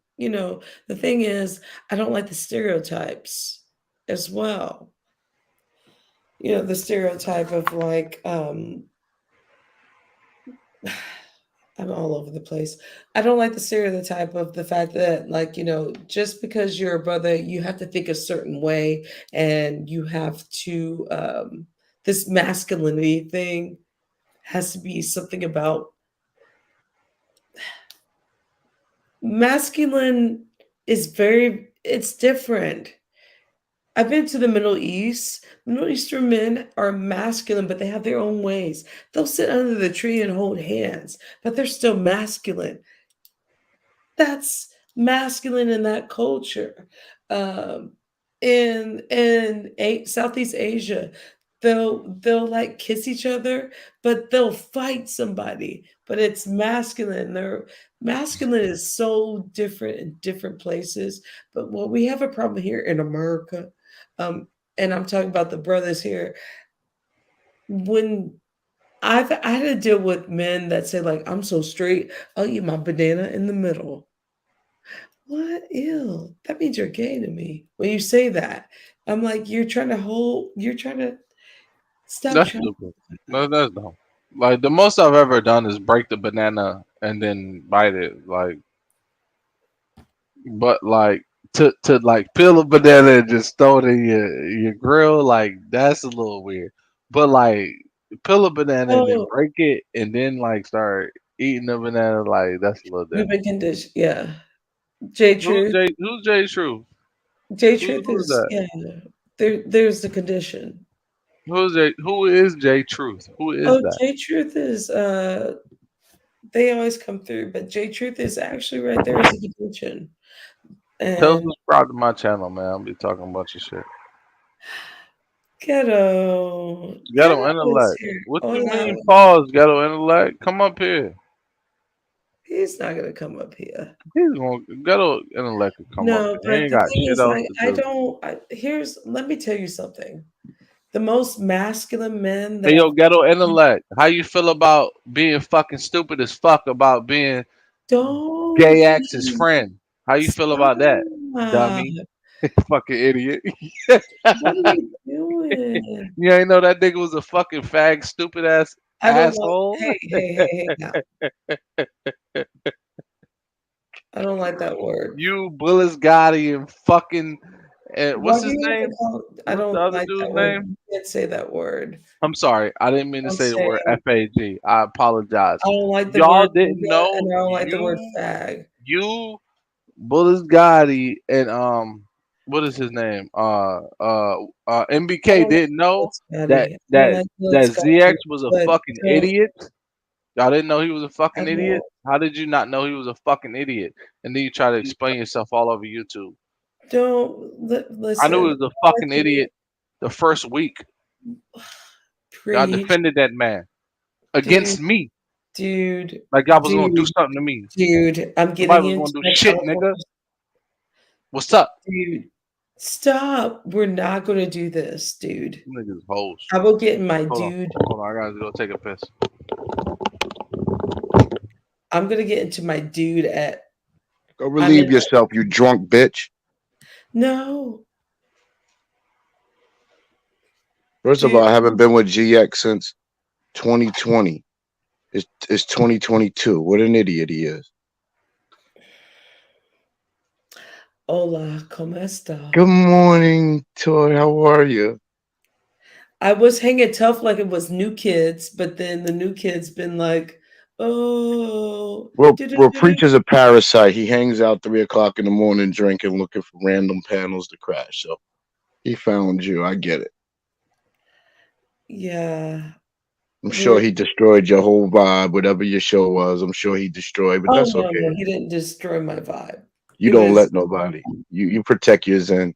A: the thing is, I don't like the stereotypes as well. The stereotype of like, I'm all over the place. I don't like the stereotype of the fact that, like, just because you're a brother, you have to think a certain way and you have to, this masculinity thing has to be something about masculine is it's different. I've been to the Middle East. Middle Eastern men are masculine, but they have their own ways. They'll sit under the tree and hold hands, but they're still masculine. That's masculine in that culture. Um, in Southeast Asia, they'll like kiss each other, but they'll fight somebody. But it's masculine. They're masculine is so different in different places. But what we have a problem here in America, um, and I'm talking about the brothers here. When I had to deal with men that say like, "I'm so straight, I'll eat my banana in the middle." What? Ew. That means you're gay to me when you say that. I'm like, you're trying to stop
B: That's
A: trying.
B: stupid. No, that's dumb. Like the most I've ever done is break the banana and then bite it. But like to like peel a banana and just throw it in your grill, like that's a little weird. But like peel a banana and then
A: Oh,
B: break it and then like start eating the banana, like that's a little
A: we've
B: different.
A: been conditioned. Yeah. J Truth.
B: Who's Jay True?
A: J
B: Who's
A: Truth
B: who's
A: is,
B: that?
A: yeah. There's the condition.
B: Who is Jay Truth? Who is
A: Oh,
B: that?
A: J Truth is they always come through, but J Truth is actually right there as a condition.
B: Tell
A: And
B: subscribe to my channel, man. I'll be talking a bunch of shit.
A: Ghetto
B: Ghetto
A: is
B: intellect.
A: here.
B: What you
A: Hola.
B: mean? Pause. Ghetto intellect. Come up here.
A: He's not gonna come up here.
B: He's going. Ghetto intellect could come up
A: No,
B: here. He
A: but
B: ain't
A: the
B: got
A: thing
B: shit
A: is,
B: else
A: like,
B: to
A: I
B: do.
A: don't. Let me tell you something. The most masculine men
B: Hey
A: that
B: yo,
A: I've
B: ghetto intellect. How you feel about being fucking stupid as fuck about being
A: don't
B: gay ex's
A: be
B: friend? How you feel
A: stop.
B: about that, dummy? Fucking idiot.
A: What are you doing?
B: You ain't know that nigga was a fucking fag, stupid ass
A: I don't like.
B: asshole.
A: Hey, now. I don't like that word.
B: You, Willis Gotti, and fucking
A: Why
B: what's
A: do
B: his
A: you have to
B: name?
A: call? I
B: What's the
A: don't
B: other
A: like
B: dude's
A: that word.
B: name?
A: You can't say that word.
B: I'm sorry, I didn't mean to
A: I'm
B: say the word
A: saying
B: FAG. I apologize.
A: I don't like the
B: Y'all
A: word
B: didn't
A: nigga,
B: know
A: and I don't like the word fag.
B: you, Willis Gotti, and what is his name?
A: I
B: MBK
A: don't like
B: didn't know
A: Scotty. I don't
B: that
A: like Lil
B: that
A: Scotty,
B: ZX was a
A: but
B: fucking
A: don't.
B: idiot. Y'all didn't know he was a
A: I
B: fucking idiot.
A: don't.
B: How did you not know he was a fucking idiot? And then you try to explain yourself all over YouTube. I knew
A: Listen.
B: he was a
A: I like
B: fucking
A: the word
B: idiot the first week. Y'all
A: preach,
B: defended that man
A: dude,
B: against me,
A: dude,
B: like y'all was gonna do
A: dude,
B: something to me.
A: dude. I'm
B: Nobody
A: getting
B: was
A: into
B: gonna do
A: my
B: shit, nigga.
A: California.
B: What's up?
A: Dude, stop. We're not gonna do this, dude.
B: You niggas hoes.
A: I will get in my
B: Hold on,
A: dude.
B: hold on. I gotta go take a piss.
A: I'm gonna get into my dude at.
C: Go
A: I'm in.
C: relieve yourself, you drunk bitch.
A: No,
C: First of all,
A: dude.
C: I haven't been with GX since 2020. It's 2022. What an idiot he is.
A: Hola, ¿cómo está?
C: Good morning, Toy. How are you?
A: I was hanging tough like it was new kids, but then the new kids been like, oh,
C: Well,
A: do-do-do-do.
C: Preacher's a parasite. He hangs out 3 o'clock in the morning drinking, looking for random panels to crash. So he found you. I get it.
A: Yeah,
C: I'm sure
A: we're.
C: he destroyed your whole vibe, whatever your show was. I'm sure he destroyed, but
A: Oh
C: that's
A: no,
C: okay.
A: no, he didn't destroy my vibe.
C: You
A: It
C: don't
A: was.
C: let nobody. You protect your zen.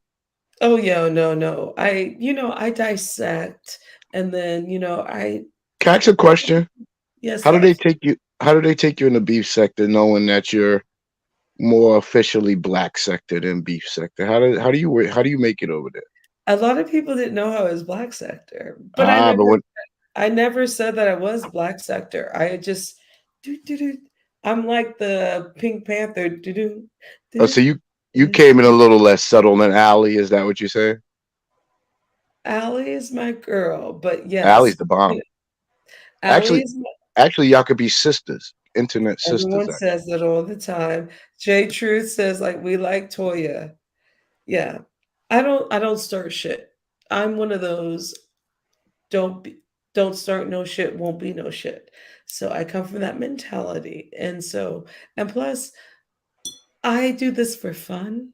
A: Oh yeah, no, no. I dissect, and then
C: Can I ask a question?
A: yes,
C: How do they
A: love.
C: take you? How do they take you in the beef sector, knowing that you're more officially black sector than beef sector? How do you make it over there?
A: A lot of people didn't know I was black sector, but I
C: Ah,
A: never
C: but when
A: I never said that I was black sector. I just do do do. I'm like the Pink Panther. Do do
C: oh,
A: do.
C: so you came in a little less subtle than Allie. Is that what you say?
A: Allie is my girl, but
C: Allie's
A: yes,
C: the bomb.
A: Allie
C: Actually,
A: is.
C: actually, y'all could be sisters, internet sisters.
A: Everyone says that all the time. Jay Truth says like we like Toya. Yeah, I don't start shit. I'm one of those don't be, don't start no shit, won't be no shit. So I come from that mentality, and plus I do this for fun.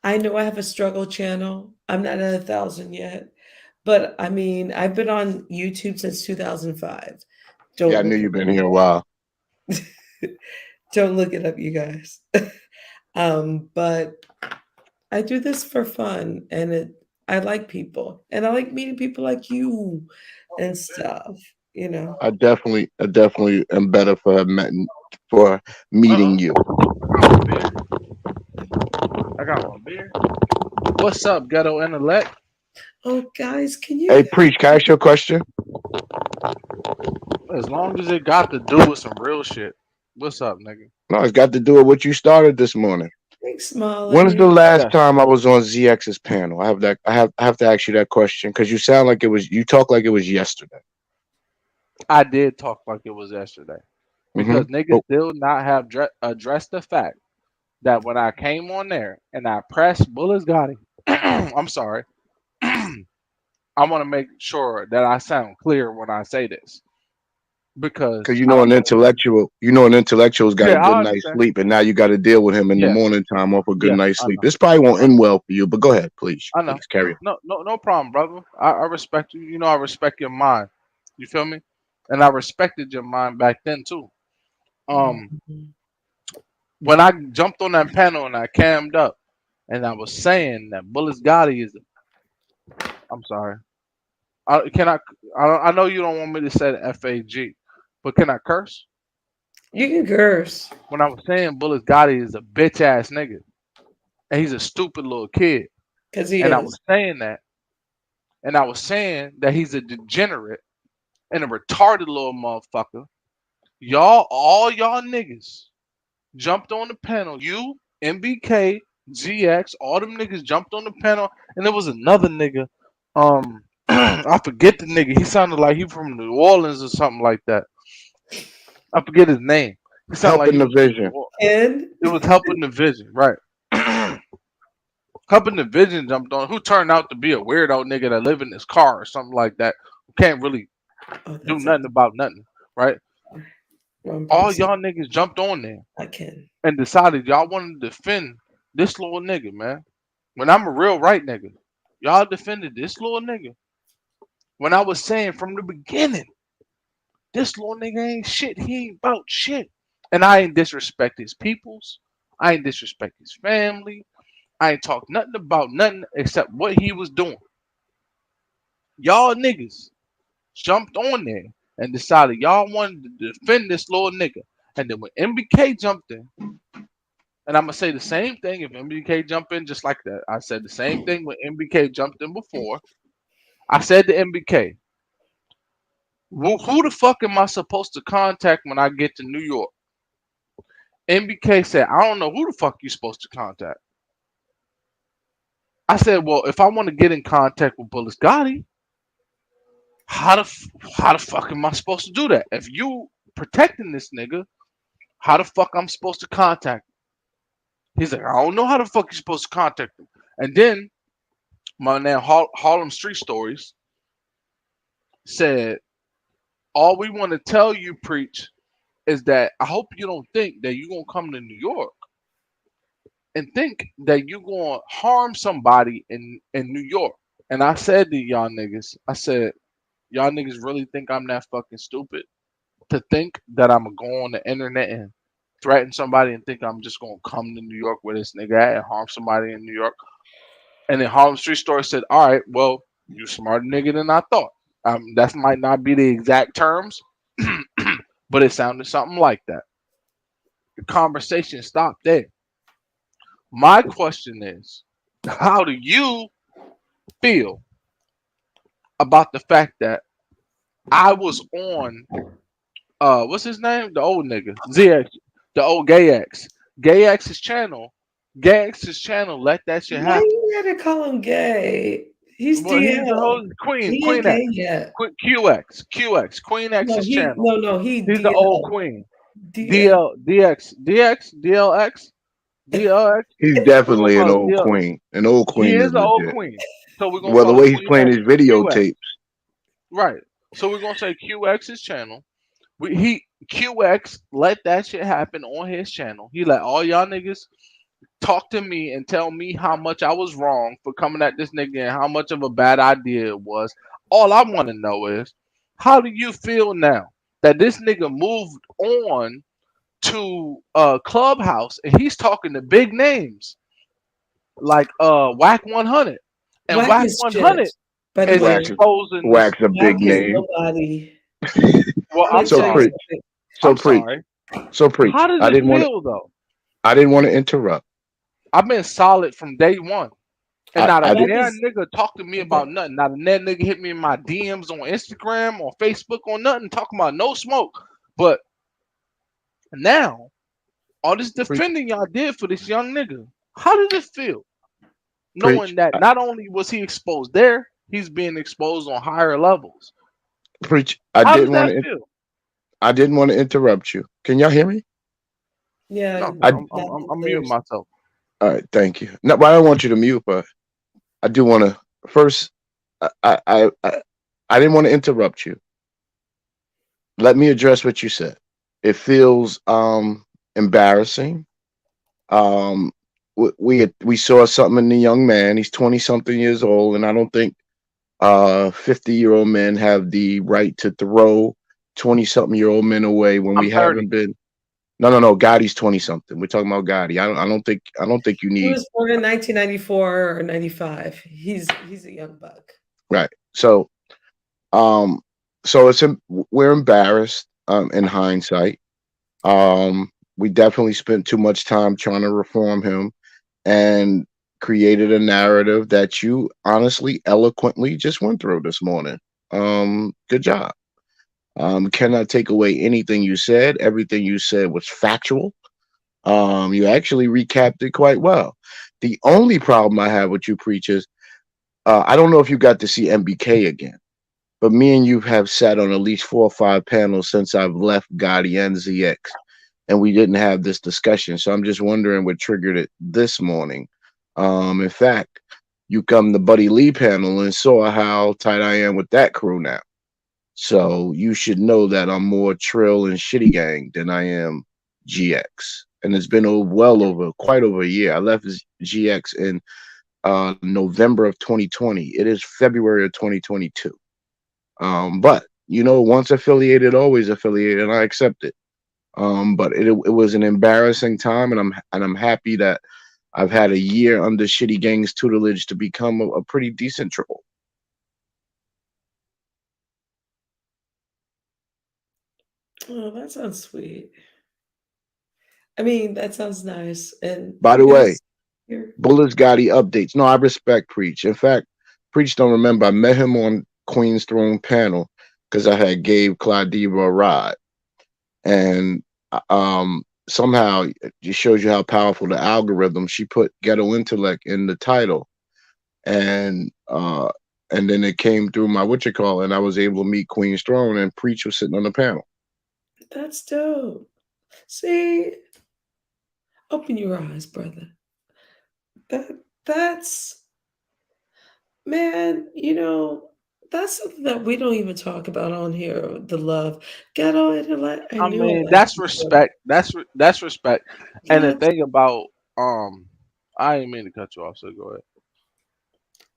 A: I know I have a struggle channel. I'm not at 1,000 yet, but I mean I've been on YouTube since 2005.
C: Yeah, I
A: Don't
C: knew
A: look
C: you've
A: it
C: been here a while.
A: up. Don't look it up, you guys. But I do this for fun, and I like people, and I like meeting people like you and stuff, you know.
C: I definitely am better for
B: Uh
C: meeting
B: oh.
C: you.
B: I got one beer. I got one beer. What's up, ghetto intellect?
A: Oh, guys, can
C: Hey,
A: you
C: preach. Can I ask you a question?
B: As long as it got to do with some real shit. What's up, nigga?
C: No, it's got to do with what you started this morning.
A: big smile at
C: When was the
A: me?
C: last
B: Yes,
C: time I was on ZX's panel? I have to ask you that question because you sound like you talk like it was yesterday.
B: I did talk like it was yesterday
C: Mm-hmm.
B: because niggas
C: But
B: still not have addressed the fact that when I came on there and I pressed Bullets Gotti, I'm sorry, I want to make sure that I sound clear when I say this
C: because
B: because I don't know.
C: an intellectual's got
B: Yeah,
C: a good
B: I
C: night's
B: understand.
C: sleep, and now you got to deal with him in the
B: Yes,
C: morning time off a good
B: yes,
C: night's
B: I
C: sleep.
B: know.
C: This probably won't
B: I
C: end
B: know.
C: well for you, but go ahead, please,
B: I know.
C: please carry on.
B: No, no, no problem, brother. I respect you. You know, I respect your mind. You feel me? And I respected your mind back then too. Um,
A: Mhm.
B: when I jumped on that panel and I cammed up and I was saying that Bullets Gotti is, I'm sorry. Can I? I know you don't want me to say the FAG, but can I curse?
A: You can curse
B: When I was saying Bullets Gotti is a bitch ass nigga and he's a stupid little kid,
A: because he
B: and I was
A: is.
B: saying that, and I was saying that he's a degenerate and a retarded little motherfucker. All y'all niggas jumped on the panel. You, MBK, GX, all them niggas jumped on the panel, and there was another nigga. I forget the nigga. He sounded like he from New Orleans or something like that. I forget his name. He sounded like he
C: Helping the
B: was from New
C: vision.
B: Orleans.
A: And
B: It was helping the vision, right? Helping the vision jumped on. Who turned out to be a weirdo nigga that live in his car or something like that. Who can't really
A: oh,
B: do
A: that's a
B: nothing about nothing, right?
A: wrong
B: All
A: person.
B: y'all niggas jumped on there
A: I can.
B: and decided y'all wanted to defend this little nigga, man. When I'm a real right nigga, y'all defended this little nigga. When I was saying from the beginning, this little nigga ain't shit. He ain't about shit. And I ain't disrespect his peoples. I ain't disrespect his family. I ain't talk nothing about nothing except what he was doing. Y'all niggas jumped on there and decided y'all wanted to defend this little nigga. And then when MBK jumped in, and I'm gonna say the same thing if MBK jump in just like that. I said the same thing when MBK jumped in before. I said to MBK, who the fuck am I supposed to contact when I get to New York? MBK said, I don't know who the fuck you supposed to contact. I said, well, if I want to get in contact with Bullis Gotti, how the fuck am I supposed to do that? If you protecting this nigga, how the fuck I'm supposed to contact him? He's like, I don't know how the fuck you supposed to contact him. And then my man Harlem Street Stories said, all we want to tell you, preach, is that I hope you don't think that you're gonna come to New York and think that you're gonna harm somebody in New York. And I said to y'all niggas, I said, y'all niggas really think I'm that fucking stupid to think that I'm gonna go on the internet and threaten somebody and think I'm just gonna come to New York where this nigga at and harm somebody in New York? And then Harlem Street Story said, all right, well, you smarter nigga than I thought. That might not be the exact terms, but it sounded something like that. The conversation stopped there. My question is, how do you feel about the fact that I was on what's his name? The old nigga. ZX. The old Gay X. Gay X's channel. Gay X's channel let that shit
A: Why
B: happen.
A: you gotta call him gay? He's
B: Well, he's the
A: DL.
B: whole Queen,
A: He ain't
B: Queen X.
A: gay yet.
B: QX. QX. Queen
A: No,
B: X's
A: he
B: channel.
A: no no he
B: He's the old
A: DL.
B: queen.
A: DL.
B: DL DX. DX. DLX. DLX.
C: He's
B: We're gonna
C: definitely an
B: call it
C: old
B: DL.
C: queen. An old
B: He
C: queen
B: is
C: is
B: the old
C: legit.
B: queen. So we're gonna
C: Well, the
B: call it
C: way he's
B: Queen
C: playing
B: X.
C: his
B: QX.
C: videotapes,
B: Right. So we're gonna say QX's channel. He QX let that shit happen on his channel. He let all y'all niggas talk to me and tell me how much I was wrong for coming at this nigga and how much of a bad idea it was. All I want to know is, how do you feel now that this nigga moved on to Clubhouse and he's talking to big names like Whack 100, and
A: Whack
B: Whack
A: is shit.
B: 100
A: By the
B: is
A: way,
C: wax
B: exposing this.
C: wax a
A: Whack
C: big
A: is
C: name.
A: nobody.
B: Well,
A: Let me
B: I'm
C: So
A: tell you
C: preach,
B: sorry.
A: something.
C: so
B: I'm
C: preach,
B: sorry.
C: so preach.
B: How does it feel though?
C: I didn't want to interrupt.
B: I've been solid from day one. And not a
C: I did.
A: Whack
B: damn
A: is
B: nigga talk to me about nothing. Not a damn nigga hit me in my DMs on Instagram or Facebook or nothing talking about no smoke. But now, all this
C: Preach,
B: defending y'all did for this young nigga, how did it feel?
C: preach,
B: Knowing that not only was he exposed there, he's being exposed on higher levels.
C: preach.
B: How does that feel?
C: I didn't want to interrupt you. Can y'all hear me?
A: yeah,
B: No,
C: I
A: loud and
B: I'm
A: clear.
B: muting myself.
C: All right. Thank you. No, but I don't want you to mute. But I do want to first. I didn't want to interrupt you. Let me address what you said. It feels embarrassing. Um, we saw something in the young man. He's 20 something years old, and I don't think 50-year-old men have the right to throw 20 something year old men away when we
B: I'm
C: haven't
B: 30.
C: been. No. Gotti's 20 something. We're talking about Gotti. I don't think you
A: He
C: need.
A: was born in 1994 or 95. He's a young buck.
C: Right. Um, so we're embarrassed in hindsight. We definitely spent too much time trying to reform him and created a narrative that you honestly eloquently just went through this morning. Good job. Cannot take away anything you said. Everything you said was factual. You actually recapped it quite well. The only problem I have with you preachers, I don't know if you got to see MBK again, but me and you have sat on at least 4 or 5 panels since I've left Gotti and ZX, and we didn't have this discussion. So I'm just wondering what triggered it this morning. In fact, you come to Buddy Lee panel and saw how tight I am with that crew now. So you should know that I'm more Trill and Shitty Gang than I am GX. And it's been quite over a year. I left GX in November of 2020. It is February of 2022. But once affiliated, always affiliated, and I accept it. But it was an embarrassing time, and I'm happy that I've had a year under Shitty Gang's tutelage to become a pretty decent troll.
A: Oh, that sounds sweet. I mean, that sounds nice. And
C: By
A: you
C: the way,
A: guys here.
C: Bullets Gotti updates. No, I respect Preach. In fact, Preach don't remember. I met him on Queen's Throne panel because I had gave Claudiva a ride, and somehow it just shows you how powerful the algorithm. She put Ghetto Intellect in the title, and and then it came through my and I was able to meet Queen's Throne, and Preach was sitting on the panel.
A: That's dope. See, Open your eyes, brother. That that's man, that's something that we don't even talk about on here. The love, ghetto intellect. I
B: I
A: knew I
B: mean,
A: liked
B: that's
A: you. Bro.
B: respect. That's respect. And the
A: That's
B: thing about um, I didn't mean to cut you off. So go ahead.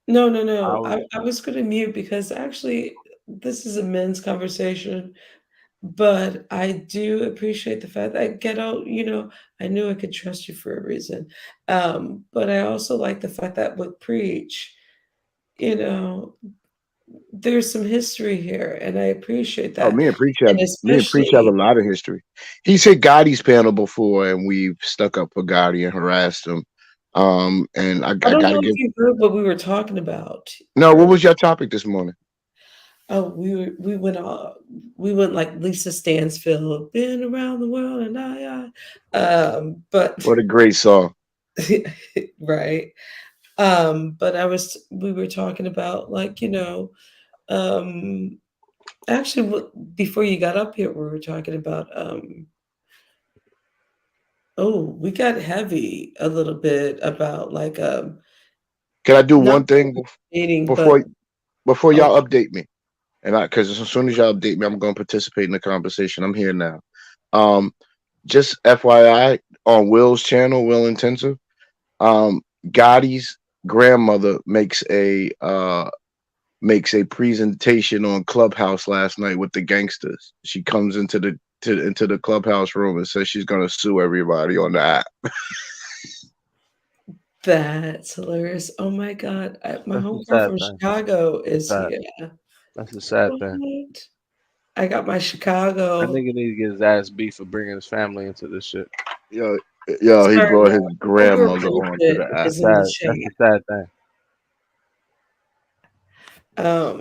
A: no, no,
B: I
A: no.
B: was
A: I was going to mute because actually this is a men's conversation. But I do appreciate the fact that ghetto, I knew I could trust you for a reason. But I also like the fact that with preach, you know, there's some history here, and I appreciate
C: Oh,
A: that. And
C: Me and Preach have a
A: especially,
C: lot of history. He's hit Gotti's panel before, and we've stuck up for Gotti and harassed him.
A: I
C: I
A: don't
C: gotta
A: know if
C: give.
A: you heard what we were talking about
C: No, what
A: earlier.
C: was your topic this morning?
A: Oh, we went like Lisa Stansfield, been around the world, and but
C: What a great song.
A: right. But we were talking about like, um, actually, before you got up here, we were talking about, oh, we got heavy a little bit about like,
C: Can I do
A: not
C: one thing
A: dating, but
C: before
A: oh,
C: y'all update me? And because as soon as y'all update me, I'm going to participate in the conversation. I'm here now. Um, just FYI, on Will's channel, Will Intensive, um, Gotti's grandmother makes a presentation on Clubhouse last night with the gangsters. She comes into the Clubhouse room and says she's gonna sue everybody on the app.
A: that's hilarious. Oh my God. My
B: that's a
A: homegirl
B: sad
A: from
B: thing.
A: Chicago is
B: Sad.
A: here.
B: That's a sad thing.
A: What? I got my
B: That
A: Chicago.
B: nigga need to get his ass beat for bringing his family into this shit.
C: Yo, yo, he
A: Sorry,
C: brought his
A: y'all. Homegirl
C: grandmother onto
A: Bridget
C: the app.
A: is in the
B: Sad. That's a
A: chat.
B: sad thing.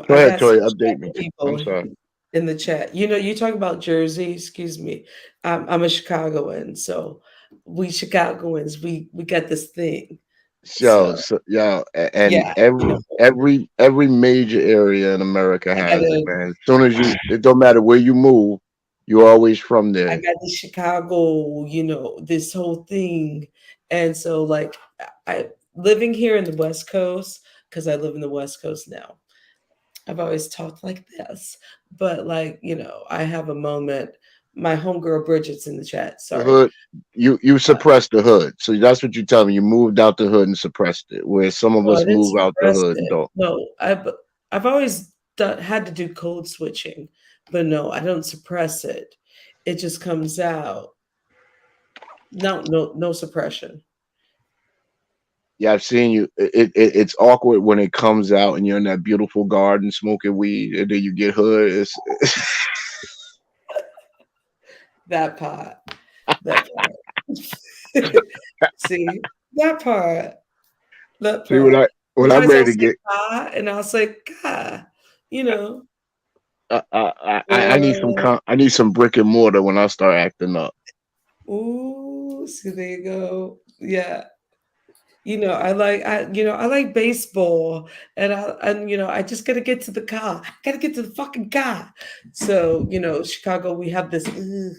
C: Go
A: I
C: ahead,
A: got some
C: Toy, update
A: Chicago
C: me.
A: people
C: I'm sorry.
A: in the chat. You talk about Jersey, excuse me. I'm a Chicagoan, so we Chicagoans, we got this thing.
C: Yo,
A: So
C: so, yo, and
A: yeah, you know,
C: every major area in America
A: I
C: has it,
A: gotta
C: man. As soon as it don't matter where you move, you're always from
A: I
C: there.
A: got the Chicago, this whole thing. And so like I living here in the West Coast, because I live in the West Coast now. I've always talked like this, but like, I have a moment. My homegirl Bridget's in the chat.
C: The
A: Sorry.
C: hood, you suppressed the hood. So that's what you tell me. You moved out the hood and suppressed it. Where some of
A: No, I
C: us
A: didn't
C: move out the
A: suppress
C: hood and
A: it.
C: don't.
A: No, I've always had to do code switching, but no, I don't suppress it. It just comes out. No, no, no suppression.
C: Yeah, I've seen you. It's awkward when it comes out and you're in that beautiful garden smoking weed, and then you get hood.
A: That part. That part. See that part. That
C: See
A: part.
C: when I'm
A: Sometimes
C: ready
A: I'll
C: to
A: say
C: get.
A: "ka" and I'll say "ka," you know.
C: I need some
A: Or
C: I need some brick and mortar when I start acting up.
A: ooh, see there you go. Yeah. I like baseball and I just gotta get to the car. Gotta get to the fucking car. So, Chicago, we have this "ugh."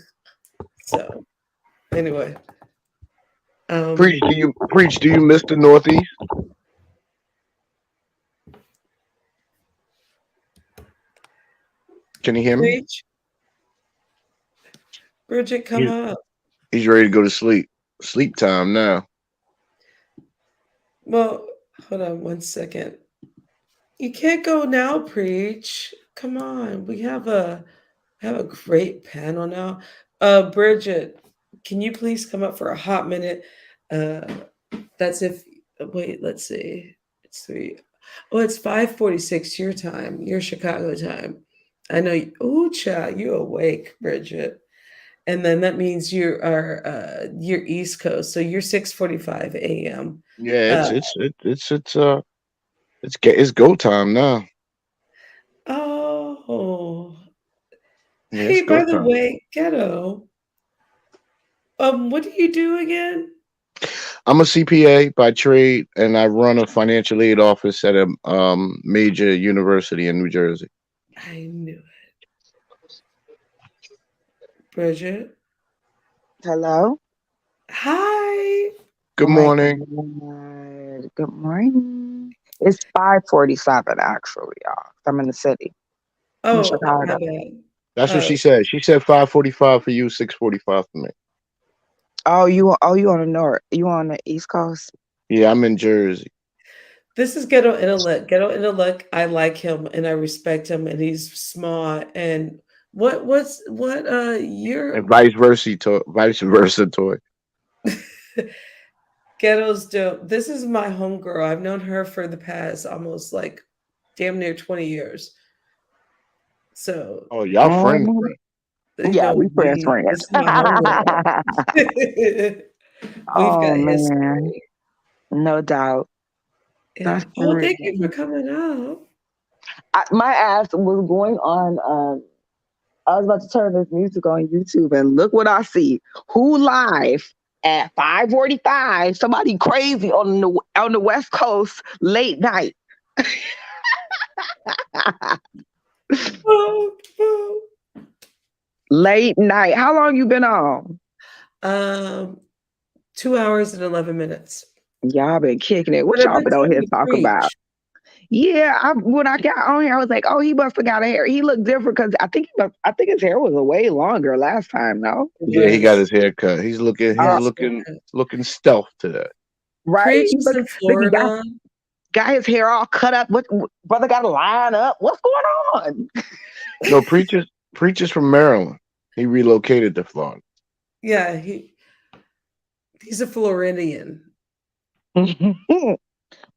A: So anyway. Um
C: Preach? Do you miss the Northeast? Can you hear me?
A: Preach, Bridget, come
C: He's
A: up.
C: he's ready to go to sleep. Sleep time now.
A: Well, hold on one second. You can't go now, Preach. Come on. We have a great panel now. Bridget, can you please come up for a hot minute? Uh that's if wait, let's see. It's three. Oh, it's 5:46 your time, your Chicago time. I know you, oh child, you awake, Bridget. And then that means you're East Coast, so you're 6:45 a.m.
C: Yeah,
A: Uh
C: it's go time now.
A: oh.
C: Yeah,
A: Hey,
C: it's go
A: by the
C: time.
A: way, ghetto. What do you do again?
C: I'm a CPA by trade, and I run a financial aid office at a major university in New Jersey.
A: I knew it. Bridget.
D: Hello?
A: Hi.
C: Good
D: Oh my
C: morning.
D: God. Good morning. It's 5:47 actually, y'all. I'm in the city. I'm in
A: Oh, my
D: Chicago.
A: bad.
C: That's what
A: Uh,
C: she said. She said 5:45 for you, 6:45 for me.
D: Oh, you on the north. You on the East Coast?
C: Yeah, I'm in Jersey.
A: this is Ghetto Intellect. Ghetto Intellect, I like him and I respect him and he's smart. And
C: And
A: you're
C: vice versa toy.
A: Ghetto's dope. This is my homegirl. I've known her for the past almost like damn near 20 years. So,
C: Oh, y'all friends,
D: Mhm.
C: friend.
A: you
D: Yeah,
A: know,
D: we friends,
A: this
D: friends.
A: is my homegirl. We've
D: Oh
A: got
D: man,
A: history.
D: no doubt.
A: Yeah.
D: That's
A: Oh,
D: true.
A: thank you for coming up.
D: My ass was going on. I was about to turn this music on YouTube, and look what I see. Who live at 5:45? Somebody crazy on the West Coast late night.
A: Oh, oh.
D: Late night. How long you been on?
A: Um, 2 hours and 11 minutes.
D: Y'all been kicking it.
A: But
D: What
A: I've
D: y'all
A: been
D: been on here
A: talking to
D: talking about?
A: Preach.
D: Yeah, when I got on here, I was like, oh, he must have got a hair. He looked different because I think his hair was way longer last time. No,
A: It
C: Yeah, he got
A: was.
C: his hair cut. He's
D: uh,
A: Yes.
C: looking stealth today.
D: right?
A: Preach is in
D: Look, he got
A: Florida.
D: his hair all cut up. What brother got to line up? What's going on?
C: No, preachers from Maryland. He relocated to Florida.
A: Yeah, he's a Floridian.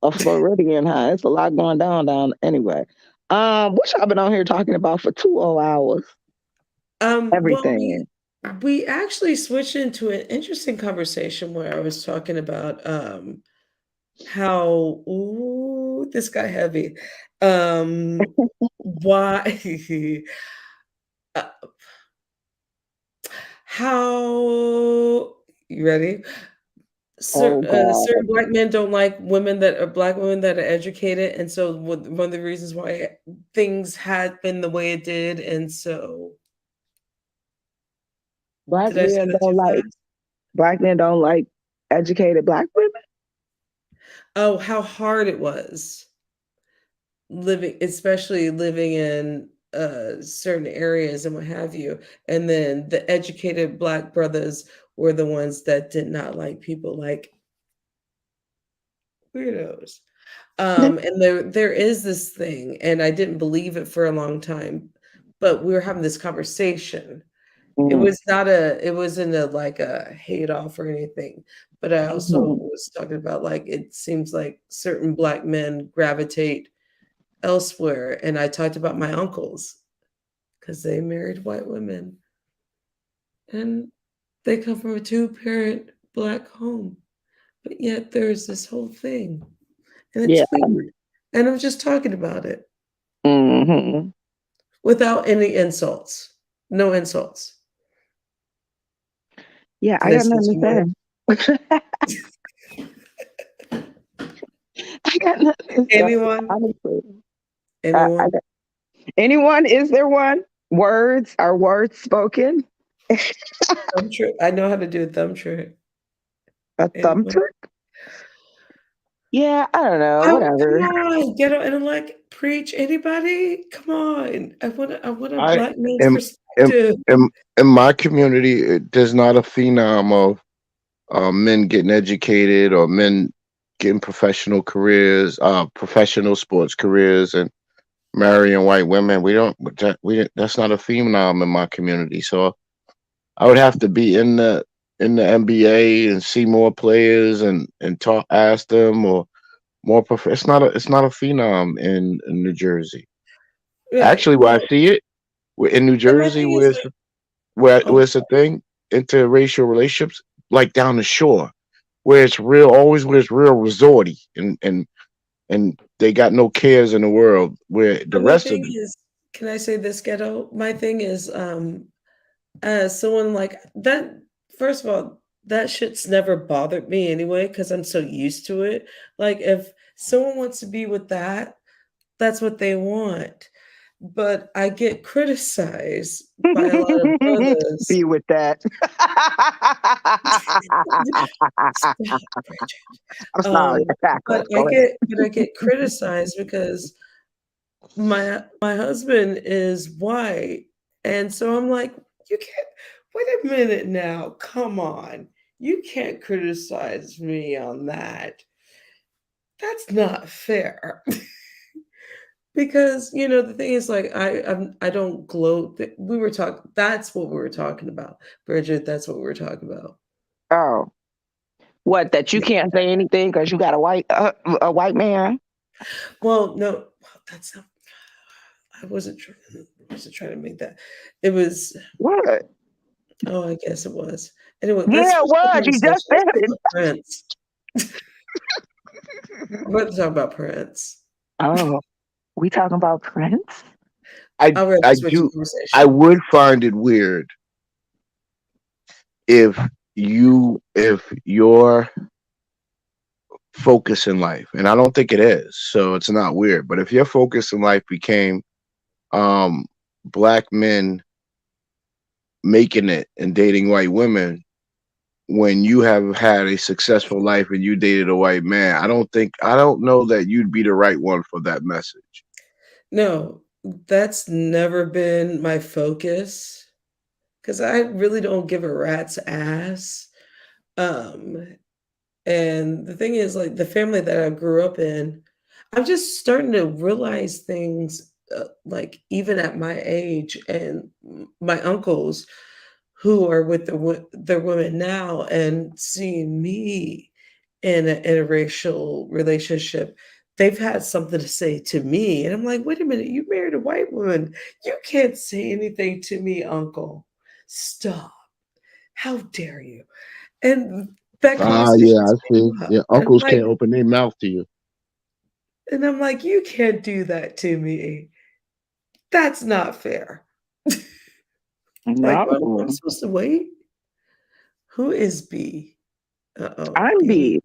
D: A Floridian, huh? It's a lot going down anyway. What y'all been on here talking about for 2 hours?
A: Well,
D: Everything.
A: we actually switched into an interesting conversation where I was talking about how ooh, this got heavy. Why uh, how you ready?
D: Oh
A: Certain
D: God.
A: black men don't like women that are black women that are educated, and so one of the reasons why things had been the way it did, and so
D: Black
A: did I say
D: men
A: that too
D: don't like
A: fast?
D: black men don't like educated black women.
A: Oh, how hard it was living, especially living in certain areas and what have you. And then the educated black brothers were the ones that did not like people like weirdos. And there is this thing, and I didn't believe it for a long time, but we were having this conversation.
D: Mm,
A: It wasn't a like a hate off or anything, but I also
D: mhm.
A: was talking about like it seems like certain black men gravitate elsewhere, and I talked about my uncles because they married white women and they come from a two-parent black home, but yet there's this whole thing, and it's
D: Yeah.
A: weird. And I'm just talking about it
D: Hmm.
A: without any insults. No insults.
D: Yeah, I
A: Did I
D: got
A: say
D: nothing
A: too
D: to
A: much?
D: say. I got nothing to say.
A: Anyone?
D: Honestly. I
A: Anyone?
D: got, anyone? Is there one? Words are words spoken.
A: Thumb trick. I know how to do a thumb trick.
D: A thumb
A: Anyone?
D: trick? Yeah, I don't know.
A: Oh, come
D: Whatever.
A: on, ghetto intellect, preach. Anybody? Come on. I want a
C: I
A: black man's
C: am in
A: perspective.
C: in my community. There's not a phenom of men getting educated or men getting professional careers, professional sports careers, and marrying white women. That's not a phenom in my community. So I would have to be in the NBA and see more players and talk, ask them or more. It's not a phenom in New Jersey.
A: Right.
C: Actually, where I
A: Well,
C: see it, in New
A: and my
C: Jersey,
A: thing is like,
C: where
A: oh,
C: it's a thing, interracial relationships, like down the shore, where it's real resorty, and they got no cares in the world. Where the
A: but my
C: rest of
A: thing is, can I say this, ghetto? My thing is, as someone like that, first of all, that shit's never bothered me anyway, because I'm so used to it. Like, if someone wants to be with that, that's what they want. but I get criticized by a lot of brothers.
D: Be with that.
A: Stop, Bridget.
D: I'm sorry.
A: Um,
D: Go go ahead.
A: but I get criticized because my husband is white, and so I'm like, you can't. Wait a minute now. Come on, you can't criticize me on that. That's not fair. Because the thing is, like, I don't gloat. We were talking. That's what we were talking about, Bridget. That's what we were talking about.
D: Oh, what? That you
A: Yeah.
D: can't say anything because you got a white man?
A: Well, no, well, that's not. I wasn't trying to make that. It was.
D: What?
A: Oh, I guess it was. Anyway, let's
D: Yeah, it
A: switch the
D: was. You
A: conversation.
D: just
A: Let's
D: said
A: talk
D: it.
A: about Prince. We're about to talk about Prince.
D: Oh, we talking about Prince?
C: I
A: I'd rather
C: I
A: switch the
C: do. I
A: conversation.
C: would find it weird if if your focus in life, and I don't think it is, so it's not weird. But if your focus in life became um black men making it and dating white women when you have had a successful life and you dated a white man, I don't know that you'd be the right one for that message.
A: No, that's never been my focus because I really don't give a rat's ass. Um, and the thing is, like, the family that I grew up in, I'm just starting to realize things, like, even at my age, and my uncles who are with their women now, and seeing me in a interracial relationship, they've had something to say to me, and I'm like, "Wait a minute, you married a white woman. You can't say anything to me, uncle. Stop. How dare you?" And that
C: Ah, yeah,
A: conversation's
C: I see.
A: came up,
C: Your uncles can't open their mouth to you.
A: and I'm like, "You can't do that to me. That's not fair." Like,
D: No,
A: what, I'm supposed to wait? Who is B? Uh-oh,
D: I'm
A: B.
D: B.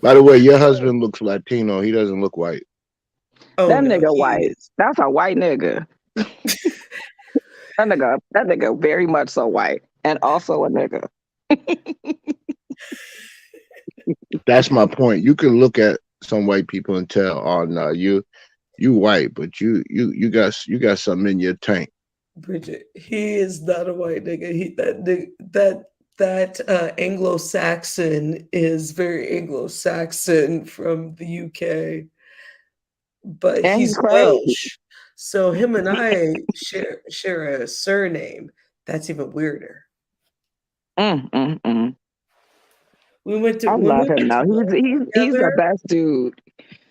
C: By the way, your husband looks Latino. He doesn't look white.
A: Oh
D: That
A: no,
D: nigga
A: he
D: white.
A: is.
D: That's a white nigga. That nigga very much so white. And also a nigga.
C: That's my point. You can look at some white people and tell, oh no, you white, but you got something in your tank.
A: Bridget, he is not a white nigga. That Anglo-Saxon is very Anglo-Saxon from the UK, but
D: And he's
A: he's
D: crazy.
A: Welsh. So him and I share a surname. That's even weirder.
D: Mm.
A: We went to
D: I
A: when we
D: love him
A: went to
D: though.
A: Wales
D: He's the
A: together.
D: best dude.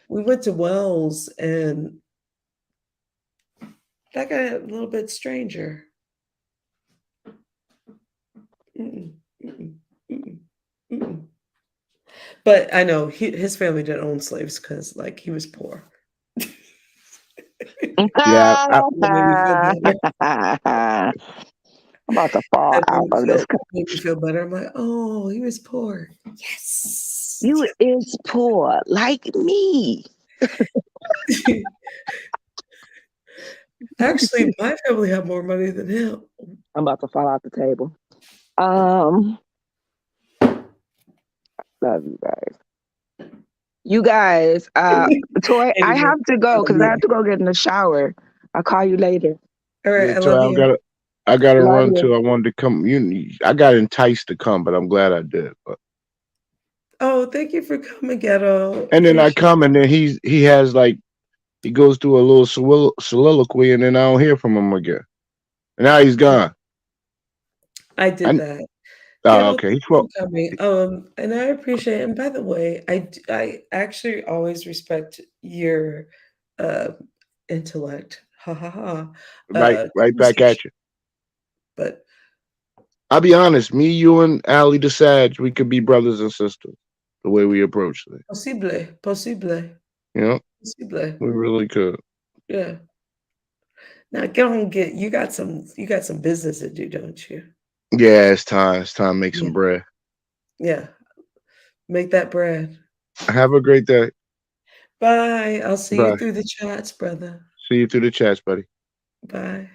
A: We went to Wells, and that got a little bit stranger. Mm-mm, mm-mm, mm-mm, mm-mm. But I know his family didn't own slaves because, like, he was poor.
C: Yeah,
A: That made me feel better.
D: I'm about to fall out of this.
A: Made me feel better. I'm like, oh, he was poor. Yes.
D: You is poor like me.
A: Actually, my family had more money than him.
D: I'm about to fall out the table. Um, love you guys. You guys, Toy, I
A: Anyway,
D: have to
A: I
D: go
A: love
D: because I have
A: you.
D: to go get in the shower. I'll call you later.
A: All right,
C: yeah,
A: I love
C: so
A: you.
C: I gotta
D: Love
C: run
D: you.
C: too. I wanted to come. I got enticed to come, but I'm glad I did. But
A: Oh, thank you for coming, Ghetto.
C: and then I
A: Appreciate
C: come, and then he has like he goes through a little soliloquy, and then I don't hear from him again. And now he's
A: it.
C: gone.
A: I did
C: And
A: that. Ghetto,
C: okay,
A: thank you for coming. And I appreciate it. And by the way, I actually always respect your uh intellect. Ha ha ha.
C: right back at
A: Conversation.
C: you.
A: But
C: I'll be honest, me, you, and Ali the Sag, we could be brothers and sisters the way we approach things.
A: possible.
C: You know,
A: Possible.
C: we really could.
A: Yeah. Now get on, you got some business to do, don't you?
C: Yeah, it's time. It's time to make some
A: Yeah.
C: bread.
A: Yeah. Make that bread.
C: Have a great day.
A: Bye. I'll see you
C: Bye.
A: through the chats, brother.
C: See you through the chats, buddy.
A: Bye.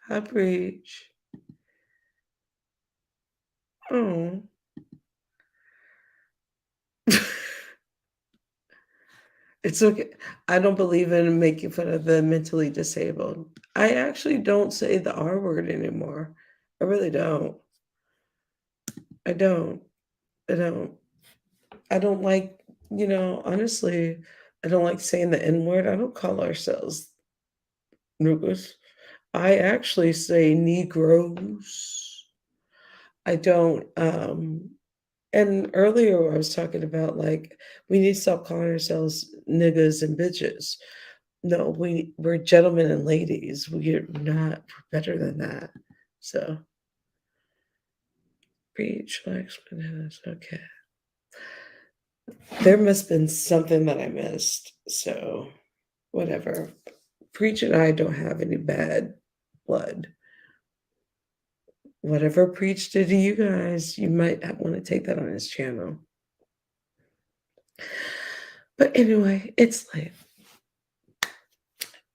A: Hi, Preach. Oh. It's okay. I don't believe in making fun of the mentally disabled. I actually don't say the R word anymore. I really don't. I don't. I don't. I don't like, honestly, I don't like saying the N word. I don't call ourselves niggas. I actually say Negroes. I don't, and earlier I was talking about like we need to stop calling ourselves niggas and bitches. No, we're gentlemen and ladies. We're not better than that. So preach, like, okay. There must have been something that I missed. So whatever. Preach and I don't have any bad blood. Whatever Preach did to you guys, you might want to take that on his channel. But anyway, it's late.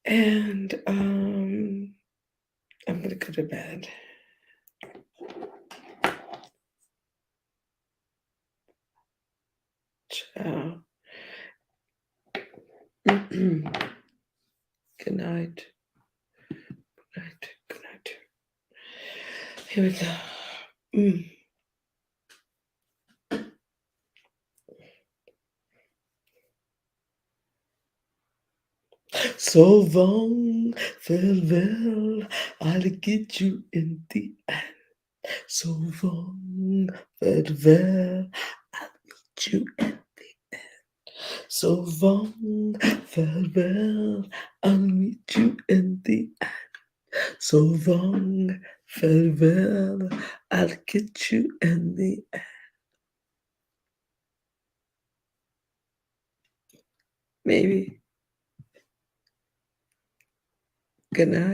A: And I'm gonna go to bed. Ciao. Good night. Good night. Good night. Here we go. So long, farewell, I'll get you in the end. So long, farewell, I'll meet you in the end. So long, farewell, I'll meet you in the end. So long, farewell, I'll get you in the end. Maybe. Good night.